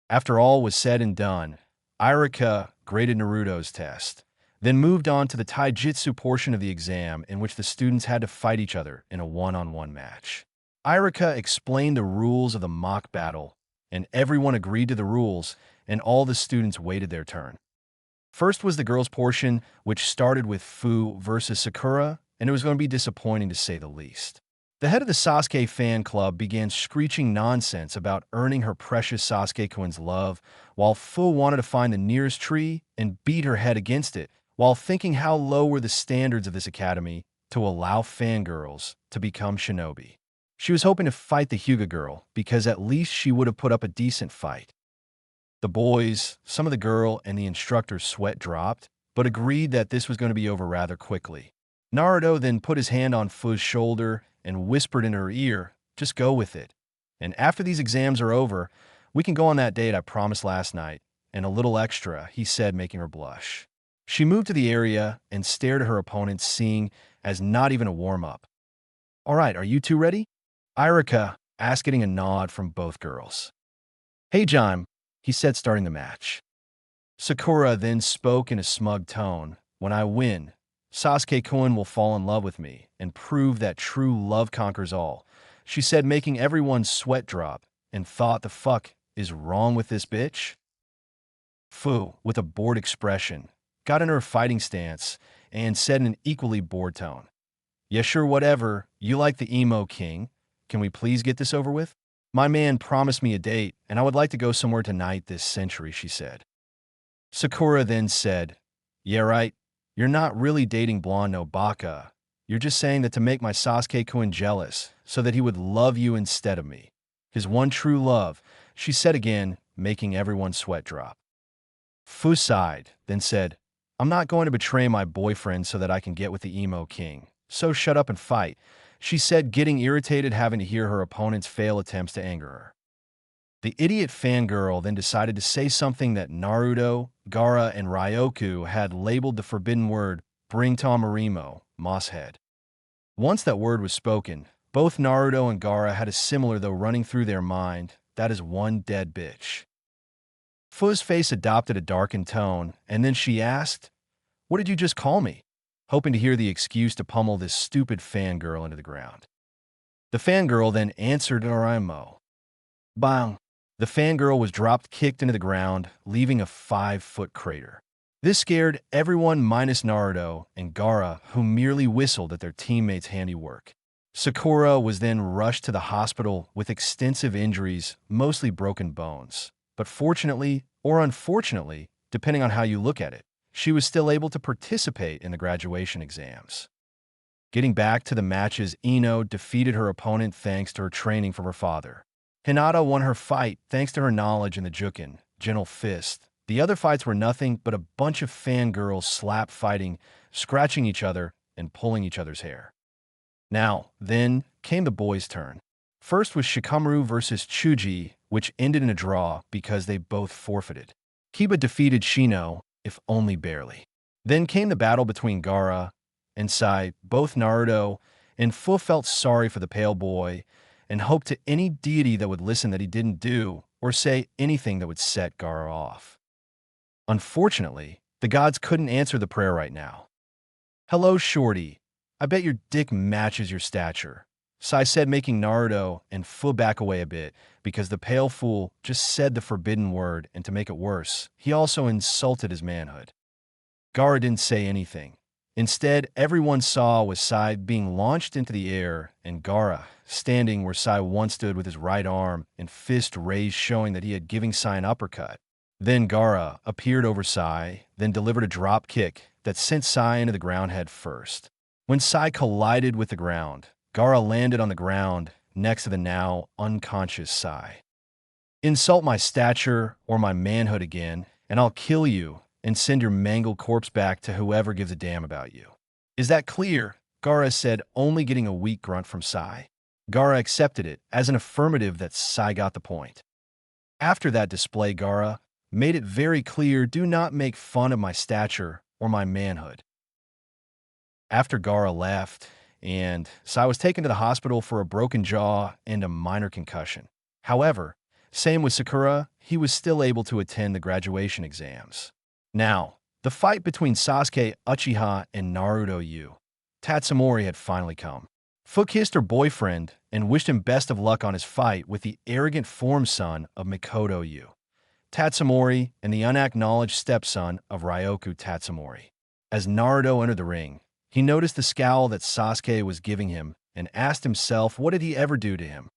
After all was said and done, Irika graded Naruto's test, then moved on to the taijutsu portion of the exam, in which the students had to fight each other in a one-on-one match. Irika explained the rules of the mock battle, and everyone agreed to the rules, and all the students waited their turn. First was the girls' portion, which started with Fu versus Sakura, and it was going to be disappointing to say the least. The head of the Sasuke fan club began screeching nonsense about earning her precious Sasuke-kun's love, while Fu wanted to find the nearest tree and beat her head against it, while thinking how low were the standards of this academy to allow fangirls to become shinobi. She was hoping to fight the Hyuga girl, because at least she would have put up a decent fight. The boys, some of the girl, and the instructor's sweat dropped, but agreed that this was going to be over rather quickly. Naruto then put his hand on Fu's shoulder and whispered in her ear, "Just go with it. And after these exams are over, we can go on that date I promised last night, and a little extra," he said, making her blush. She moved to the area and stared at her opponent, seeing as not even a warm-up. "All right, are you two ready?" Irika asked, getting a nod from both girls. "Hey, Jaime," he said, starting the match. Sakura then spoke in a smug tone, "When I win, Sasuke-kun will fall in love with me and prove that true love conquers all," she said, making everyone's sweat drop, and thought, "The fuck is wrong with this bitch?" Fu, with a bored expression, got into her fighting stance and said in an equally bored tone, "Yeah, sure, whatever. You like the emo king. Can we please get this over with? My man promised me a date, and I would like to go somewhere tonight this century," she said. Sakura then said, "Yeah, right. You're not really dating blonde Nobaka. You're just saying that to make my Sasuke-kun jealous, so that he would love you instead of me. His one true love," she said again, making everyone's sweat drop. Fu sighed, then said, "I'm not going to betray my boyfriend so that I can get with the emo king. So shut up and fight," she said, getting irritated having to hear her opponent's failed attempts to anger her. The idiot fangirl then decided to say something that Naruto, Gaara, and Ryoku had labeled the forbidden word, "Bring Tomarimo, Mosshead." Once that word was spoken, both Naruto and Gaara had a similar though running through their mind, "That is one dead bitch." Fu's face adopted a darkened tone, and then she asked, "What did you just call me?" hoping to hear the excuse to pummel this stupid fangirl into the ground. The fangirl then answered Naruto. Bang! The fangirl was drop-kicked into the ground, leaving a 5-foot crater. This scared everyone minus Naruto and Gaara, who merely whistled at their teammates' handiwork. Sakura was then rushed to the hospital with extensive injuries, mostly broken bones. But fortunately, or unfortunately, depending on how you look at it, she was still able to participate in the graduation exams. Getting back to the matches, Ino defeated her opponent thanks to her training from her father. Hinata won her fight thanks to her knowledge in the Juken, Gentle Fist. The other fights were nothing but a bunch of fangirls slap fighting, scratching each other, and pulling each other's hair. Now, then, came the boys' turn. First was Shikamaru versus Chuji, which ended in a draw because they both forfeited. Kiba defeated Shino, if only barely. Then came the battle between Gaara and Sai. Both Naruto and Fu felt sorry for the pale boy and hoped to any deity that would listen that he didn't do or say anything that would set Gaara off. Unfortunately, the gods couldn't answer the prayer right now. "Hello, shorty. I bet your dick matches your stature," Sai said, making Naruto and Fu back away a bit because the pale fool just said the forbidden word, and to make it worse, he also insulted his manhood. Gaara didn't say anything. Instead, everyone saw was Sai being launched into the air and Gaara standing where Sai once stood with his right arm and fist raised, showing that he had given Sai an uppercut. Then Gaara appeared over Sai, then delivered a drop kick that sent Sai into the ground head first. When Sai collided with the ground, Gaara landed on the ground next to the now unconscious Sai. Insult my stature or my manhood again, and I'll kill you and send your mangled corpse back to whoever gives a damn about you. Is that clear? Gaara said, only getting a weak grunt from Sai. Gaara accepted it as an affirmative that Sai got the point. After that display, Gaara made it very clear, do not make fun of my stature or my manhood. After Gaara left, and Sai was taken to the hospital for a broken jaw and a minor concussion. However, same with Sakura, he was still able to attend the graduation exams. Now, the fight between Sasuke, Uchiha, and Naruto Yu Tatsumori had finally come. Fu kissed her boyfriend and wished him best of luck on his fight with the arrogant form son of Mikoto Yu Tatsumori and the unacknowledged stepson of Ryoku Tatsumori. As Naruto entered the ring, he noticed the scowl that Sasuke was giving him and asked himself, what did he ever do to him?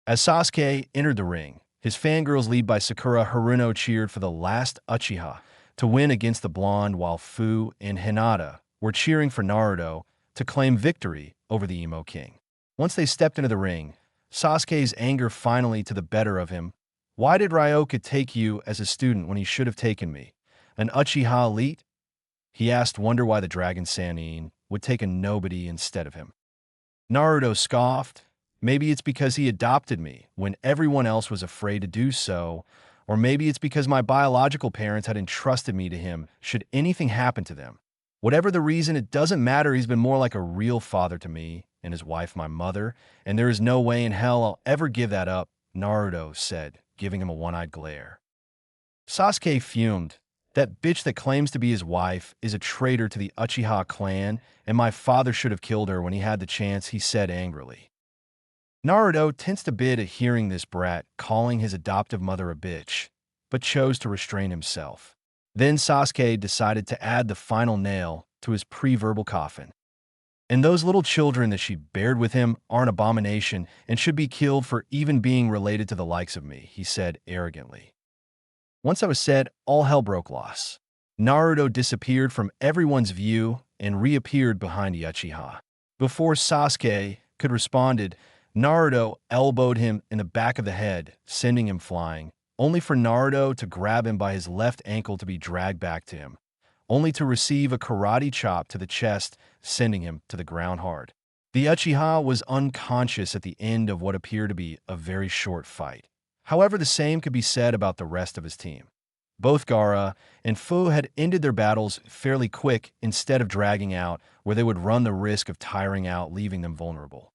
As Sasuke entered the ring, his fangirls led by Sakura Haruno cheered for the last Uchiha to win against the blonde, while Fu and Hinata were cheering for Naruto to claim victory over the Emo King. Once they stepped into the ring, Sasuke's anger finally to the better of him. Why did Ryoku take you as a student when he should have taken me, an Uchiha elite? He asked, wonder why the Dragon Sannin would take a nobody instead of him. Naruto scoffed. Maybe it's because he adopted me when everyone else was afraid to do so, or maybe it's because my biological parents had entrusted me to him should anything happen to them. Whatever the reason, it doesn't matter. He's been more like a real father to me and his wife, my mother, and there is no way in hell I'll ever give that up, Naruto said, giving him a one-eyed glare. Sasuke fumed. That bitch that claims to be his wife is a traitor to the Uchiha clan, and my father should have killed her when he had the chance, he said angrily. Naruto tensed a bit at hearing this brat calling his adoptive mother a bitch, but chose to restrain himself. Then Sasuke decided to add the final nail to his pre-verbal coffin. And those little children that she bared with him are an abomination and should be killed for even being related to the likes of me, he said arrogantly. Once that was said, all hell broke loose. Naruto disappeared from everyone's view and reappeared behind Uchiha. Before Sasuke could respond, Naruto elbowed him in the back of the head, sending him flying, only for Naruto to grab him by his left ankle to be dragged back to him, only to receive a karate chop to the chest, sending him to the ground hard. The Uchiha was unconscious at the end of what appeared to be a very short fight. However, the same could be said about the rest of his team. Both Gaara and Fu had ended their battles fairly quick instead of dragging out, where they would run the risk of tiring out, leaving them vulnerable.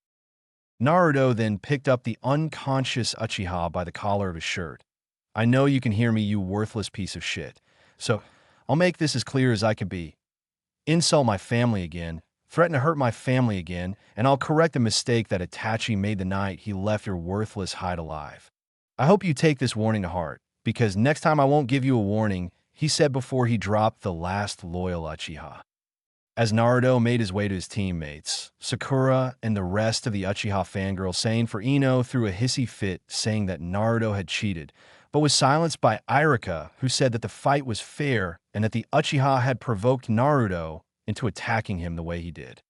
Naruto then picked up the unconscious Uchiha by the collar of his shirt. I know you can hear me, you worthless piece of shit. So, I'll make this as clear as I can be. Insult my family again, threaten to hurt my family again, and I'll correct the mistake that Itachi made the night he left your worthless hide alive. I hope you take this warning to heart, because next time I won't give you a warning, he said before he dropped the last loyal Uchiha. As Naruto made his way to his teammates, Sakura and the rest of the Uchiha fangirls saying for Ino threw a hissy fit saying that Naruto had cheated, but was silenced by Irika, who said that the fight was fair and that the Uchiha had provoked Naruto into attacking him the way he did.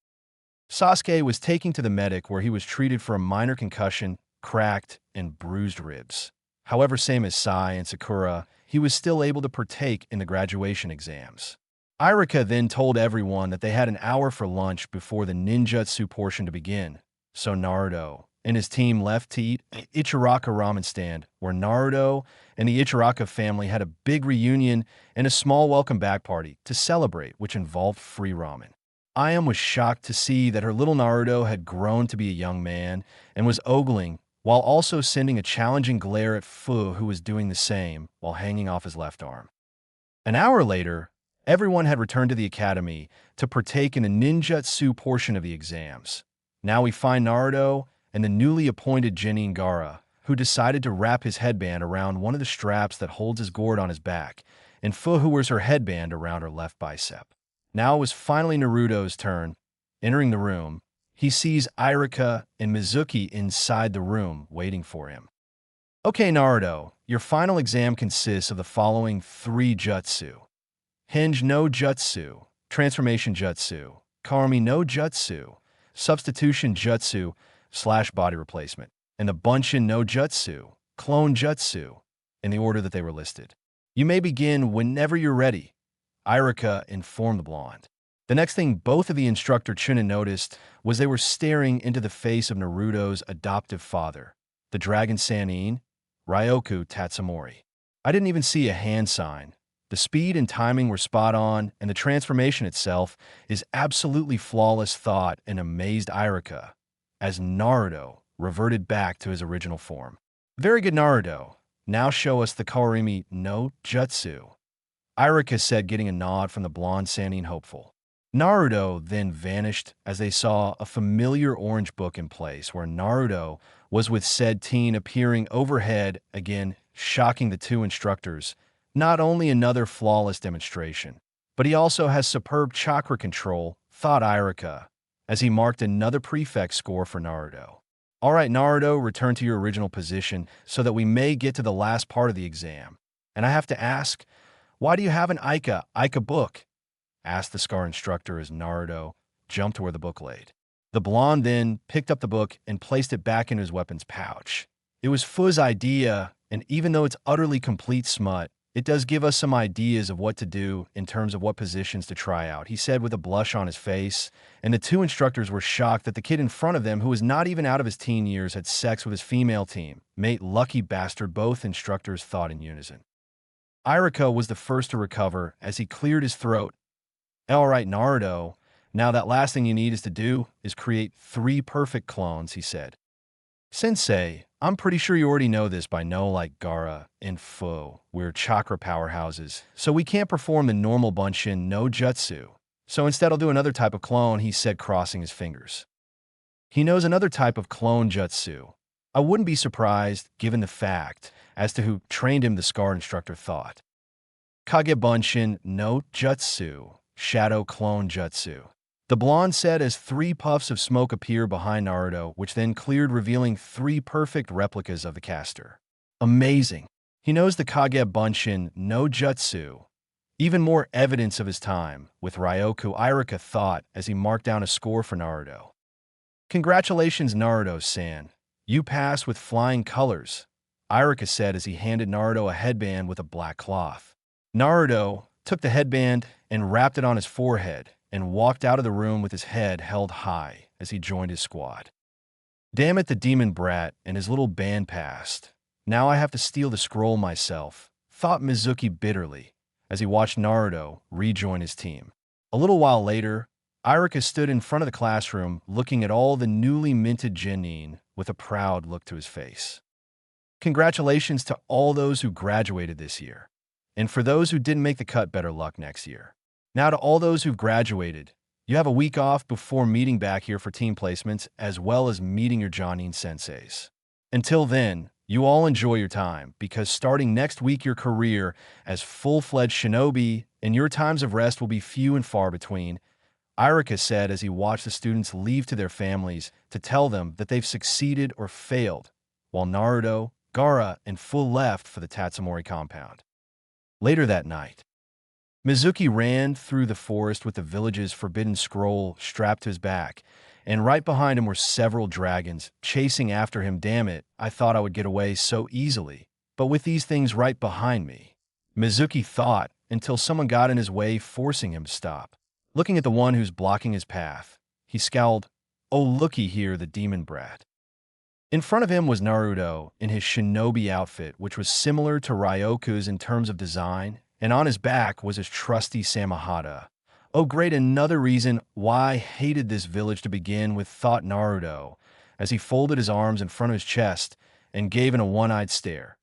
Sasuke was taken to the medic where he was treated for a minor concussion, cracked, and bruised ribs. However, same as Sai and Sakura, he was still able to partake in the graduation exams. Irika then told everyone that they had an hour for lunch before the ninjutsu portion to begin, so Naruto and his team left to eat at Ichiraka ramen stand, where Naruto and the Ichiraka family had a big reunion and a small welcome back party to celebrate, which involved free ramen. Ayam was shocked to see that her little Naruto had grown to be a young man and was ogling, while also sending a challenging glare at Fu, who was doing the same while hanging off his left arm. An hour later, everyone had returned to the academy to partake in the ninjutsu portion of the exams. Now we find Naruto and the newly appointed Genin Gaara, who decided to wrap his headband around one of the straps that holds his gourd on his back, and Fu, who wears her headband around her left bicep. Now it was finally Naruto's turn. Entering the room, he sees Irika and Mizuki inside the room waiting for him. Okay, Naruto, your final exam consists of the following 3 jutsu: Hinge no jutsu, Transformation jutsu, Karmi no jutsu, substitution jutsu / body replacement, and the Bunshin no Jutsu, clone jutsu, in the order that they were listed. You may begin whenever you're ready, Irika informed the blonde. The next thing both of the instructor Chunin noticed was they were staring into the face of Naruto's adoptive father, the Dragon Sannin, Ryoku Tatsumori. I didn't even see a hand sign. The speed and timing were spot on, and the transformation itself is absolutely flawless, thought and amazed Irika, as Naruto reverted back to his original form. Very good, Naruto. Now show us the Kawarimi no Jutsu, Irika said, getting a nod from the blonde Sannin hopeful. Naruto then vanished as they saw a familiar orange book in place where Naruto was with said teen appearing overhead, again shocking the two instructors. Not only another flawless demonstration, but he also has superb chakra control, thought Irika, as he marked another prefect score for Naruto. All right, Naruto, return to your original position so that we may get to the last part of the exam. And I have to ask, why do you have an Ika book? Asked the Scar instructor as Naruto jumped to where the book laid. The blonde then picked up the book and placed it back in his weapon's pouch. It was Fu's idea, and even though it's utterly complete smut, it does give us some ideas of what to do in terms of what positions to try out, he said with a blush on his face, and the two instructors were shocked that the kid in front of them, who was not even out of his teen years, had sex with his female team mate. Lucky bastard, both instructors thought in unison. Irika was the first to recover as he cleared his throat. All right, Naruto, now that last thing you need is to do is create 3 perfect clones, he said. Sensei, I'm pretty sure you already know this by now, like Gaara and Fu. We're chakra powerhouses, so we can't perform the normal Bunshin no Jutsu. So instead I'll do another type of clone, he said, crossing his fingers. He knows another type of clone jutsu. I wouldn't be surprised, given the fact, as to who trained him, the Scar instructor thought. Kage Bunshin no Jutsu, Shadow Clone Jutsu, the blonde said as 3 puffs of smoke appeared behind Naruto, which then cleared, revealing 3 perfect replicas of the caster. Amazing. He knows the Kage Bunshin no Jutsu. Even more evidence of his time with Ryoku, Irika thought as he marked down a score for Naruto. Congratulations, Naruto-san. You passed with flying colors, Irika said as he handed Naruto a headband with a black cloth. Naruto took the headband and wrapped it on his forehead and walked out of the room with his head held high as he joined his squad. Damn it, the demon brat and his little band passed. Now I have to steal the scroll myself, thought Mizuki bitterly as he watched Naruto rejoin his team. A little while later, Irika stood in front of the classroom looking at all the newly minted genin with a proud look to his face. Congratulations to all those who graduated this year. And for those who didn't make the cut, better luck next year. Now to all those who've graduated, you have a week off before meeting back here for team placements as well as meeting your Jonin senseis. Until then, you all enjoy your time because starting next week your career as full-fledged shinobi and your times of rest will be few and far between, Irika said as he watched the students leave to their families to tell them that they've succeeded or failed, while Naruto, Gaara, and Fu left for the Tatsumori compound. Later that night, Mizuki ran through the forest with the village's forbidden scroll strapped to his back, and right behind him were several dragons chasing after him. Damn it, I thought I would get away so easily, but with these things right behind me, Mizuki thought, until someone got in his way, forcing him to stop. Looking at the one who's blocking his path, he scowled. Oh, looky here, the demon brat. In front of him was Naruto in his shinobi outfit, which was similar to Ryoku's in terms of design, and on his back was his trusty Samahata. Oh great, another reason why I hated this village to begin with, thought Naruto, as he folded his arms in front of his chest and gave in a one-eyed stare.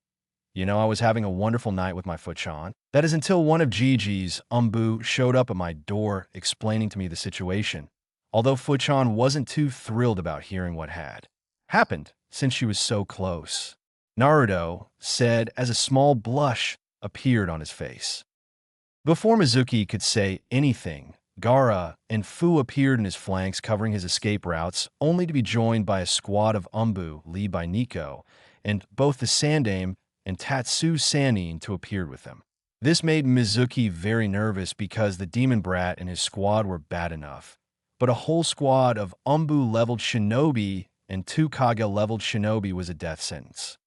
You know, I was having a wonderful night with my Fuchan. That is until one of Gigi's, Umbu, showed up at my door explaining to me the situation, although Fuchan wasn't too thrilled about hearing what had happened since she was so close. Naruto said as a small blush appeared on his face. Before Mizuki could say anything, Gaara and Fu appeared in his flanks covering his escape routes, only to be joined by a squad of Umbu led by Nico, and both the Sandaime and Tatsu Sannin to appear with them. This made Mizuki very nervous because the demon brat and his squad were bad enough, but a whole squad of Umbu-leveled shinobi and 2 Kage-leveled shinobi was a death sentence.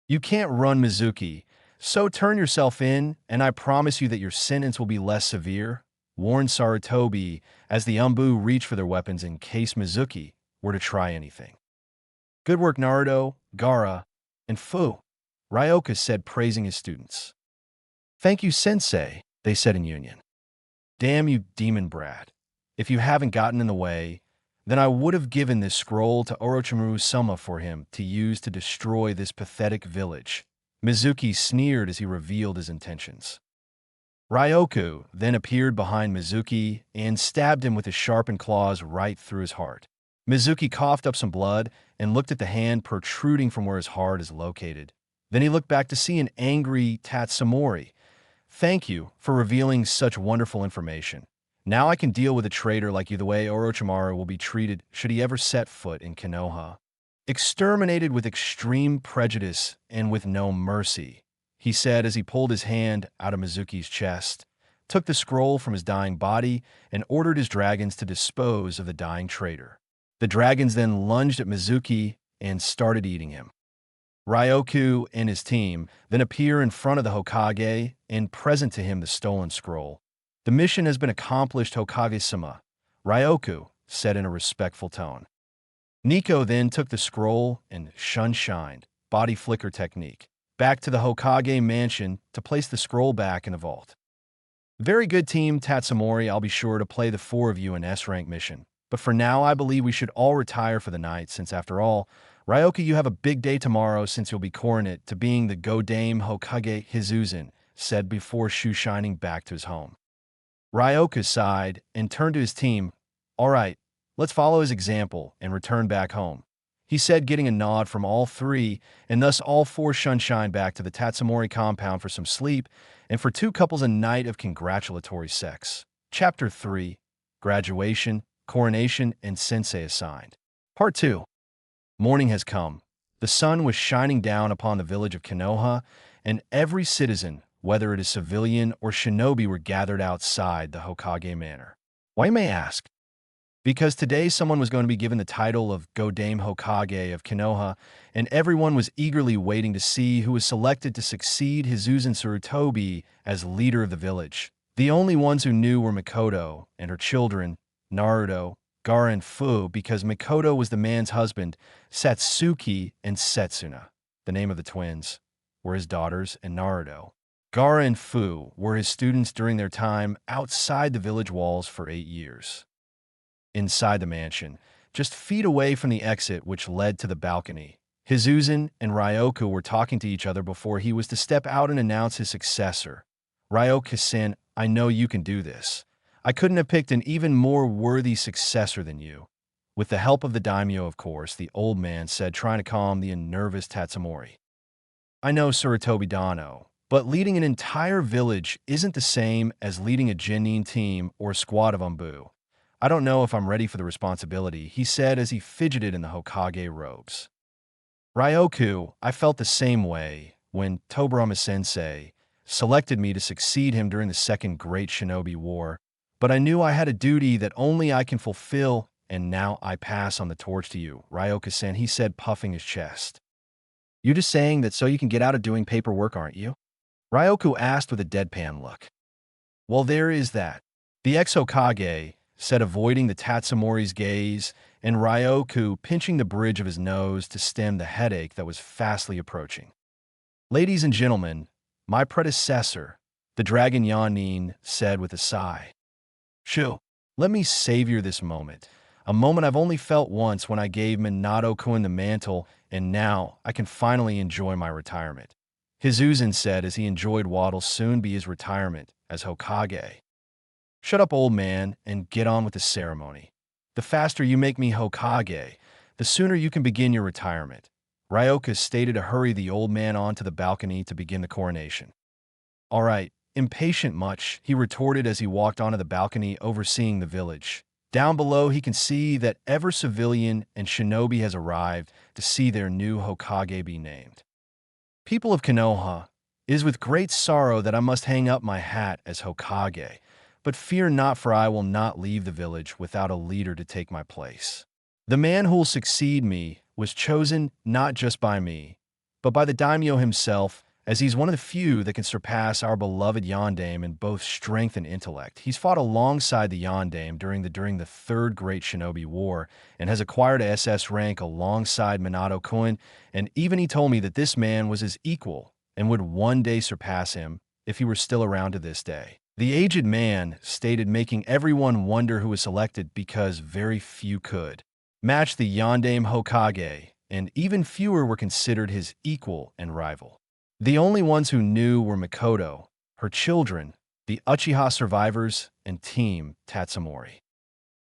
You can't run Mizuki, so turn yourself in, and I promise you that your sentence will be less severe, warned Sarutobi as the Umbu reached for their weapons in case Mizuki were to try anything. Good work, Naruto, Gaara, and Fu, Ryoka said, praising his students. Thank you, Sensei, they said in union. Damn you, demon brat. If you haven't gotten in the way, then I would have given this scroll to Orochimaru-sama for him to use to destroy this pathetic village. Mizuki sneered as he revealed his intentions. Ryoku then appeared behind Mizuki and stabbed him with his sharpened claws right through his heart. Mizuki coughed up some blood and looked at the hand protruding from where his heart is located. Then he looked back to see an angry Tatsumori. Thank you for revealing such wonderful information. Now I can deal with a traitor like you the way Orochimaru will be treated should he ever set foot in Konoha. Exterminated with extreme prejudice and with no mercy, he said as he pulled his hand out of Mizuki's chest, took the scroll from his dying body, and ordered his dragons to dispose of the dying traitor. The dragons then lunged at Mizuki and started eating him. Ryoku and his team then appear in front of the Hokage and present to him the stolen scroll. The mission has been accomplished, Hokage-sama, Ryoku said in a respectful tone. Nico then took the scroll and shunshined, body flicker technique, back to the Hokage mansion to place the scroll back in the vault. Very good, team Tatsumori. I'll be sure to play the 4 of you in S-rank mission. But for now, I believe we should all retire for the night, since after all, Ryoku, you have a big day tomorrow since you'll be coronet to being the Godame Hokage Hizuzan, said before shoe-shining back to his home. Ryoku sighed and turned to his team. All right, let's follow his example and return back home, he said, getting a nod from all 3, and thus all 4 shunshine back to the Tatsumori compound for some sleep and for 2 couples a night of congratulatory sex. Chapter 3, Graduation, Coronation, and Sensei Assigned. Part 2. Morning has come. The sun was shining down upon the village of Konoha, and every citizen, whether it is civilian or shinobi, were gathered outside the Hokage manor. Why, you may ask? Because today someone was going to be given the title of Godame Hokage of Konoha, and everyone was eagerly waiting to see who was selected to succeed Hizuzan Sarutobi as leader of the village. The only ones who knew were Mikoto and her children, Naruto, Gaara, and Fu, because Mikoto was the man's husband. Satsuki and Setsuna, the name of the twins, were his daughters, and Naruto, Gaara, and Fu were his students during their time outside the village walls for 8 years. Inside the mansion, just feet away from the exit which led to the balcony, Hizuzan and Ryoku were talking to each other before he was to step out and announce his successor. Ryoku-san, I know you can do this. I couldn't have picked an even more worthy successor than you. With the help of the daimyo, of course, the old man said, trying to calm the nervous Tatsumori. I know, Sarutobi Dano, but leading an entire village isn't the same as leading a genin team or a squad of Umbu. I don't know if I'm ready for the responsibility, he said as he fidgeted in the Hokage robes. Ryoku, I felt the same way when Tobirama-sensei selected me to succeed him during the Second Great Shinobi War, but I knew I had a duty that only I can fulfill, and now I pass on the torch to you, Ryoku-san, he said, puffing his chest. You just saying that so you can get out of doing paperwork, aren't you? Ryoku asked with a deadpan look. Well, there is that, the ex-Hokage said, avoiding the Tatsumori's gaze, and Ryoku pinching the bridge of his nose to stem the headache that was fastly approaching. Ladies and gentlemen, my predecessor, the Dragon Yanin said with a sigh. Shoo, let me savor this moment, a moment I've only felt once when I gave Minato-kun the mantle, and now I can finally enjoy my retirement. Hizuzan said as he enjoyed what'll soon be his retirement as Hokage. Shut up, old man, and get on with the ceremony. The faster you make me Hokage, the sooner you can begin your retirement, Ryoku stated to hurry the old man onto the balcony to begin the coronation. All right, impatient much, he retorted as he walked onto the balcony overseeing the village. Down below, he can see that every civilian and shinobi has arrived to see their new Hokage be named. People of Konoha, it is with great sorrow that I must hang up my hat as Hokage, But fear not, for I will not leave the village without a leader to take my place. The man who will succeed me was chosen not just by me, but by the daimyo himself, as he's one of the few that can surpass our beloved Yondaime in both strength and intellect. He's fought alongside the Yondaime during the Third Great Shinobi War and has acquired a SS rank alongside Minato Kun, and even he told me that this man was his equal and would one day surpass him if he were still around to this day. The aged man stated, making everyone wonder who was selected because very few could match the Yondaime Hokage, and even fewer were considered his equal and rival. The only ones who knew were Mikoto, her children, the Uchiha survivors, and Team Tatsumori.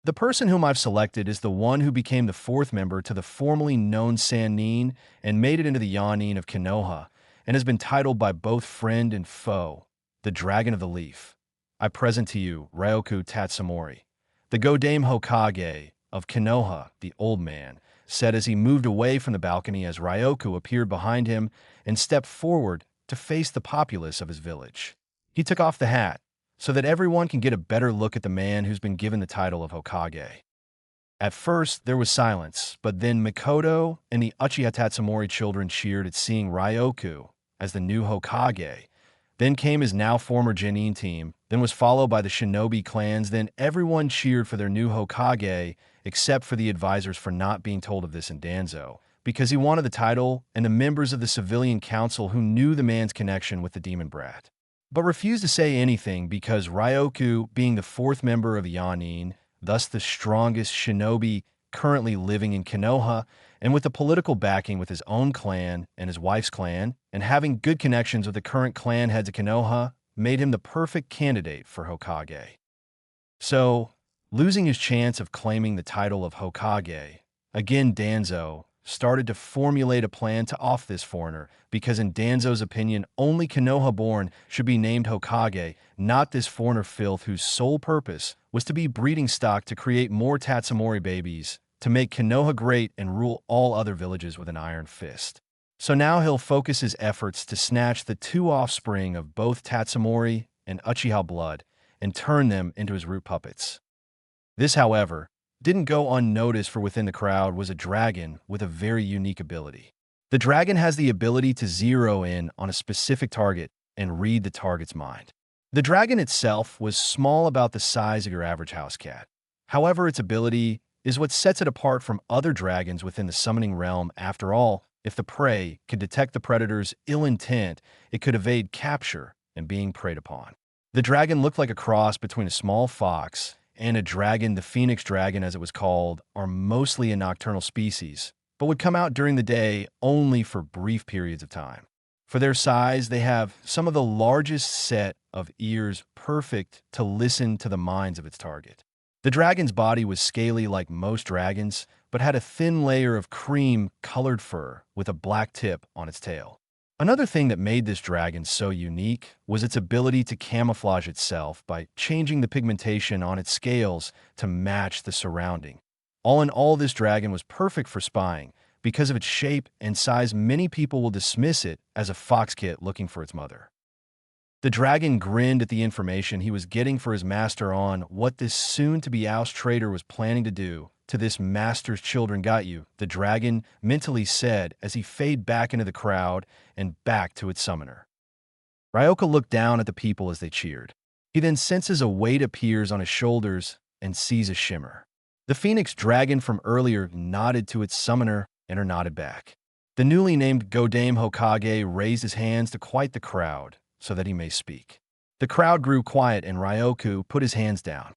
The person whom I've selected is the one who became the fourth member to the formerly known Sannin and made it into the Yanin of Konoha, and has been titled by both friend and foe, the Dragon of the Leaf. I present to you Ryoku Tatsumori, the Godaime Hokage of Konoha, the old man, said as he moved away from the balcony as Ryoku appeared behind him and stepped forward to face the populace of his village. He took off the hat so that everyone can get a better look at the man who's been given the title of Hokage. At first, there was silence, but then Mikoto and the Uchiha Tatsumori children cheered at seeing Ryoku as the new Hokage. Then came his now former Genin team, then was followed by the Shinobi clans, then everyone cheered for their new Hokage, except for the advisors for not being told of this in Danzo, because he wanted the title, and the members of the civilian council who knew the man's connection with the demon brat, but refused to say anything because Ryoku, being the fourth member of Yanin, thus the strongest shinobi currently living in Konoha, and with the political backing with his own clan and his wife's clan, and having good connections with the current clan heads of Konoha, made him the perfect candidate for Hokage. So, losing his chance of claiming the title of Hokage, again Danzo started to formulate a plan to off this foreigner, because in Danzo's opinion, only Konoha-born should be named Hokage, not this foreigner filth whose sole purpose was to be breeding stock to create more Tatsumori babies, to make Konoha great and rule all other villages with an iron fist. So now he'll focus his efforts to snatch the two offspring of both Tatsumori and Uchiha blood and turn them into his root puppets. This, however, didn't go unnoticed, for within the crowd was a dragon with a very unique ability. The dragon has the ability to zero in on a specific target and read the target's mind. The dragon itself was small, about the size of your average house cat. However, its ability is what sets it apart from other dragons within the summoning realm. After all, if the prey could detect the predator's ill intent, it could evade capture and being preyed upon. The dragon looked like a cross between a small fox and a dragon. The phoenix dragon, as it was called, are mostly a nocturnal species, but would come out during the day only for brief periods of time. For their size, they have some of the largest set of ears, perfect to listen to the minds of its target. The dragon's body was scaly like most dragons, but had a thin layer of cream-colored fur with a black tip on its tail. Another thing that made this dragon so unique was its ability to camouflage itself by changing the pigmentation on its scales to match the surrounding. All in all, this dragon was perfect for spying. Because of its shape and size, many people will dismiss it as a fox kit looking for its mother. The dragon grinned at the information he was getting for his master on what this soon-to-be oust traitor was planning to do to this master's children. Got you, the dragon mentally said as he faded back into the crowd and back to its summoner. Ryoka looked down at the people as they cheered. He then senses a weight appears on his shoulders and sees a shimmer. The phoenix dragon from earlier nodded to its summoner and her nodded back. The newly named Godaime Hokage raised his hands to quiet the crowd so that he may speak. The crowd grew quiet and Ryoku put his hands down.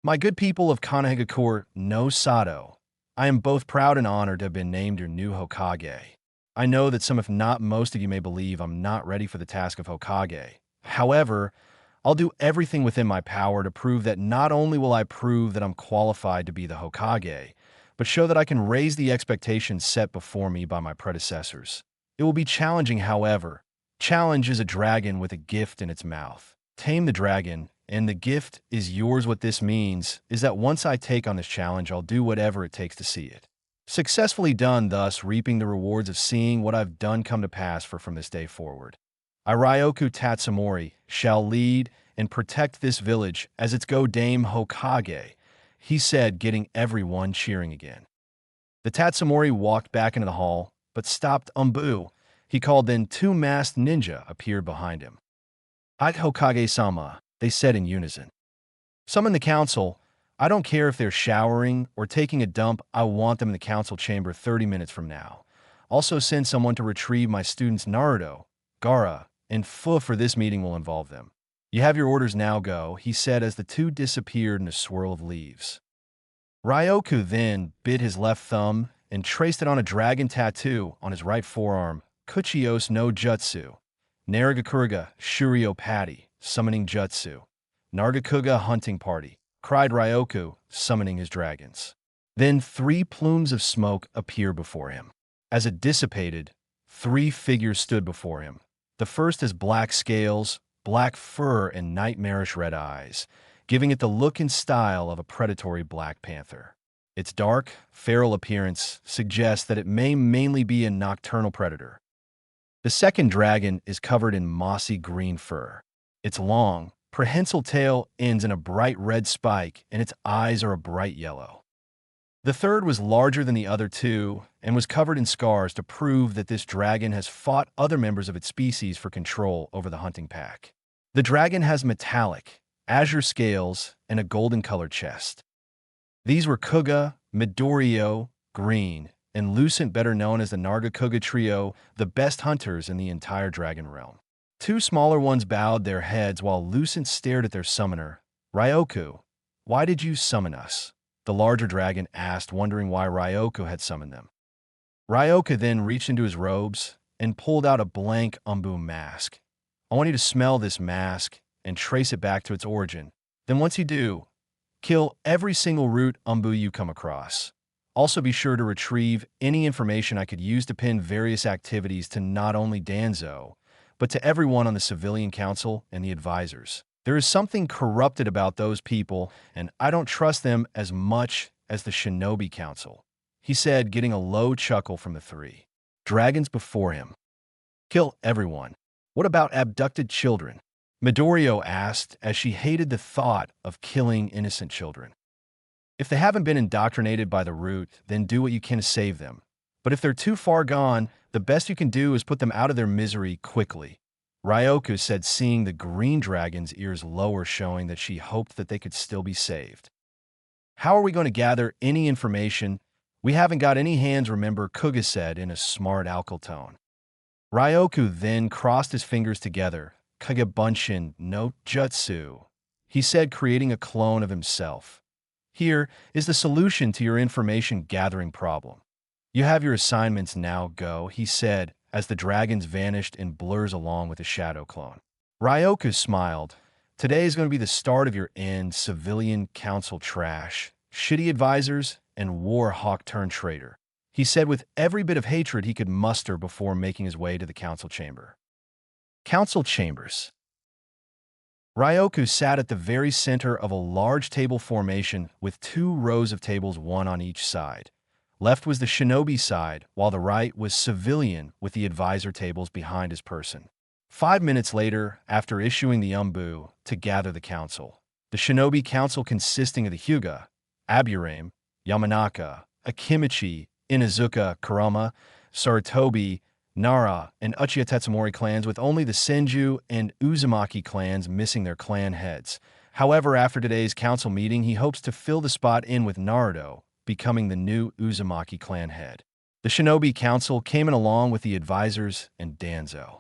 My good people of Konohagakure no Sato, I am both proud and honored to have been named your new Hokage. I know that some, if not most of you, may believe I'm not ready for the task of Hokage. However, I'll do everything within my power to prove that not only will I prove that I'm qualified to be the Hokage, but show that I can raise the expectations set before me by my predecessors. It will be challenging, however. Challenge is a dragon with a gift in its mouth. Tame the dragon, and the gift is yours. What this means is that once I take on this challenge, I'll do whatever it takes to see it successfully done, thus reaping the rewards of seeing what I've done come to pass from this day forward. I, Ryoku Tatsumori, shall lead and protect this village as its Go-Dame Hokage, he said, getting everyone cheering again. The Tatsumori walked back into the hall, but stopped Umbu. He called, then two masked ninja appeared behind him. "Ite Hokage-sama," they said in unison. "Summon the council. I don't care if they're showering or taking a dump, I want them in the council chamber 30 minutes from now. Also send someone to retrieve my students Naruto, Gaara, and Fu, for this meeting will involve them. You have your orders now, go," he said as the two disappeared in a swirl of leaves. Ryoku then bit his left thumb and traced it on a dragon tattoo on his right forearm, Kuchios no Jutsu, Naragakuga Shuryo Patty, summoning Jutsu, Nargakuga hunting party, cried Ryoku, summoning his dragons. Then 3 plumes of smoke appeared before him. As it dissipated, 3 figures stood before him. The first has black scales, black fur, and nightmarish red eyes, giving it the look and style of a predatory black panther. Its dark, feral appearance suggests that it may mainly be a nocturnal predator. The second dragon is covered in mossy green fur. Its long, prehensile tail ends in a bright red spike, and its eyes are a bright yellow. The third was larger than the other two and was covered in scars to prove that this dragon has fought other members of its species for control over the hunting pack. The dragon has metallic, azure scales and a golden-colored chest. These were Kuga, Midoriya, Green, and Lucent, better known as the Nargacuga trio, the best hunters in the entire dragon realm. 2 smaller ones bowed their heads while Lucent stared at their summoner. "Ryoku, why did you summon us?" the larger dragon asked, wondering why Ryoku had summoned them. Ryoku then reached into his robes and pulled out a blank Umbu mask. "I want you to smell this mask and trace it back to its origin. Then once you do, kill every single root Umbu you come across. Also be sure to retrieve any information I could use to pin various activities to not only Danzo, but to everyone on the civilian council and the advisors. There is something corrupted about those people, and I don't trust them as much as the Shinobi Council," he said, getting a low chuckle from the 3 dragons before him. "Kill everyone. What about abducted children?" Midoriya asked, as she hated the thought of killing innocent children. "If they haven't been indoctrinated by the root, then do what you can to save them. But if they're too far gone, the best you can do is put them out of their misery quickly," Ryoku said, seeing the green dragon's ears lower, showing that she hoped that they could still be saved. "How are we going to gather any information? We haven't got any hands, remember," Kuga said in a smart alkyl tone. Ryoku then crossed his fingers together. "Kagebunshin no Jutsu," he said, creating a clone of himself. "Here is the solution to your information gathering problem. You have your assignments now, go," he said, as the dragons vanished in blurs along with the shadow clone. Ryoku smiled. "Today is going to be the start of your end, civilian council trash, shitty advisors, and war hawk-turned-traitor," he said with every bit of hatred he could muster before making his way to the council chamber. Council chambers. Ryoku sat at the very center of a large table formation with 2 rows of tables, one on each side. Left was the shinobi side, while the right was civilian with the advisor tables behind his person. 5 minutes later, after issuing the Umbu to gather the council, the shinobi council consisting of the Hyuga, Aburame, Yamanaka, Akimichi, Inazuka, Kurama, Sarutobi, Nara, and Uchiha Tatsumori clans, with only the Senju and Uzumaki clans missing their clan heads. However, after today's council meeting, he hopes to fill the spot in with Naruto, becoming the new Uzumaki clan head. The Shinobi Council came in along with the advisors and Danzo.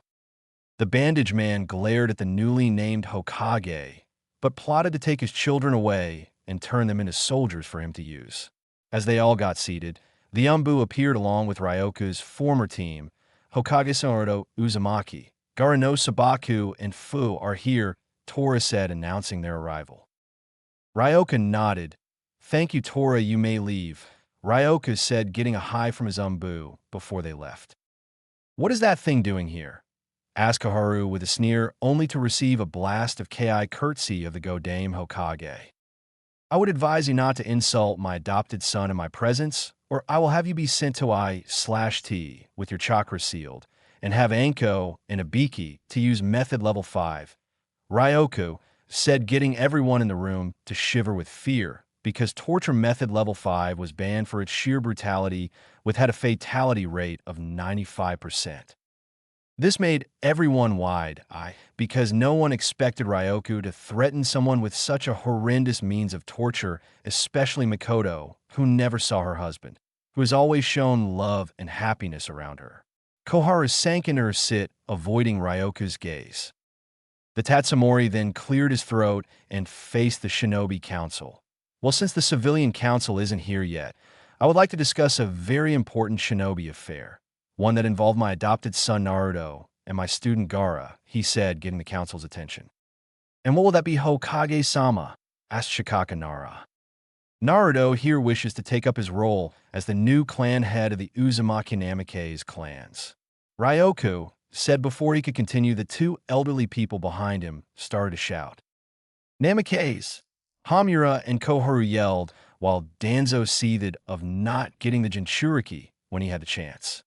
The bandage man glared at the newly named Hokage, but plotted to take his children away and turn them into soldiers for him to use. As they all got seated, the Umbu appeared along with Ryoku's former team. "Hokage Naruto, Uzumaki, Gaara no Sabaku, and Fu are here," Tora said, announcing their arrival. Ryoku nodded. "Thank you, Tora, you may leave," Ryoku said, getting a high from his Umbu before they left. "What is that thing doing here?" asked Kaharu with a sneer, only to receive a blast of Ki courtesy of the Go-Dame Hokage. "I would advise you not to insult my adopted son in my presence, or I will have you be sent to I/T with your chakra sealed, and have Anko and Abiki to use method level 5. Ryoku, said, getting everyone in the room to shiver with fear because torture method level 5 was banned for its sheer brutality, with had a fatality rate of 95%. This made everyone wide-eyed because no one expected Ryoku to threaten someone with such a horrendous means of torture, especially Makoto, who never saw her husband, who has always shown love and happiness around her. Koharu sank into her sit, avoiding Ryoku's gaze. The Tatsumori then cleared his throat and faced the Shinobi Council. Well, since the Civilian Council isn't here yet, I would like to discuss a very important Shinobi affair, one that involved my adopted son Naruto and my student Gaara, he said, getting the council's attention. And what will that be, Hokage-sama? Asked Shikaka Nara. Naruto here wishes to take up his role as the new clan head of the Uzumaki Namikaze clans. Ryoku said before he could continue. The two elderly people behind him started to shout. Namikaze! Hamura and Koharu yelled, while Danzo seethed of not getting the Jinchuriki when he had the chance.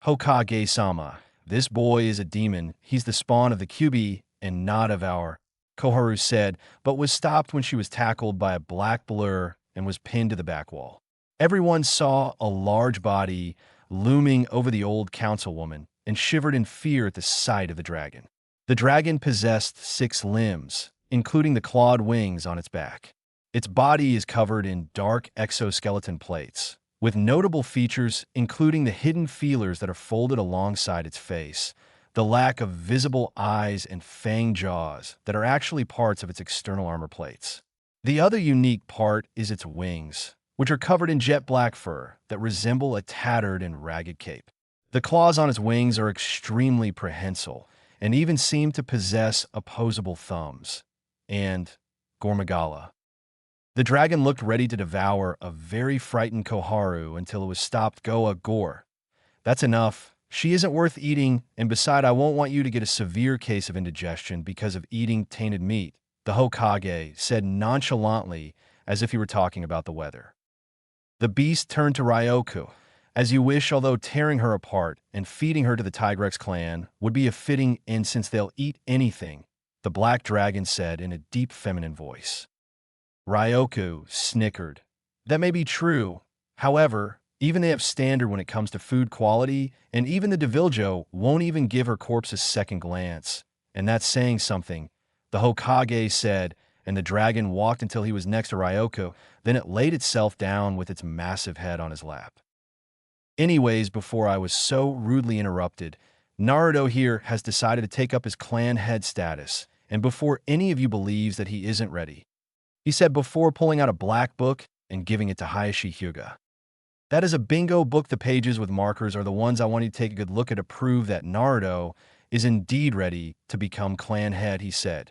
Hokage-sama, this boy is a demon. He's the spawn of the Kyuubi and not of our, Koharu said, but was stopped when she was tackled by a black blur and was pinned to the back wall. Everyone saw a large body looming over the old councilwoman and shivered in fear at the sight of the dragon. The dragon possessed 6 limbs, including the clawed wings on its back. Its body is covered in dark exoskeleton plates, with notable features including the hidden feelers that are folded alongside its face, the lack of visible eyes and fanged jaws that are actually parts of its external armor plates. The other unique part is its wings, which are covered in jet black fur that resemble a tattered and ragged cape. The claws on its wings are extremely prehensile and even seem to possess opposable thumbs. And Gormagala. The dragon looked ready to devour a very frightened Koharu until it was stopped. Goa Gore. That's enough. She isn't worth eating, and beside, I won't want you to get a severe case of indigestion because of eating tainted meat, the Hokage said nonchalantly, as if he were talking about the weather. The beast turned to Ryoku. As you wish, although tearing her apart and feeding her to the Tigrex clan would be a fitting end since they'll eat anything, the black dragon said in a deep feminine voice. Ryoku snickered. That may be true. However, even they have standard when it comes to food quality, and even the Deviljo won't even give her corpse a second glance. And that's saying something, the Hokage said, and the dragon walked until he was next to Ryoku, then it laid itself down with its massive head on his lap. Anyways, before I was so rudely interrupted, Naruto here has decided to take up his clan head status, and before any of you believes that he isn't ready, he said before pulling out a black book and giving it to Hayashi Hyuga. That is a bingo book. The pages with markers are the ones I want you to take a good look at to prove that Naruto is indeed ready to become clan head, he said.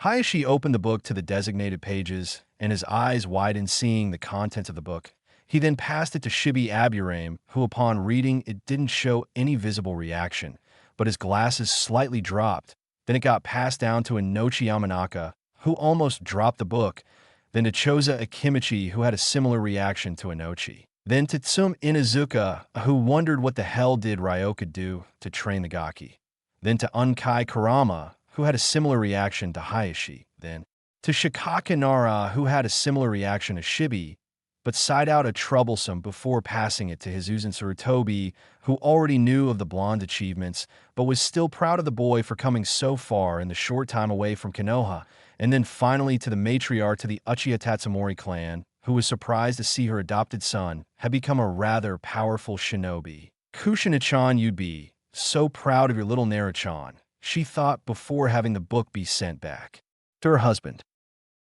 Hayashi opened the book to the designated pages, and his eyes widened seeing the contents of the book. He then passed it to Shibi Aburame, who upon reading it didn't show any visible reaction, but his glasses slightly dropped. Then it got passed down to Inochi Yamanaka, who almost dropped the book, then to Choza Akimichi, who had a similar reaction to Inochi. Then to Tsum Inuzuka, who wondered what the hell did Ryoku do to train the Gaki. Then to Unkai Karama, who had a similar reaction to Hayashi. Then to Shikaka Nara, who had a similar reaction to Shibi, but sighed out a troublesome before passing it to his Uzun Sarutobi, who already knew of the blonde achievements, but was still proud of the boy for coming so far in the short time away from Konoha, and then finally to the matriarch to the Uchiha Tatsumori clan, who was surprised to see her adopted son had become a rather powerful shinobi. Kushina-chan, you'd be so proud of your little Nara-chan, she thought before having the book be sent back to her husband.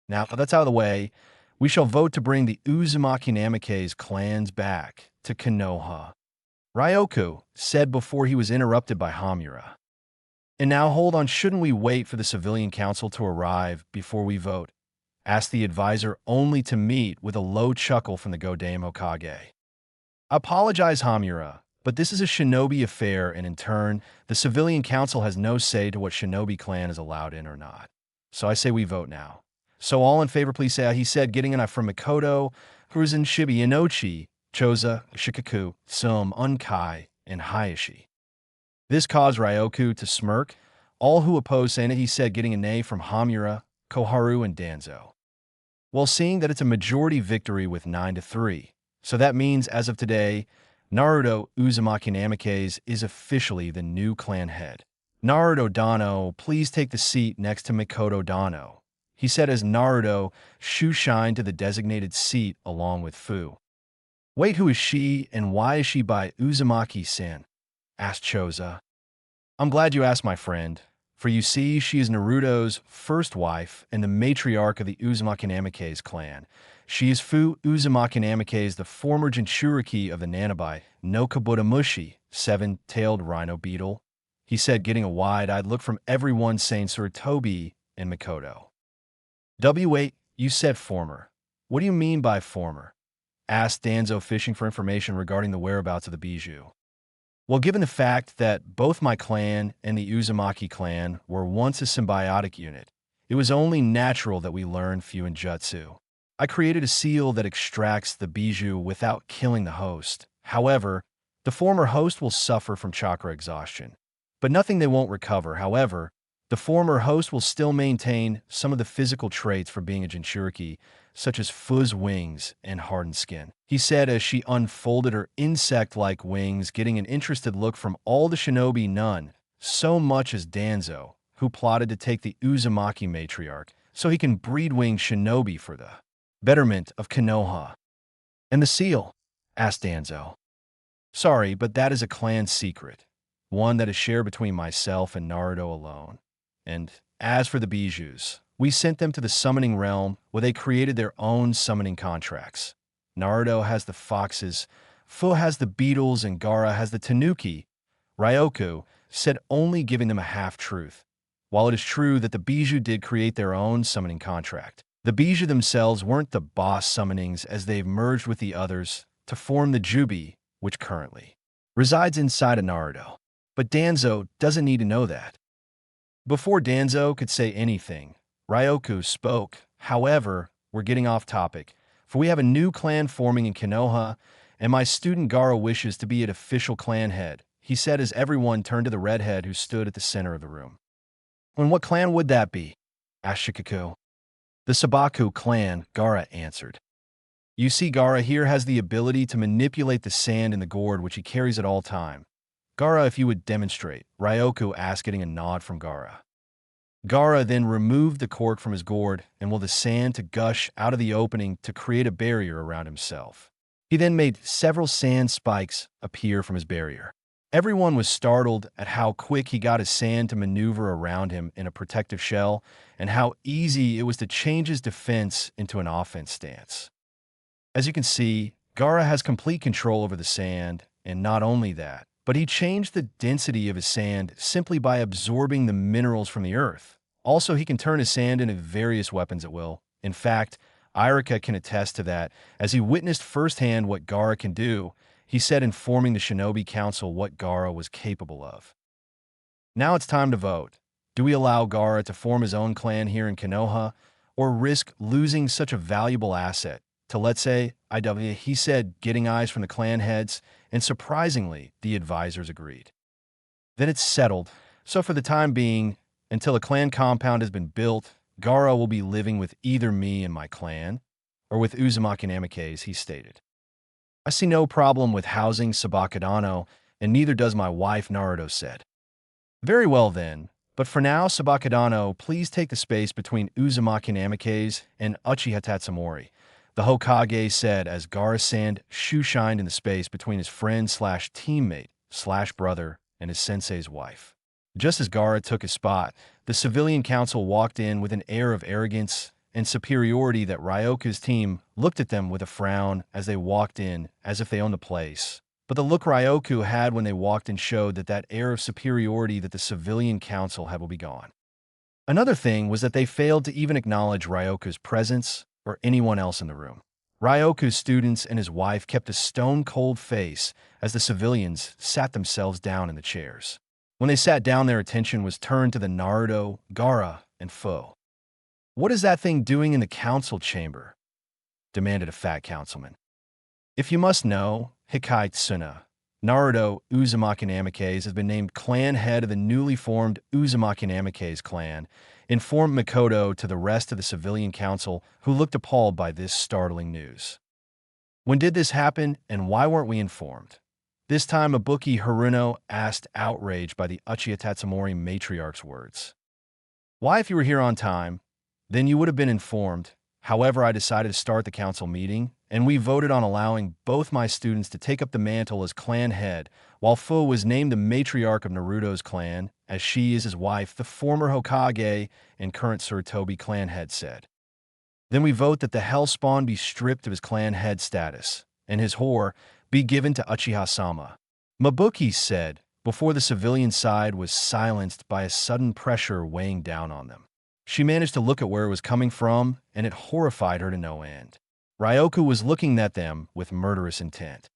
Now that's out of the way, we shall vote to bring the Uzumaki Namikaze clans back to Konoha, Ryoku said before he was interrupted by Hamura. And now hold on, shouldn't we wait for the Civilian Council to arrive before we vote? Asked the advisor, only to meet with a low chuckle from the Godame Hokage. I apologize, Hamura, but this is a shinobi affair, and in turn, the Civilian Council has no say to what shinobi clan is allowed in or not. So I say we vote now. So all in favor, please say aye, he said, getting an eye from Makoto, Hiruzen, Shibi, Inochi, Choza, Shikaku, Sum, Unkai, and Hayashi. This caused Ryoku to smirk. All who opposed saying it, he said, getting a nay from Hamura, Koharu, and Danzo. Well, seeing that it's a majority victory with 9-3. So that means, as of today, Naruto Uzumaki Namikaze is officially the new clan head. Naruto Dano, please take the seat next to Mikoto Dano, he said as Naruto shoe-shined to the designated seat along with Fu. Wait, who is she and why is she by Uzumaki-san? Asked Choza. I'm glad you asked, my friend, for you see, she is Naruto's first wife and the matriarch of the Uzumaki Namikaze clan. She is Fu Uzumaki Namikaze, the former Jinchuriki of the Nanabai no Kabutomushi, seven-tailed rhino beetle, he said, getting a wide-eyed look from everyone saying Sarutobi and Mikoto. W8, you said former. What do you mean by former? Asked Danzo, fishing for information regarding the whereabouts of the Bijou. Well, given the fact that both my clan and the Uzumaki clan were once a symbiotic unit, it was only natural that we learn Fuin Jutsu. I created a seal that extracts the Bijou without killing the host. However, the former host will suffer from chakra exhaustion, but nothing they won't recover. However, the former host will still maintain some of the physical traits for being a Jinchuriki, such as Fu's wings and hardened skin, he said as she unfolded her insect-like wings, getting an interested look from all the shinobi, none so much as Danzo, who plotted to take the Uzumaki matriarch so he can breed-wing shinobi for the betterment of Konoha. And the seal? Asked Danzo. Sorry, but that is a clan secret, one that is shared between myself and Naruto alone. And as for the Bijous, we sent them to the summoning realm where they created their own summoning contracts. Naruto has the foxes, Fu has the beetles, and Gaara has the tanuki. Ryoku said, only giving them a half-truth. While it is true that the Bijou did create their own summoning contract, the Bijou themselves weren't the boss summonings as they've merged with the others to form the Jubi, which currently resides inside of Naruto. But Danzo doesn't need to know that. Before Danzo could say anything, Ryoku spoke. However, we're getting off topic, for we have a new clan forming in Konoha, and my student Gaara wishes to be an official clan head, he said as everyone turned to the redhead who stood at the center of the room. And what clan would that be? Asked Shikaku. The Sabaku clan, Gaara answered. You see, Gaara here has the ability to manipulate the sand in the gourd which he carries at all time. Gaara, if you would demonstrate, Ryoku asked, getting a nod from Gaara. Gaara then removed the cork from his gourd and will the sand to gush out of the opening to create a barrier around himself. He then made several sand spikes appear from his barrier. Everyone was startled at how quick he got his sand to maneuver around him in a protective shell and how easy it was to change his defense into an offense stance. As you can see, Gaara has complete control over the sand, and not only that, but he changed the density of his sand simply by absorbing the minerals from the earth. Also, he can turn his sand into various weapons at will. In fact, Irika can attest to that, as he witnessed firsthand what Gaara can do. He said, informing the Shinobi Council what Gaara was capable of. Now it's time to vote. Do we allow Gaara to form his own clan here in Konoha, or risk losing such a valuable asset to, let's say, IW? He said, getting eyes from the clan heads, and surprisingly, the advisors agreed. Then it's settled. So for the time being, until a clan compound has been built, Gaara will be living with either me and my clan, or with Uzumaki Namikaze, he stated. I see no problem with housing Sabakadano, and neither does my wife, Naruto said. Very well then, but for now, Sabakadano, please take the space between Uzumaki Namikaze and Uchiha Tatsumori, the Hokage said as Gaara's sand shoe-shined in the space between his friend/teammate/brother and his sensei's wife. Just as Gaara took his spot, the civilian council walked in with an air of arrogance and superiority that Ryoku's team looked at them with a frown as they walked in, as if they owned the place. But the look Ryoku had when they walked in showed that that air of superiority that the civilian council had will be gone. Another thing was that they failed to even acknowledge Ryoku's presence or anyone else in the room. Ryoku's students and his wife kept a stone-cold face as the civilians sat themselves down in the chairs. When they sat down, their attention was turned to the Naruto, Gaara, and Fu. What is that thing doing in the council chamber? Demanded a fat councilman. If you must know, Hikai Tsuna, Naruto Uzumaki Namikaze has been named clan head of the newly formed Uzumaki Namikaze clan, informed Mikoto to the rest of the civilian council, who looked appalled by this startling news. When did this happen, and why weren't we informed? This time, Ibuki Haruno asked, outraged by the Uchiha Tatsumori matriarch's words. Why, if you were here on time, then you would have been informed. However, I decided to start the council meeting, and we voted on allowing both my students to take up the mantle as clan head, while Fu was named the matriarch of Naruto's clan, as she is his wife, the former Hokage and current Sarutobi clan head said. Then we vote that the Hellspawn be stripped of his clan head status, and his whore be given to Uchiha-sama. Mabuki said, before the civilian side was silenced by a sudden pressure weighing down on them. She managed to look at where it was coming from, and it horrified her to no end. Ryoku was looking at them with murderous intent.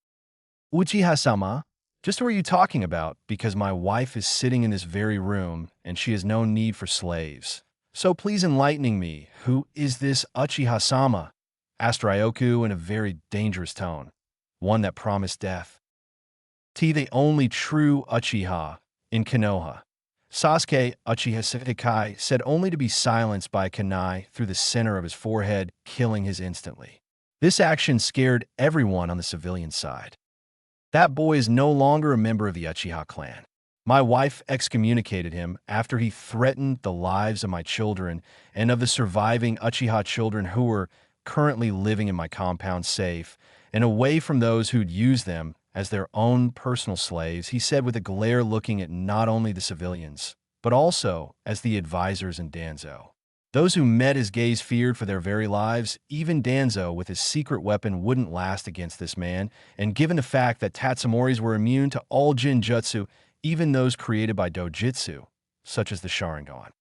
Uchiha-sama? Just who are you talking about? Because my wife is sitting in this very room, and she has no need for slaves. So please enlightening me, who is this Uchiha-sama? Asked Ryoku in a very dangerous tone, one that promised death. The only true Uchiha in Konoha. Sasuke Uchiha Sekai said, only to be silenced by a kunai through the center of his forehead, killing his instantly. This action scared everyone on the civilian side. That boy is no longer a member of the Uchiha clan. My wife excommunicated him after he threatened the lives of my children and of the surviving Uchiha children who were currently living in my compound safe and away from those who'd use them as their own personal slaves, he said with a glare, looking at not only the civilians, but also as the advisors and Danzo. Those who met his gaze feared for their very lives. Even Danzo, with his secret weapon, wouldn't last against this man, and given the fact that Tatsumoris were immune to all Jinjutsu, even those created by Dojutsu, such as the Sharingan.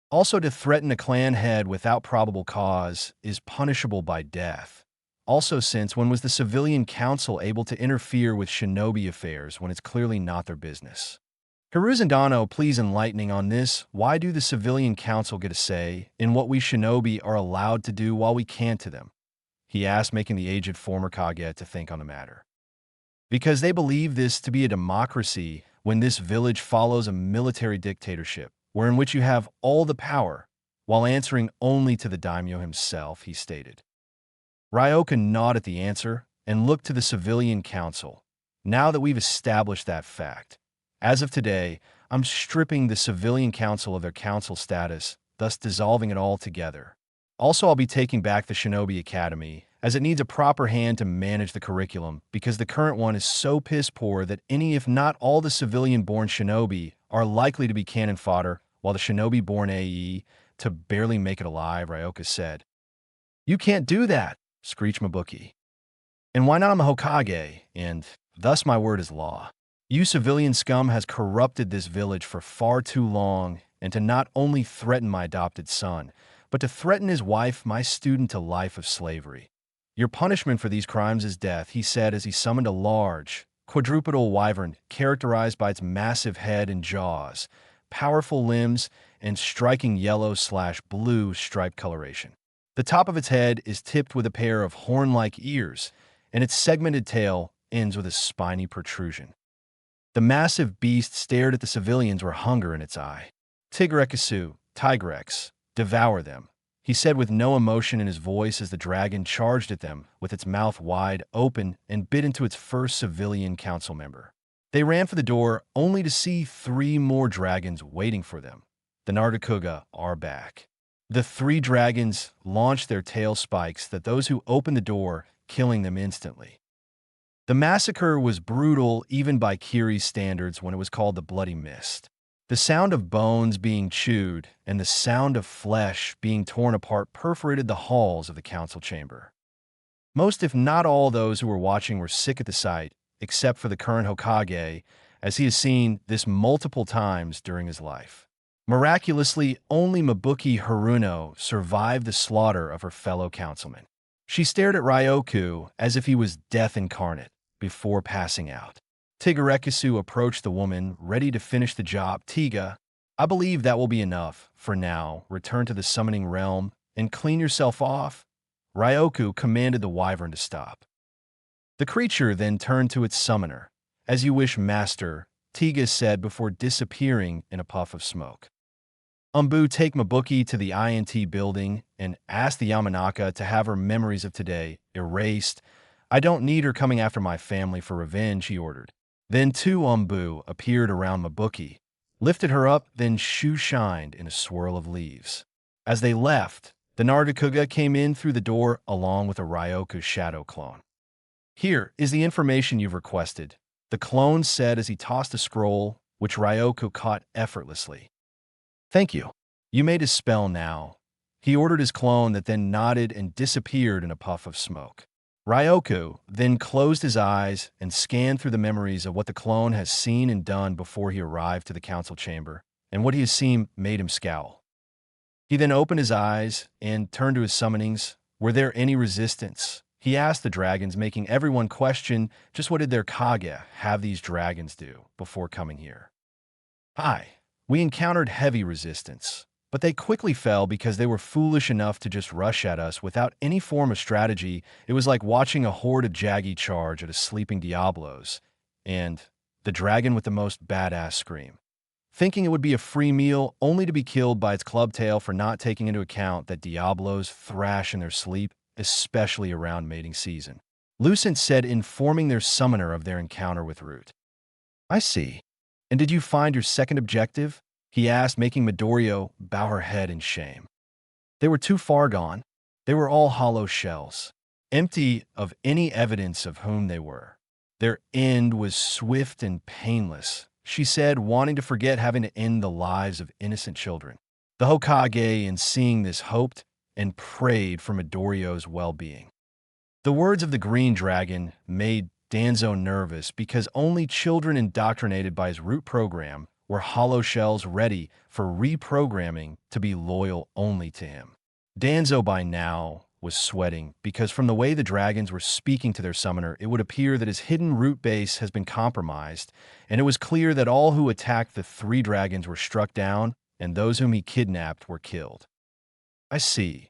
Also, to threaten a clan head without probable cause is punishable by death. Also, since when was the civilian council able to interfere with shinobi affairs when it's clearly not their business? Hiruzandano, please enlightening on this. Why do the civilian council get a say in what we shinobi are allowed to do while we can't to them? He asked, making the aged former Kage to think on the matter. Because they believe this to be a democracy when this village follows a military dictatorship, wherein which you have all the power, while answering only to the daimyo himself, he stated. Ryoka nodded at the answer and looked to the civilian council. Now that we've established that fact, as of today, I'm stripping the civilian council of their council status, thus dissolving it all together. Also, I'll be taking back the Shinobi Academy, as it needs a proper hand to manage the curriculum, because the current one is so piss poor that any, if not all, the civilian-born shinobi are likely to be cannon fodder, while the shinobi-born AE to barely make it alive, Ryoka said. You can't do that, screeched Mabuki. And why not? I'm a Hokage, and thus my word is law. You civilian scum has corrupted this village for far too long, and to not only threaten my adopted son, but to threaten his wife, my student, to life of slavery. Your punishment for these crimes is death, he said as he summoned a large, quadrupedal wyvern characterized by its massive head and jaws, powerful limbs, and striking yellow/blue striped coloration. The top of its head is tipped with a pair of horn-like ears, and its segmented tail ends with a spiny protrusion. The massive beast stared at the civilians with hunger in its eye. Tigrekisu, Tigrex, devour them, he said with no emotion in his voice as the dragon charged at them with its mouth wide open and bit into its first civilian council member. They ran for the door only to see 3 more dragons waiting for them. The Nargacuga are back. The 3 dragons launched their tail spikes at those who opened the door, killing them instantly. The massacre was brutal even by Kiri's standards when it was called the Bloody Mist. The sound of bones being chewed and the sound of flesh being torn apart perforated the halls of the council chamber. Most, if not all, those who were watching were sick at the sight, except for the current Hokage, as he has seen this multiple times during his life. Miraculously, only Mabuki Haruno survived the slaughter of her fellow councilmen. She stared at Ryoku as if he was death incarnate before passing out. Tigrekisu approached the woman, ready to finish the job. Tiga, I believe that will be enough. For now, return to the summoning realm and clean yourself off. Ryoku commanded the wyvern to stop. The creature then turned to its summoner, As you wish, master, Tiga said before disappearing in a puff of smoke. Take Mabuki to the INT building and ask the Yamanaka to have her memories of today erased. I don't need her coming after my family for revenge, he ordered. Then two appeared around Mabuki, lifted her up, then shoe-shined in a swirl of leaves. As they left, the Naruto came in through the door along with a Ryoku shadow clone. Here is the information you've requested, the clone said as he tossed a scroll, which Ryoku caught effortlessly. Thank you. You made his spell now. He ordered his clone that then nodded and disappeared in a puff of smoke. Ryoku then closed his eyes and scanned through the memories of what the clone has seen and done before he arrived to the council chamber, and what he has seen made him scowl. He then opened his eyes and turned to his summonings. Were there any resistance? He asked the dragons, making everyone question just what did their Kage have these dragons do before coming here. Hi. We encountered heavy resistance, but they quickly fell because they were foolish enough to just rush at us without any form of strategy. It was like watching a horde of Jaggy charge at a sleeping Diablos, and the dragon with the most badass scream, thinking it would be a free meal only to be killed by its club tail for not taking into account that Diablos thrash in their sleep, especially around mating season. Lucent said, informing their summoner of their encounter with Root. I see. And did you find your second objective? He asked, making Midoriya bow her head in shame. They were too far gone. They were all hollow shells, empty of any evidence of whom they were. Their end was swift and painless, she said, wanting to forget having to end the lives of innocent children. The Hokage, in seeing this, hoped and prayed for Midoriya's well-being. The words of the Green Dragon made Danzo nervous because only children indoctrinated by his root program were hollow shells ready for reprogramming to be loyal only to him. Danzo by now was sweating because from the way the dragons were speaking to their summoner, it would appear that his hidden root base has been compromised, and it was clear that all who attacked the three dragons were struck down and those whom he kidnapped were killed. I see.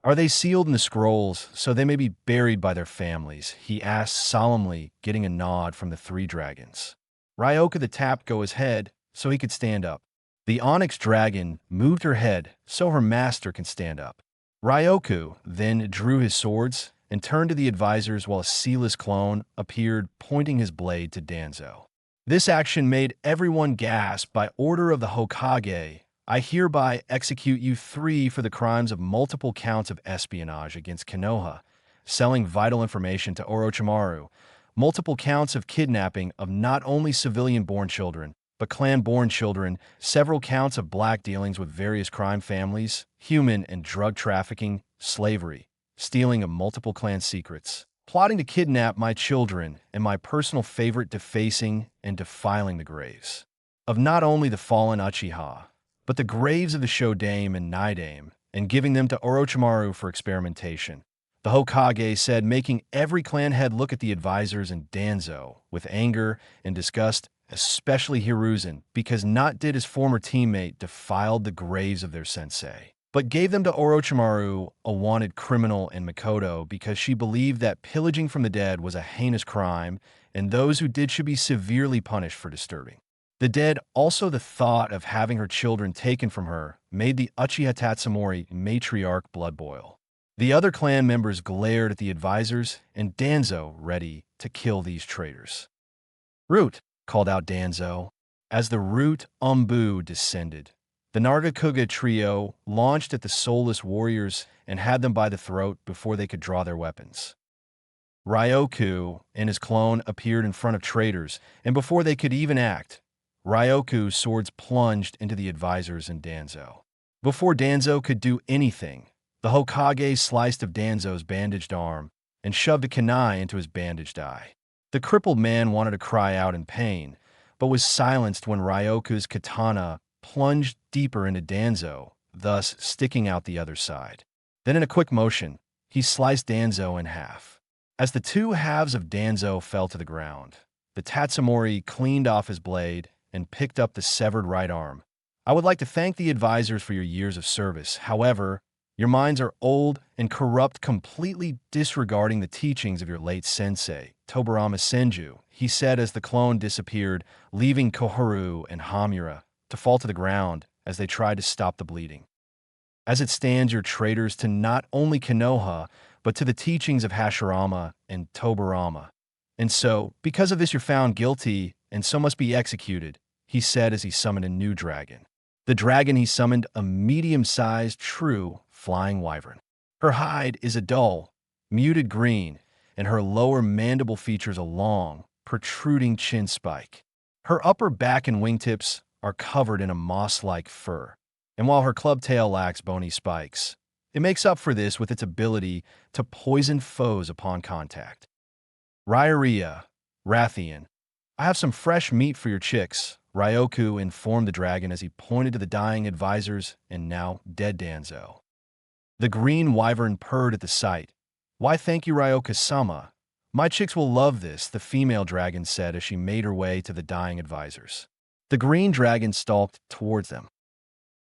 Are they sealed in the scrolls so they may be buried by their families? He asked solemnly, getting a nod from the three dragons. Ryoku tapped Go's head so he could stand up. The Onyx Dragon moved her head so her master can stand up. Ryoku then drew his swords and turned to the advisors while a sealess clone appeared, pointing his blade to Danzo. This action made everyone gasp. By order of the Hokage, I hereby execute you three for the crimes of multiple counts of espionage against Konoha, selling vital information to Orochimaru, multiple counts of kidnapping of not only civilian-born children, but clan-born children, several counts of black dealings with various crime families, human and drug trafficking, slavery, stealing of multiple clan secrets, plotting to kidnap my children, and my personal favorite, defacing and defiling the graves of not only the fallen Uchiha, but the graves of the Shodame and Naidame, and giving them to Orochimaru for experimentation. The Hokage said, making every clan head look at the advisors and Danzo with anger and disgust, especially Hiruzen, because not did his former teammate defiled the graves of their sensei, but gave them to Orochimaru, a wanted criminal, and Mikoto because she believed that pillaging from the dead was a heinous crime, and those who did should be severely punished for disturbing the dead. Also, the thought of having her children taken from her made the Uchiha Tatsumori matriarch blood boil. The other clan members glared at the advisors and Danzo, ready to kill these traitors. Root, called out Danzo. As the Root descended, the Naruto trio launched at the soulless warriors and had them by the throat before they could draw their weapons. Ryoku and his clone appeared in front of traitors, and before they could even act, Ryoku's swords plunged into the advisors and Danzo. Before Danzo could do anything, the Hokage sliced of Danzo's bandaged arm and shoved a kunai into his bandaged eye. The crippled man wanted to cry out in pain, but was silenced when Ryoku's katana plunged deeper into Danzo, thus sticking out the other side. Then in a quick motion, he sliced Danzo in half. As the two halves of Danzo fell to the ground, the Tatsumori cleaned off his blade and picked up the severed right arm. I would like to thank the advisors for your years of service. However, Your minds are old and corrupt, completely disregarding the teachings of your late sensei, Tobarama Senju, he said as the clone disappeared, leaving Koharu and Hamura to fall to the ground as they tried to stop the bleeding. As it stands, you're traitors to not only Konoha, but to the teachings of Hashirama and Tobarama. And so, because of this, you're found guilty and so must be executed, he said as he summoned a new dragon. The dragon he summoned, a medium-sized, true flying wyvern. Her hide is a dull, muted green, and her lower mandible features a long, protruding chin spike. Her upper back and wingtips are covered in a moss-like fur, and while her club tail lacks bony spikes, it makes up for this with its ability to poison foes upon contact. Rairia, Rathian, I have some fresh meat for your chicks, Ryoku informed the dragon as he pointed to the dying advisors and now dead Danzo. The green wyvern purred at the sight. Why, thank you, Ryoka-sama. My chicks will love this, the female dragon said as she made her way to the dying advisors. The green dragon stalked towards them.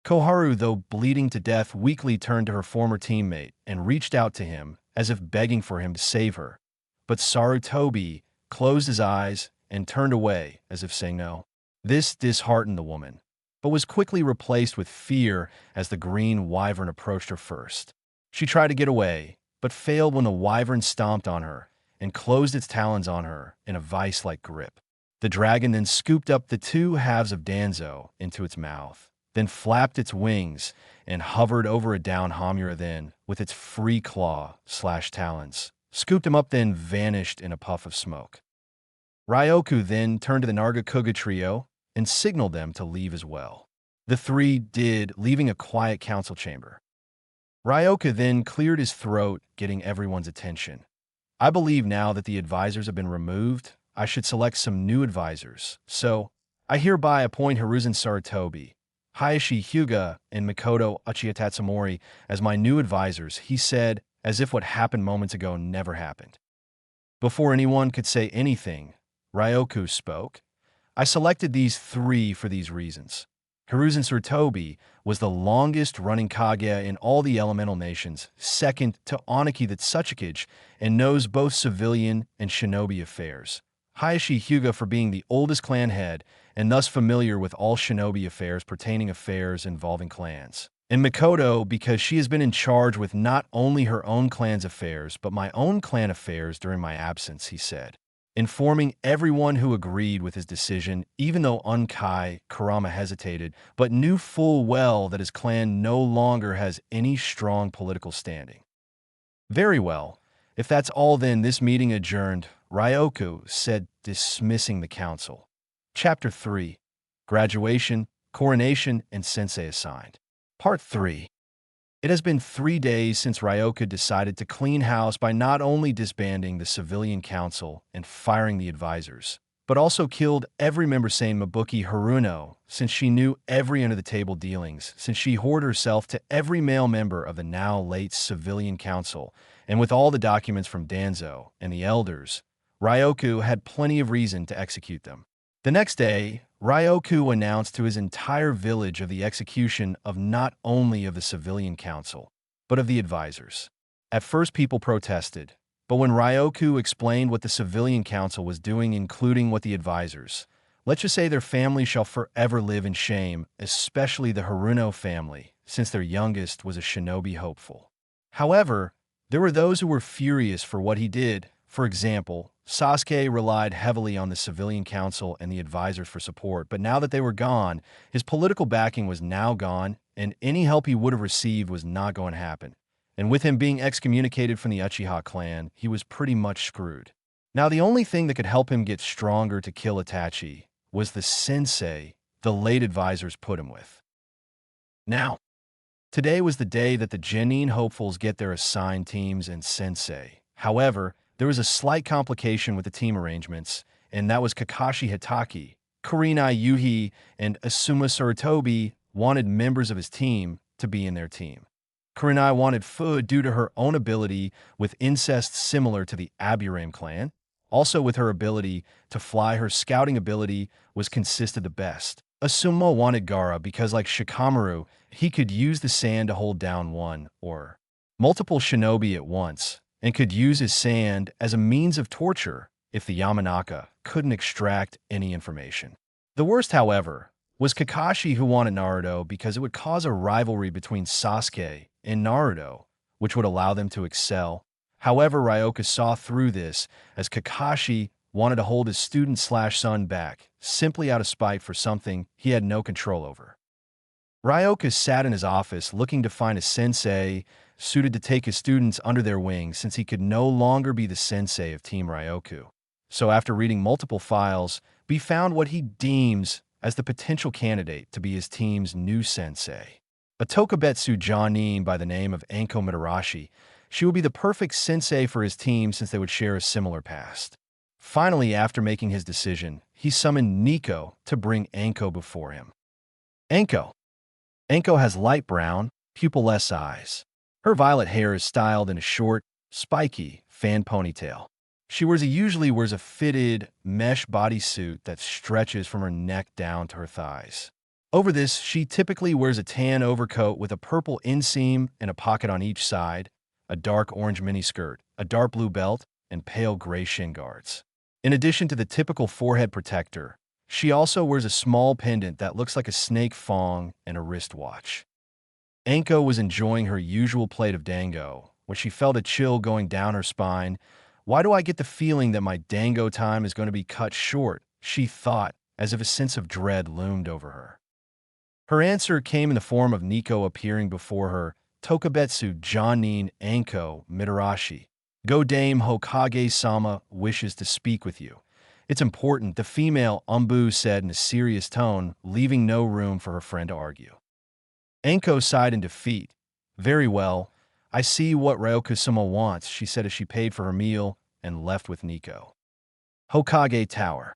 Koharu, though bleeding to death, weakly turned to her former teammate and reached out to him as if begging for him to save her. But Sarutobi closed his eyes and turned away as if saying no. This disheartened the woman, but was quickly replaced with fear as the green wyvern approached her first. She tried to get away, but failed when the wyvern stomped on her and closed its talons on her in a vice-like grip. The dragon then scooped up the two halves of Danzo into its mouth, then flapped its wings and hovered over a down Hamura, then, with its free claw/talons, scooped him up, then vanished in a puff of smoke. Ryoku then turned to the Nargacuga trio and signaled them to leave as well. The three did, leaving a quiet council chamber. Ryoka then cleared his throat, getting everyone's attention. I believe now that the advisors have been removed, I should select some new advisors. So, I hereby appoint Hiruzen Sarutobi, Hayashi Hyuga, and Mikoto Uchiha Tatsumori as my new advisors, he said, as if what happened moments ago never happened. Before anyone could say anything, Ryoku spoke. I selected these three for these reasons. Hiruzen Sarutobi was the longest-running Kage in all the elemental nations, second to Oniki the Tsuchikage, and knows both civilian and shinobi affairs. Hayashi Hyuga for being the oldest clan head, and thus familiar with all shinobi affairs pertaining affairs involving clans. And Mikoto because she has been in charge with not only her own clan's affairs, but my own clan affairs during my absence, he said, informing everyone who agreed with his decision, even though Unkai Kurama hesitated, but knew full well that his clan no longer has any strong political standing. Very well. If that's all, then this meeting adjourned, Ryoku said, dismissing the council. Chapter 3. Graduation, Coronation, and Sensei Assigned. Part 3. It has been 3 days since Ryoka decided to clean house by not only disbanding the civilian council and firing the advisors, but also killed every member saying Mabuki Haruno, since she knew every under-the-table dealings, since she whored herself to every male member of the now-late civilian council, and with all the documents from Danzo and the elders, Ryoku had plenty of reason to execute them. The next day, Ryoku announced to his entire village of the execution of not only of the civilian council, but of the advisors. At first people protested, but when Ryoku explained what the civilian council was doing, including what the advisors, let's just say their family shall forever live in shame, especially the Haruno family, since their youngest was a shinobi hopeful. However, there were those who were furious for what he did. For example, Sasuke relied heavily on the civilian council and the advisors for support, but now that they were gone, his political backing was now gone, and any help he would have received was not going to happen. And with him being excommunicated from the Uchiha clan, he was pretty much screwed. Now the only thing that could help him get stronger to kill Itachi was the sensei the late advisors put him with. Now, today was the day that the Genin hopefuls get their assigned teams and sensei. However, there was a slight complication with the team arrangements, and that was Kakashi Hitaki, Kurenai Yuhi, and Asuma Sarutobi wanted members of his team to be in their team. Kurenai wanted Fu due to her own ability with incest similar to the Aburame clan. Also with her ability to fly, her scouting ability was consisted the best. Asuma wanted Gaara because, like Shikamaru, he could use the sand to hold down one or multiple shinobi at once, and could use his sand as a means of torture if the Yamanaka couldn't extract any information. The worst, however, was Kakashi, who wanted Naruto because it would cause a rivalry between Sasuke and Naruto, which would allow them to excel. However, Ryoka saw through this, as Kakashi wanted to hold his student/son back, simply out of spite for something he had no control over. Ryoka sat in his office looking to find a sensei suited to take his students under their wing, since he could no longer be the sensei of Team Ryoku. So after reading multiple files, he found what he deems as the potential candidate to be his team's new sensei. A Tokubetsu Jonin by the name of Anko Mitarashi. She would be the perfect sensei for his team since they would share a similar past. Finally, after making his decision, he summoned Nico to bring Anko before him. Anko. Anko has light brown, pupilless eyes. Her violet hair is styled in a short, spiky, fan ponytail. She usually wears a fitted, mesh bodysuit that stretches from her neck down to her thighs. Over this, she typically wears a tan overcoat with a purple inseam and a pocket on each side, a dark orange miniskirt, a dark blue belt, and pale gray shin guards. In addition to the typical forehead protector, she also wears a small pendant that looks like a snake fong and a wristwatch. Anko was enjoying her usual plate of dango when she felt a chill going down her spine. Why do I get the feeling that my dango time is going to be cut short? She thought, as if a sense of dread loomed over her. Her answer came in the form of Nico appearing before her. Tokubetsu Jonin Anko Mitarashi. Go Dame Hokage-sama wishes to speak with you. It's important, the female Umbu said in a serious tone, leaving no room for her friend to argue. Anko sighed in defeat. Very well. I see what Ryoka-sama wants, she said as she paid for her meal and left with Nico. Hokage Tower.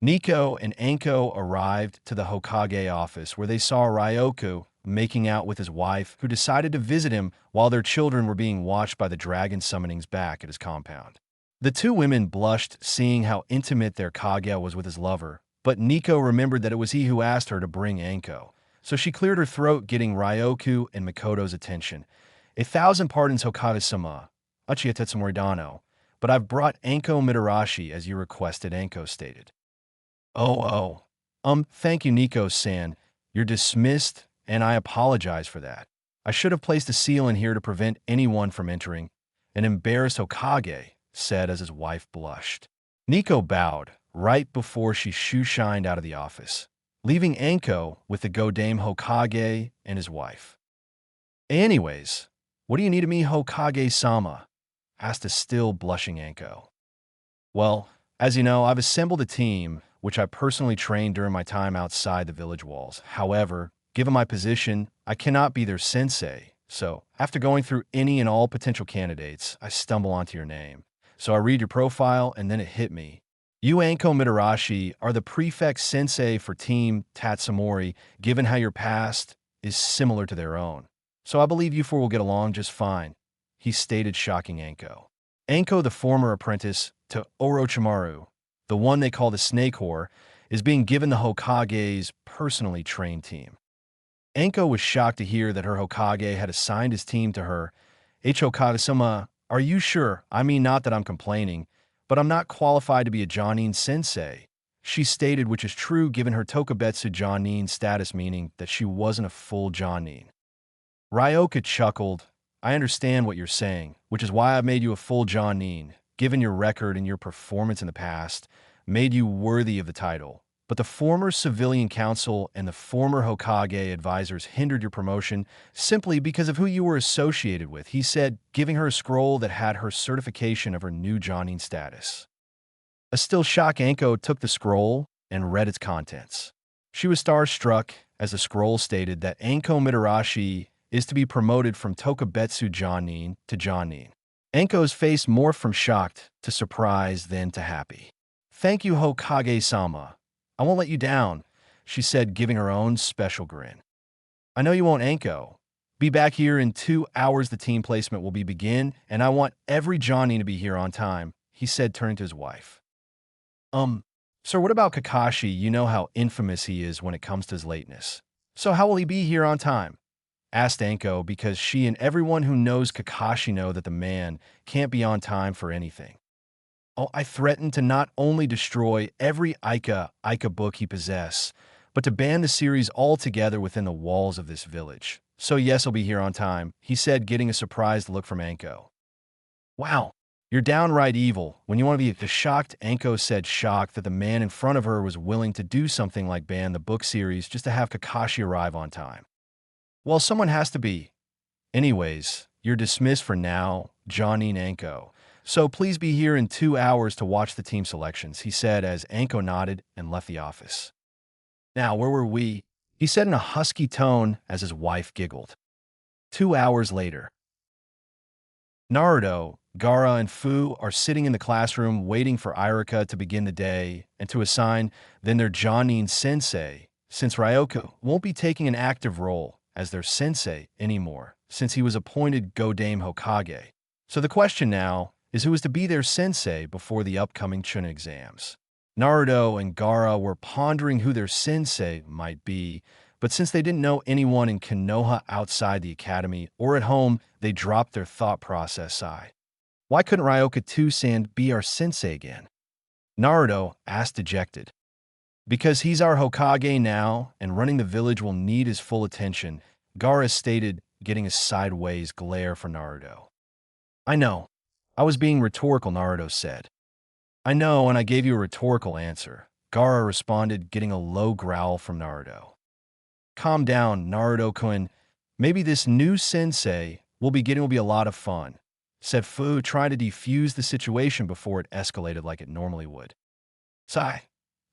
Nico and Anko arrived to the Hokage office where they saw Ryoku making out with his wife, who decided to visit him while their children were being watched by the dragon summonings back at his compound. The two women blushed, seeing how intimate their Kage was with his lover, but Nico remembered that it was he who asked her to bring Anko, so she cleared her throat, getting Ryoku and Makoto's attention. 1,000 pardons, Hokage-sama, Uchiha Tetsumoridano, but I've brought Anko Mitarashi as you requested, Anko stated. Thank you, Nico-san. You're dismissed, and I apologize for that. I should have placed a seal in here to prevent anyone from entering. An embarrassed Hokage said as his wife blushed. Nico bowed right before she shoe-shined out of the office, leaving Anko with the Godame Hokage and his wife. Anyways, what do you need of me, Hokage-sama? Asked a still blushing Anko. Well, as you know, I've assembled a team which I personally trained during my time outside the village walls. However, given my position, I cannot be their sensei. So, after going through any and all potential candidates, I stumble onto your name. So I read your profile, and then it hit me. You, Anko Mitarashi, are the prefect sensei for Team Tatsumori, given how your past is similar to their own. So I believe you four will get along just fine, he stated, shocking Anko. Anko, the former apprentice to Orochimaru, the one they call the Snake Whore, is being given the Hokage's personally trained team. Anko was shocked to hear that her Hokage had assigned his team to her. Hokage-sama, are you sure? I mean, not that I'm complaining, but I'm not qualified to be a Jonin sensei, she stated, which is true given her Tokubetsu Jonin status, meaning that she wasn't a full Jonin. Ryoka chuckled. I understand what you're saying, which is why I've made you a full Jonin, given your record and your performance in the past, made you worthy of the title. But the former civilian council and the former Hokage advisors hindered your promotion simply because of who you were associated with, he said, giving her a scroll that had her certification of her new Jonin status. A still shocked Anko took the scroll and read its contents. She was starstruck as the scroll stated that Anko Mitarashi is to be promoted from Tokubetsu Jonin to Jonin. Anko's face morphed from shocked to surprise, then to happy. Thank you, Hokage-sama. I won't let you down, she said, giving her own special grin. I know you won't, Anko. Be back here in 2 hours. The team placement will begin, and I want every Johnny to be here on time, he said, turning to his wife. "Sir, what about Kakashi? You know how infamous he is when it comes to his lateness. So how will he be here on time?" asked Anko, because she and everyone who knows Kakashi know that the man can't be on time for anything. "Oh, I threatened to not only destroy every Aika book he possesses, but to ban the series altogether within the walls of this village. So yes, I'll be here on time," he said, getting a surprised look from Anko. "Wow, you're downright evil. When you want to be shocked," Anko said, shocked that the man in front of her was willing to do something like ban the book series just to have Kakashi arrive on time. "Well, someone has to be. Anyways, you're dismissed for now, Johnny and Anko. So please be here in 2 hours to watch the team selections," he said as Anko nodded and left the office. "Now, where were we?" he said in a husky tone as his wife giggled. 2 hours later. Naruto, Gaara, and Fu are sitting in the classroom waiting for Iruka to begin the day and to assign then their Jonin sensei, since Ryoka won't be taking an active role as their sensei anymore, since he was appointed Godame Hokage. So the question now is who is to be their sensei before the upcoming Chunin exams. Naruto and Gaara were pondering who their sensei might be, but since they didn't know anyone in Konoha outside the academy or at home, they dropped their thought process aside. "Why couldn't Ryoka Tusan be our sensei again?" Naruto asked dejected. "Because he's our Hokage now, and running the village will need his full attention," Gaara stated, getting a sideways glare from Naruto. "I know. I was being rhetorical," Naruto said. "I know, and I gave you a rhetorical answer," Gaara responded, getting a low growl from Naruto. "Calm down, Naruto-kun. Maybe this new sensei will be a lot of fun," said Fu, trying to defuse the situation before it escalated like it normally would. "Sigh.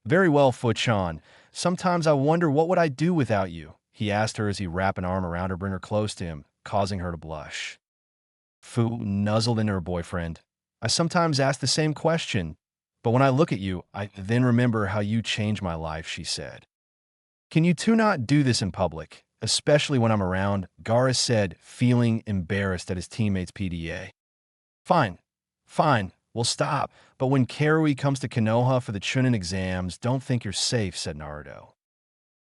Very well, Fu-chan. Sometimes I wonder what would I do without you," he asked her as he wrapped an arm around her, bring her close to him, causing her to blush. Fu nuzzled into her boyfriend. "I sometimes ask the same question, but when I look at you, I then remember how you changed my life," she said. "Can you two not do this in public, especially when I'm around?" Gaara said, feeling embarrassed at his teammate's PDA. Fine, we'll stop, but when Karui comes to Konoha for the Chunin exams, don't think you're safe," said Naruto.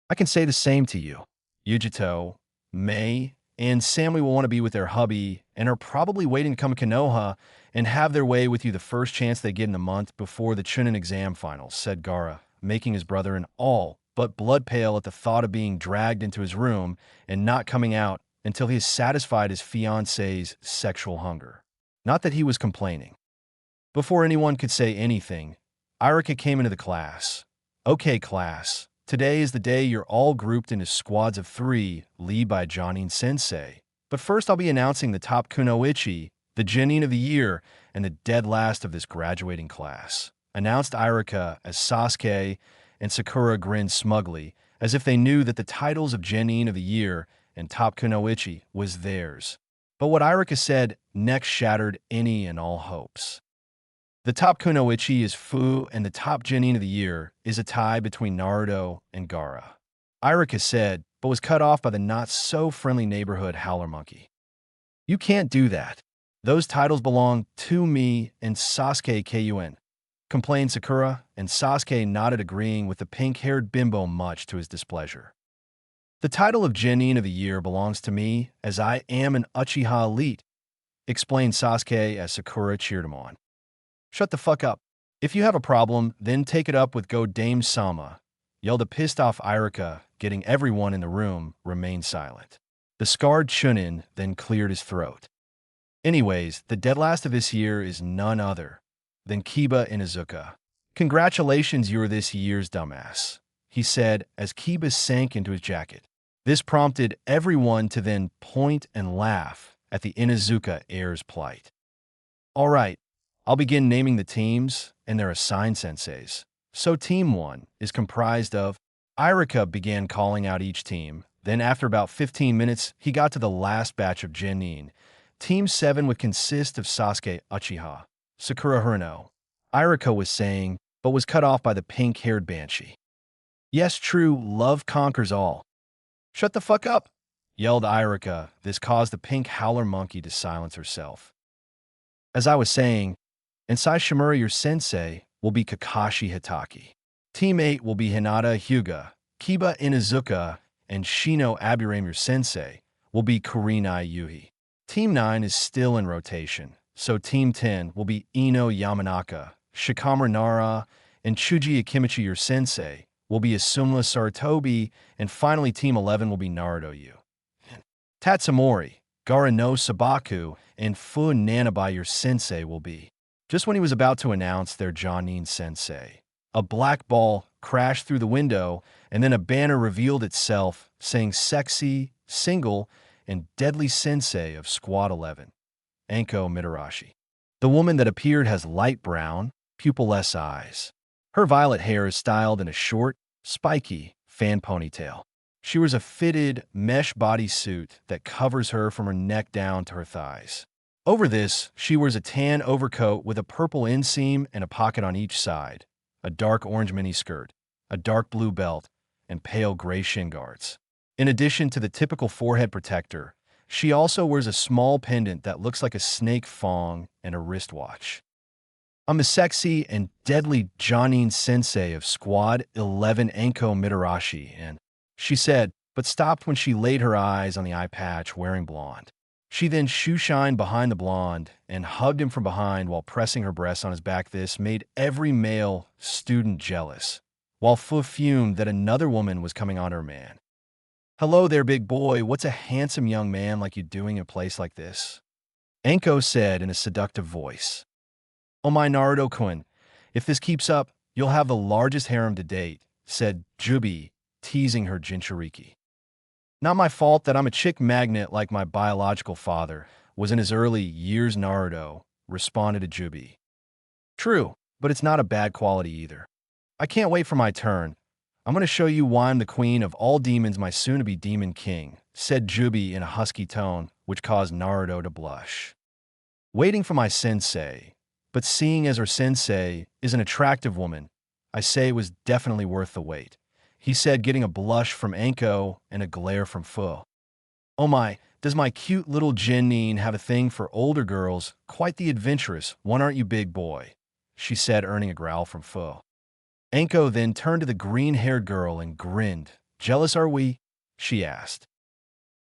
"I can say the same to you. Yujito, Mei, and Sammy will want to be with their hubby and are probably waiting to come to Konoha and have their way with you the first chance they get in the month before the Chunin exam finals," said Gaara, making his brother an all but blood pale at the thought of being dragged into his room and not coming out until he has satisfied his fiancée's sexual hunger. Not that he was complaining. Before anyone could say anything, Iruka came into the class. "Okay, class. Today is the day you're all grouped into squads of 3, led by Jonin Sensei. But first I'll be announcing the top kunoichi, the genin of the year, and the dead last of this graduating class," announced Iruka as Sasuke and Sakura grinned smugly, as if they knew that the titles of genin of the year and top kunoichi was theirs. But what Iruka said next shattered any and all hopes. The top kunoichi is Fu, and the top genin of the year is a tie between Naruto and Gaara. Iruka said, but was cut off by the not-so-friendly neighborhood Howler Monkey. "You can't do that. Those titles belong to me and Sasuke Kun," complained Sakura, and Sasuke nodded, agreeing with the pink-haired bimbo much to his displeasure. "The title of genin of the year belongs to me, as I am an Uchiha elite," explained Sasuke as Sakura cheered him on. "Shut the fuck up. If you have a problem, then take it up with Godame Sama," yelled a pissed-off Iruka, getting everyone in the room remain silent. The scarred Chunin then cleared his throat. "Anyways, the dead last of this year is none other than Kiba Inuzuka. Congratulations, you're this year's dumbass," he said as Kiba sank into his jacket. This prompted everyone to then point and laugh at the Inuzuka heir's plight. "All right, I'll begin naming the teams and their assigned senseis. So Team 1 is comprised of..." Iruka began calling out each team. Then after about 15 minutes, he got to the last batch of genin. Team 7 would consist of Sasuke Uchiha, Sakura Haruno. Iruka was saying, but was cut off by the pink-haired banshee. "Yes, true, love conquers all." "Shut the fuck up," yelled Iruka. This caused the pink howler monkey to silence herself. "As I was saying, Ensai Shimura, your sensei, will be Kakashi Hitaki." Team 8 will be Hinata Hyuga, Kiba Inuzuka, and Shino Aburame. Your sensei will be Kurinai Yuhi. Team 9 is still in rotation, so Team 10 will be Ino Yamanaka, Shikamaru Nara, and Chuji Akimichi. Your sensei will be Asuma Saratobi, and finally Team 11 will be Naruto Yu. Tatsumori, Gara no Sabaku, and Fu Nanabai. Your sensei will be. Just when he was about to announce their Jonin sensei, a black ball crashed through the window, and then a banner revealed itself saying sexy, single, and deadly sensei of Squad 11, Anko Mitarashi. The woman that appeared has light brown, pupilless eyes. Her violet hair is styled in a short, spiky fan ponytail. She wears a fitted mesh bodysuit that covers her from her neck down to her thighs. Over this, she wears a tan overcoat with a purple inseam and a pocket on each side, a dark orange miniskirt, a dark blue belt, and pale gray shin guards. In addition to the typical forehead protector, she also wears a small pendant that looks like a snake fong and a wristwatch. I'm the sexy and deadly Jonin sensei of Squad 11, Anko Mitarashi, and she said, but stopped when she laid her eyes on the eye patch wearing blonde. She then shoe-shined behind the blonde and hugged him from behind while pressing her breasts on his back. This made every male student jealous, while Fu fumed that another woman was coming on her man. "Hello there, big boy. What's a handsome young man like you doing in a place like this?" Anko said in a seductive voice. "Oh my Naruto-kun, if this keeps up, you'll have the largest harem to date," said Jubi, teasing her Jinchuriki. "Not my fault that I'm a chick magnet like my biological father was in his early years, Naruto," responded Jubi. "True, but it's not a bad quality either. I can't wait for my turn. I'm going to show you why I'm the queen of all demons, my soon-to-be demon king," said Jubi in a husky tone, which caused Naruto to blush. "Waiting for my sensei, but seeing as her sensei is an attractive woman, I say it was definitely worth the wait," he said, getting a blush from Anko and a glare from Fu. "Oh my, does my cute little Jenin have a thing for older girls? Quite the adventurous one, aren't you, big boy?" she said, earning a growl from Fu. Anko then turned to the green-haired girl and grinned. "Jealous are we?" she asked.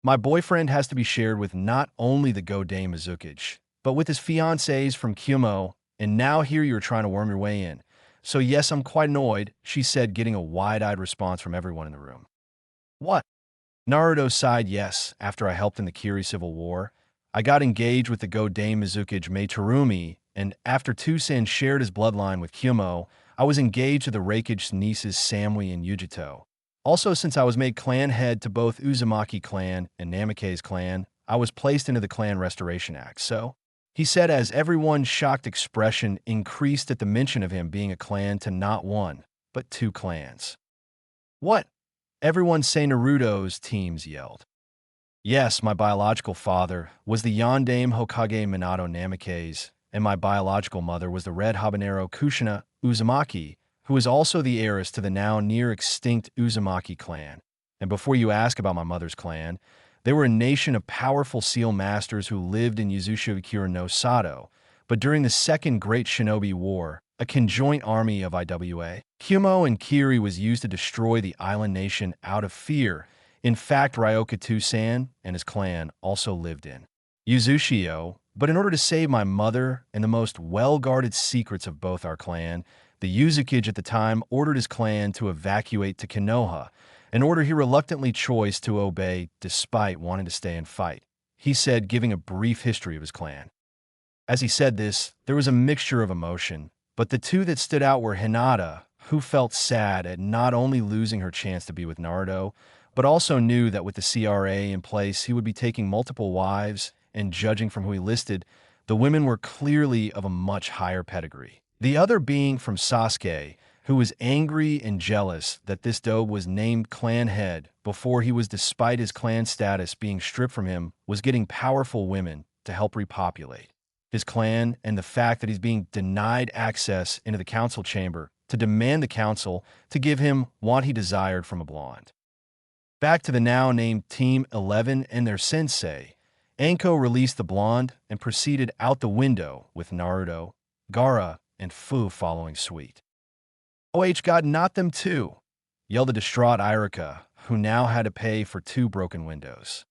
"My boyfriend has to be shared with not only the Godai Mizukage, but with his fiancés from Kyuubi, and now here you're trying to worm your way in. So yes, I'm quite annoyed," she said, getting a wide-eyed response from everyone in the room. "What?" Naruto sighed. "Yes, after I helped in the Kiri Civil War, I got engaged with the Godai Mizukage Mei Terumi, and after Tusen shared his bloodline with Kyuubi, I was engaged to the Raikage's nieces Samui and Yujito. Also, since I was made clan head to both Uzumaki clan and Namikaze clan, I was placed into the Clan Restoration Act, so," he said as everyone's shocked expression increased at the mention of him being a clan to not one, but two clans. "What?" Everyone say Naruto's teams yelled. "Yes, my biological father was the Yondaime Hokage Minato Namikaze, and my biological mother was the Red Habanero Kushina Uzumaki, who is also the heiress to the now near-extinct Uzumaki clan. And before you ask about my mother's clan, they were a nation of powerful seal masters who lived in Yuzushiokura no Sato, but during the Second Great Shinobi War, a conjoint army of Iwa, Kyuubi, and Kiri was used to destroy the island nation out of fear. In fact, Ryoka Tusan and his clan also lived in Yuzushio, but in order to save my mother and the most well-guarded secrets of both our clan, the Yuzukage at the time ordered his clan to evacuate to Konoha, an order he reluctantly chose to obey despite wanting to stay and fight, he said, giving a brief history of his clan. As he said this, there was a mixture of emotion, but the two that stood out were Hinata, who felt sad at not only losing her chance to be with Naruto, but also knew that with the CRA in place, he would be taking multiple wives, and judging from who he listed, the women were clearly of a much higher pedigree. The other being from Sasuke, who was angry and jealous that this dobe was named clan head before he was, despite his clan status being stripped from him, was getting powerful women to help repopulate his clan, and the fact that he's being denied access into the council chamber to demand the council to give him what he desired from a blonde. Back to the now named Team 11 and their sensei, Anko released the blonde and proceeded out the window with Naruto, Gaara, and Fu following suite. OH God, not them too, yelled the distraught Irika, who now had to pay for 2 broken windows.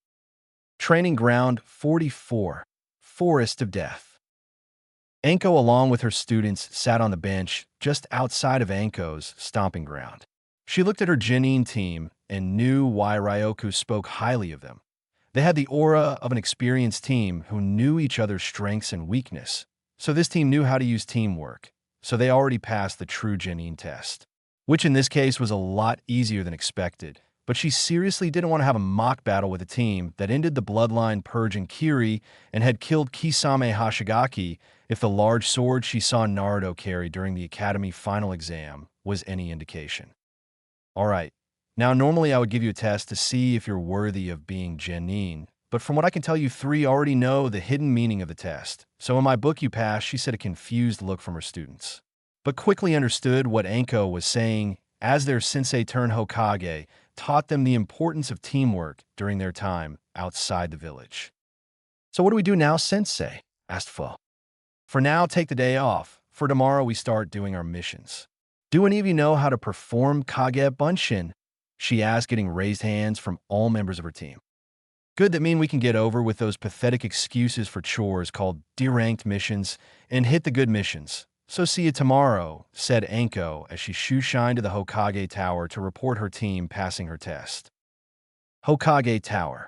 Training Ground 44, Forest of Death. Anko, along with her students, sat on the bench just outside of Anko's stomping ground. She looked at her Genin team and knew why Ryoku spoke highly of them. They had the aura of an experienced team who knew each other's strengths and weakness. So this team knew how to use teamwork. So they already passed the true Genin test, which in this case was a lot easier than expected. But she seriously didn't want to have a mock battle with a team that ended the bloodline purge in Kiri and had killed Kisame Hashigaki if the large sword she saw Naruto carry during the academy final exam was any indication. Alright, now normally I would give you a test to see if you're worthy of being Genin, but from what I can tell, you 3 already know the hidden meaning of the test. So in my book you passed, she said, a confused look from her students, but quickly understood what Anko was saying as their sensei turned Hokage taught them the importance of teamwork during their time outside the village. So what do we do now, sensei? Asked Fu. For now, take the day off. For tomorrow, we start doing our missions. Do any of you know how to perform Kage Bunshin? She asked, getting raised hands from all members of her team. Good, that mean we can get over with those pathetic excuses for chores called deranked missions and hit the good missions. So see you tomorrow, said Anko as she shoe-shined to the Hokage Tower to report her team passing her test. Hokage Tower.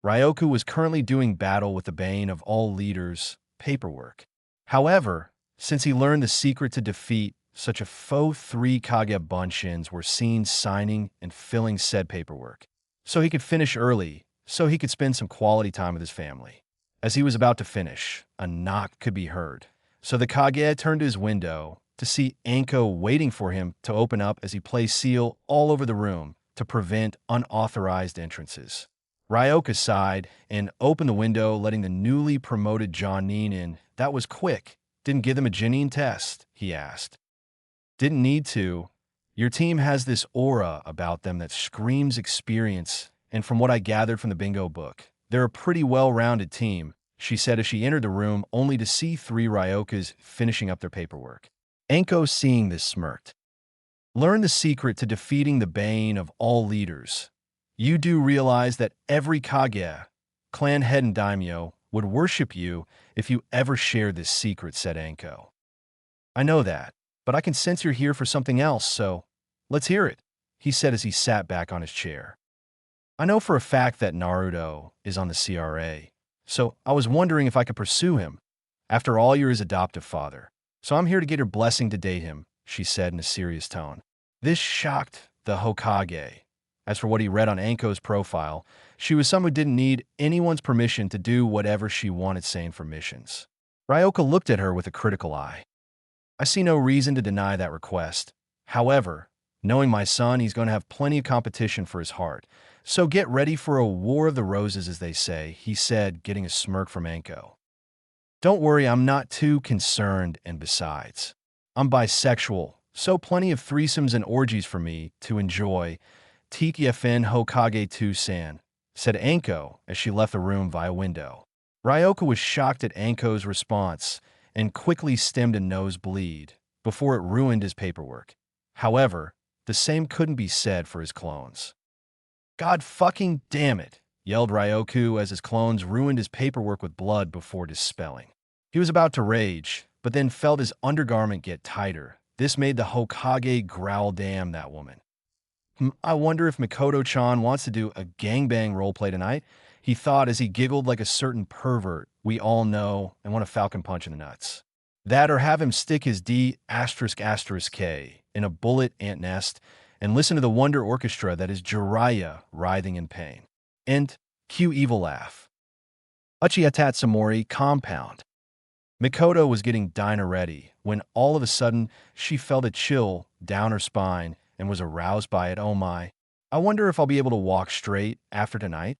Ryoku was currently doing battle with the bane of all leaders, paperwork. However, since he learned the secret to defeat such a foe, 3 Kage Bunshins were seen signing and filling said paperwork, so he could finish early, so he could spend some quality time with his family. As he was about to finish, a knock could be heard. So the Kage turned to his window to see Anko waiting for him to open up as he placed seal all over the room to prevent unauthorized entrances. Ryoka sighed and opened the window, letting the newly promoted Jonin in. That was quick. Didn't give them a Genin test, he asked. Didn't need to. Your team has this aura about them that screams experience, and from what I gathered from the bingo book, they're a pretty well-rounded team, she said as she entered the room, only to see 3 Ryokas finishing up their paperwork. Anko, seeing this, smirked. Learn the secret to defeating the bane of all leaders. You do realize that every Kage, clan head and daimyo, would worship you if you ever shared this secret, said Anko. I know that, but I can sense you're here for something else, so let's hear it, he said as he sat back on his chair. I know for a fact that Naruto is on the CRA, so I was wondering if I could pursue him. After all, you're his adoptive father, so I'm here to get your blessing to date him, she said in a serious tone. This shocked the Hokage. As for what he read on Anko's profile, she was someone who didn't need anyone's permission to do whatever she wanted, saying for missions. Ryoka looked at her with a critical eye. I see no reason to deny that request. However, knowing my son, he's going to have plenty of competition for his heart. So get ready for a war of the roses, as they say, he said, getting a smirk from Anko. Don't worry, I'm not too concerned, and besides, I'm bisexual, so plenty of threesomes and orgies for me to enjoy. TKFN Hokage 2-san, said Anko as she left the room via window. Ryoka was shocked at Anko's response and quickly stemmed a nosebleed before it ruined his paperwork. However, the same couldn't be said for his clones. God fucking damn it, yelled Ryoku as his clones ruined his paperwork with blood before dispelling. He was about to rage, but then felt his undergarment get tighter. This made the Hokage growl, damn that woman. I wonder if Mikoto-chan wants to do a gangbang roleplay tonight, he thought as he giggled like a certain pervert we all know and want a falcon punch in the nuts. That or have him stick his D***K in a bullet ant nest and listen to the Wonder Orchestra that is Jiraiya writhing in pain. And cue evil laugh. Uchiha compound. Mikoto was getting dinner ready when all of a sudden she felt a chill down her spine and was aroused by it. Oh my, I wonder if I'll be able to walk straight after tonight,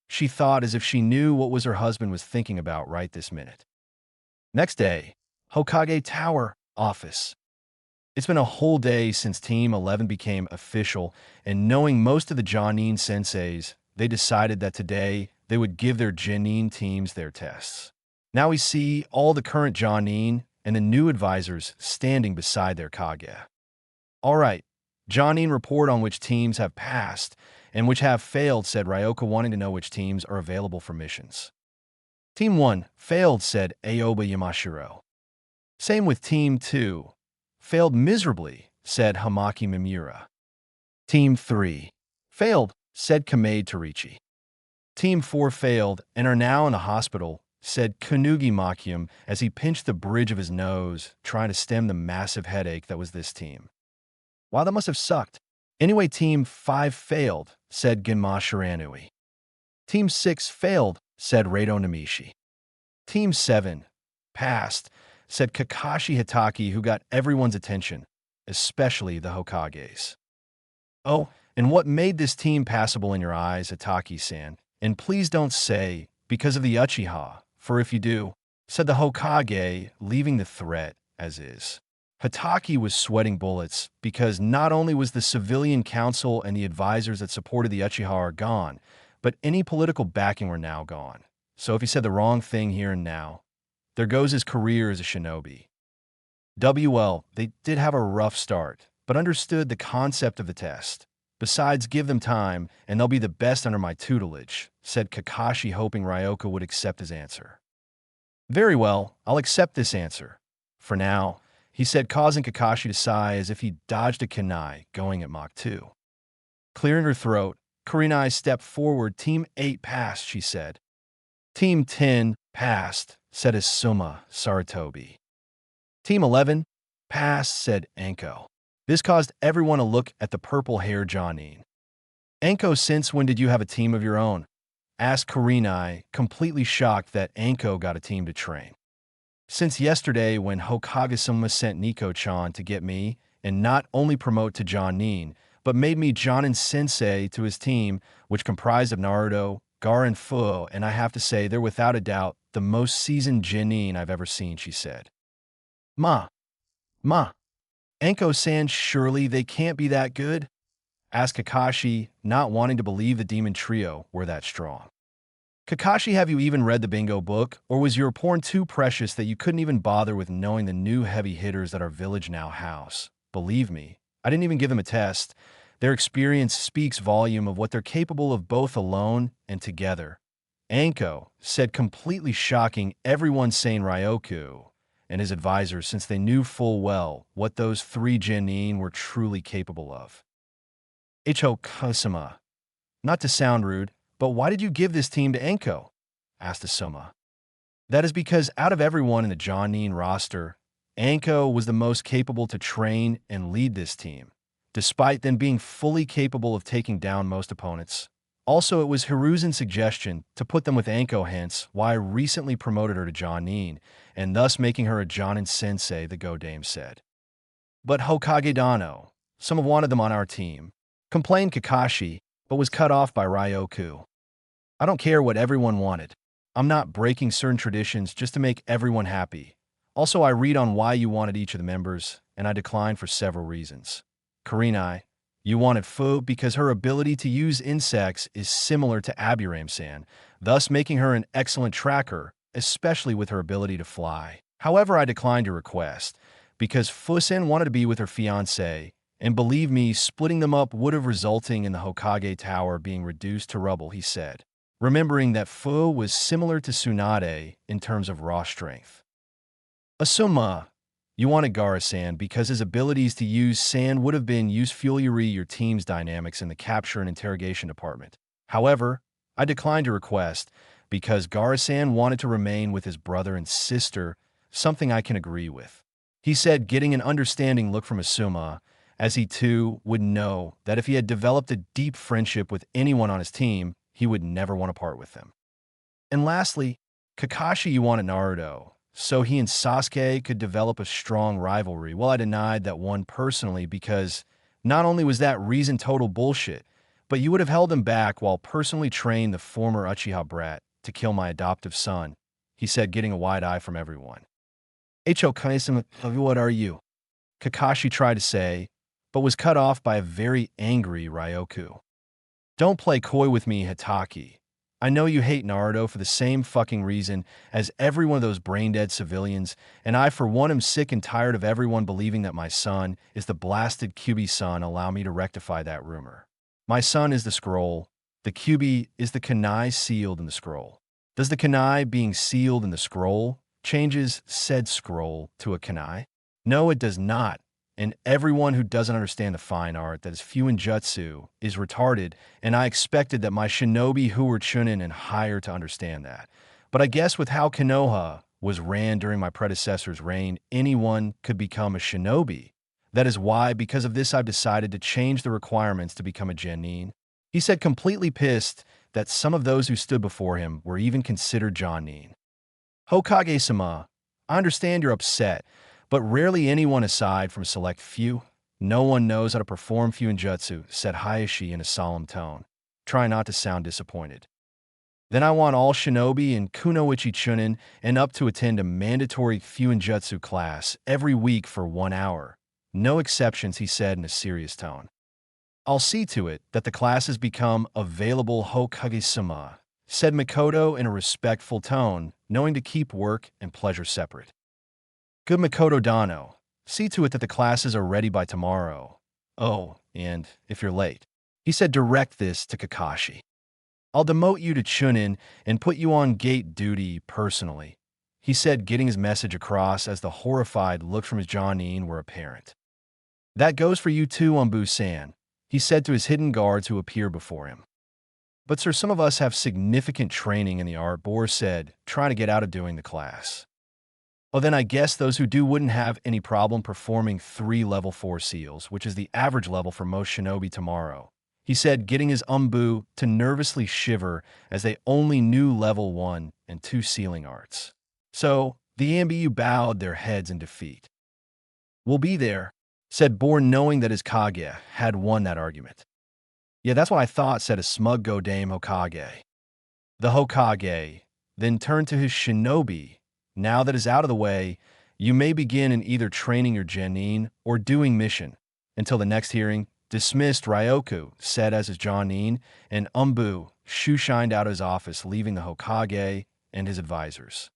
she thought as if she knew what was her husband was thinking about right this minute. Next day, Hokage Tower office. It's been a whole day since Team 11 became official, and knowing most of the Jonin senseis, they decided that today they would give their Genin teams their tests. Now we see all the current Jonin and the new advisors standing beside their Kage. All right. Johnine, report on which teams have passed and which have failed, said Ryoka, wanting to know which teams are available for missions. Team 1 failed, said Aoba Yamashiro. Same with Team 2. Failed miserably, said Hamaki Mimura. Team 3 failed, said Kamade Torichi. Team 4 failed and are now in the hospital, said Kanugi Makium as he pinched the bridge of his nose, trying to stem the massive headache that was this team. Wow, that must have sucked. Anyway, Team 5 failed, said Genma Shiranui. Team 6 failed, said Reito Namishi. Team 7 passed, said Kakashi Hitaki, who got everyone's attention, especially the Hokages. Oh, and what made this team passable in your eyes, Hitaki-san? And please don't say, because of the Uchiha, for if you do, said the Hokage, leaving the threat as is. Hitaki was sweating bullets because not only was the civilian council and the advisors that supported the Uchiha are gone, but any political backing were now gone. So if he said the wrong thing here and now, there goes his career as a shinobi. WL, they did have a rough start, but understood the concept of the test. Besides, give them time, and they'll be the best under my tutelage, said Kakashi, hoping Ryoka would accept his answer. Very well, I'll accept this answer. For now, he said, causing Kakashi to sigh as if he dodged a kunai going at Mach 2. Clearing her throat, Kurenai stepped forward. Team 8 passed, she said. Team 10 passed, said Asuma Saratobi. Team 11 passed, said Anko. This caused everyone to look at the purple-haired Johnine. Anko, since when did you have a team of your own? Asked Kurenai, completely shocked that Anko got a team to train. Since yesterday, when Hokage-sama sent Nico-chan to get me and not only promote to Johnine, but made me Jonin-sensei to his team, which comprised of Naruto, Gar, and Fu, and I have to say they're without a doubt the most seasoned genin I've ever seen, she said. Ma. Anko-san, surely they can't be that good? Asked Kakashi, not wanting to believe the demon trio were that strong. Kakashi, have you even read the bingo book, or was your porn too precious that you couldn't even bother with knowing the new heavy hitters that our village now house? Believe me, I didn't even give them a test. Their experience speaks volume of what they're capable of both alone and together. Anko said, completely shocking everyone sane Ryoku and his advisors, since they knew full well what those 3 genin were truly capable of. Hokage-sama, not to sound rude, but why did you give this team to Anko? Asked Asuma. That is because out of everyone in the Jonin roster, Anko was the most capable to train and lead this team, despite them being fully capable of taking down most opponents. Also, it was Hiruzen's suggestion to put them with Anko, hence why I recently promoted her to Jonin, and thus making her a Jonin-sensei, the Go-Dame said. But Hokage Dano, some have wanted them on our team, complained Kakashi, but was cut off by Ryoku. I don't care what everyone wanted. I'm not breaking certain traditions just to make everyone happy. Also, I read on why you wanted each of the members, and I declined for several reasons. Kurenai, you wanted Fu because her ability to use insects is similar to Aburame-san, thus making her an excellent tracker, especially with her ability to fly. However, I declined your request because Fu-san wanted to be with her fiancé, and believe me, splitting them up would have resulted in the Hokage Tower being reduced to rubble, he said, remembering that Fu was similar to Tsunade in terms of raw strength. Asuma, you wanted Gara-san because his abilities to use sand would have been useful your team's dynamics in the capture and interrogation department. However, I declined your request because Gara-san wanted to remain with his brother and sister, something I can agree with. He said, getting an understanding look from Asuma, as he too would know that if he had developed a deep friendship with anyone on his team, he would never want to part with them. And lastly, Kakashi, you wanted Naruto, so he and Sasuke could develop a strong rivalry. Well, I denied that one personally because not only was that reason total bullshit, but you would have held him back while personally trained the former Uchiha brat to kill my adoptive son, he said, getting a wide eye from everyone. Hokage-sama, what are you? Kakashi tried to say, but was cut off by a very angry Ryoku. Don't play coy with me, Hitaki. I know you hate Naruto for the same fucking reason as every one of those brain-dead civilians, and I for one am sick and tired of everyone believing that my son is the blasted Kyuubi son. Allow me to rectify that rumor. My son is the scroll. The Kyuubi is the kunai sealed in the scroll. Does the kunai being sealed in the scroll changes said scroll to a kunai? No, it does not. And everyone who doesn't understand the fine art that is Fuinjutsu is retarded, and I expected that my shinobi who were chunin and higher to understand that. But I guess with how Konoha was ran during my predecessor's reign, anyone could become a shinobi. That is why, because of this, I've decided to change the requirements to become a genin. He said, completely pissed that some of those who stood before him were even considered jonin. Hokage-sama, I understand you're upset, but rarely anyone aside from a select few. No one knows how to perform Fuinjutsu, said Hayashi in a solemn tone. Try not to sound disappointed. Then I want all shinobi and kunoichi chunin and up to attend a mandatory Fuinjutsu class every week for 1 hour. No exceptions, he said in a serious tone. I'll see to it that the classes become available, Hokage-sama, said Mikoto in a respectful tone, knowing to keep work and pleasure separate. Good Mikoto Dano, see to it that the classes are ready by tomorrow. Oh, and if you're late, he said, direct this to Kakashi. I'll demote you to Chunin and put you on gate duty personally, he said, getting his message across as the horrified looks from his jonin were apparent. That goes for you too, Umbu-san, he said to his hidden guards who appeared before him. But sir, some of us have significant training in the art, Bohr said, trying to get out of doing the class. Oh, then I guess those who do wouldn't have any problem performing 3 level 4 seals, which is the average level for most shinobi tomorrow, he said, getting his umbu to nervously shiver as they only knew level 1 and 2 sealing arts. So, the Ambu bowed their heads in defeat. We'll be there, said Bohr, knowing that his Kage had won that argument. Yeah, that's what I thought, said a smug Godame Hokage. The Hokage then turned to his shinobi. Now that is out of the way, you may begin in either training your genin or doing mission. Until the next hearing, dismissed, Ryoku said as his jonin, and Umbu shoe-shined out of his office, leaving the Hokage and his advisors.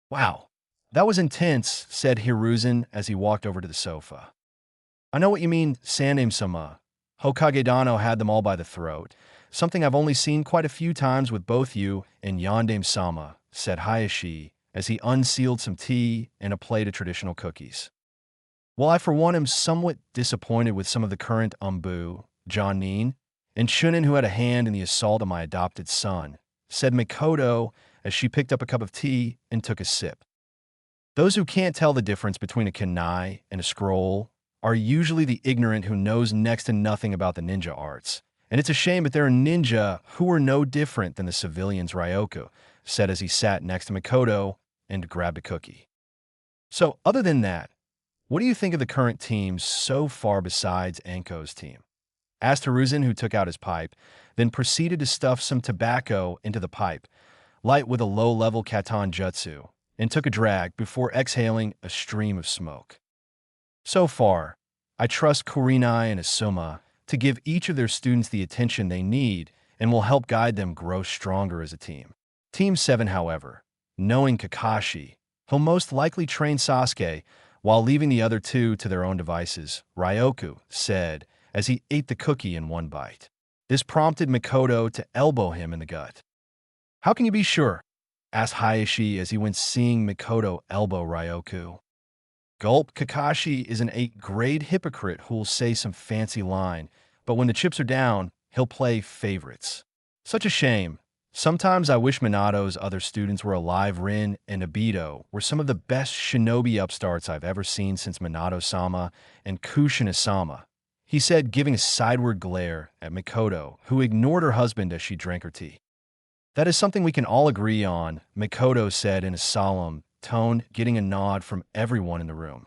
Wow, that was intense, said Hiruzen as he walked over to the sofa. I know what you mean, Saname-sama. Hokage Dano had them all by the throat, something I've only seen quite a few times with both you and Yandame-sama, said Hayashi, as he unsealed some tea and a plate of traditional cookies. Well, I for one am somewhat disappointed with some of the current Umbu, jonin, and Chunin who had a hand in the assault on my adopted son, said Mikoto as she picked up a cup of tea and took a sip. Those who can't tell the difference between a kunai and a scroll are usually the ignorant who knows next to nothing about the ninja arts, and it's a shame that there are ninja who are no different than the civilians, Ryoku said as he sat next to Mikoto and grabbed a cookie. So, other than that, what do you think of the current teams so far besides Anko's team? Asked Hiruzen, who took out his pipe, then proceeded to stuff some tobacco into the pipe, light with a low-level Katan Jutsu, and took a drag before exhaling a stream of smoke. So far, I trust Kurinai and Asuma to give each of their students the attention they need and will help guide them grow stronger as a team. Team 7, however, knowing Kakashi, he'll most likely train Sasuke while leaving the other 2 to their own devices, Ryoku said as he ate the cookie in one bite. This prompted Mikoto to elbow him in the gut. How can you be sure? Asked Hayashi as he went seeing Mikoto elbow Ryoku. Gulp, Kakashi is an 8th-grade hypocrite who'll say some fancy line, but when the chips are down, he'll play favorites. Such a shame. Sometimes I wish Minato's other students were alive. Rin and Obito were some of the best shinobi upstarts I've ever seen since Minato-sama and Kushina-sama, he said, giving a sideward glare at Mikoto, who ignored her husband as she drank her tea. That is something we can all agree on, Mikoto said in a solemn tone, getting a nod from everyone in the room.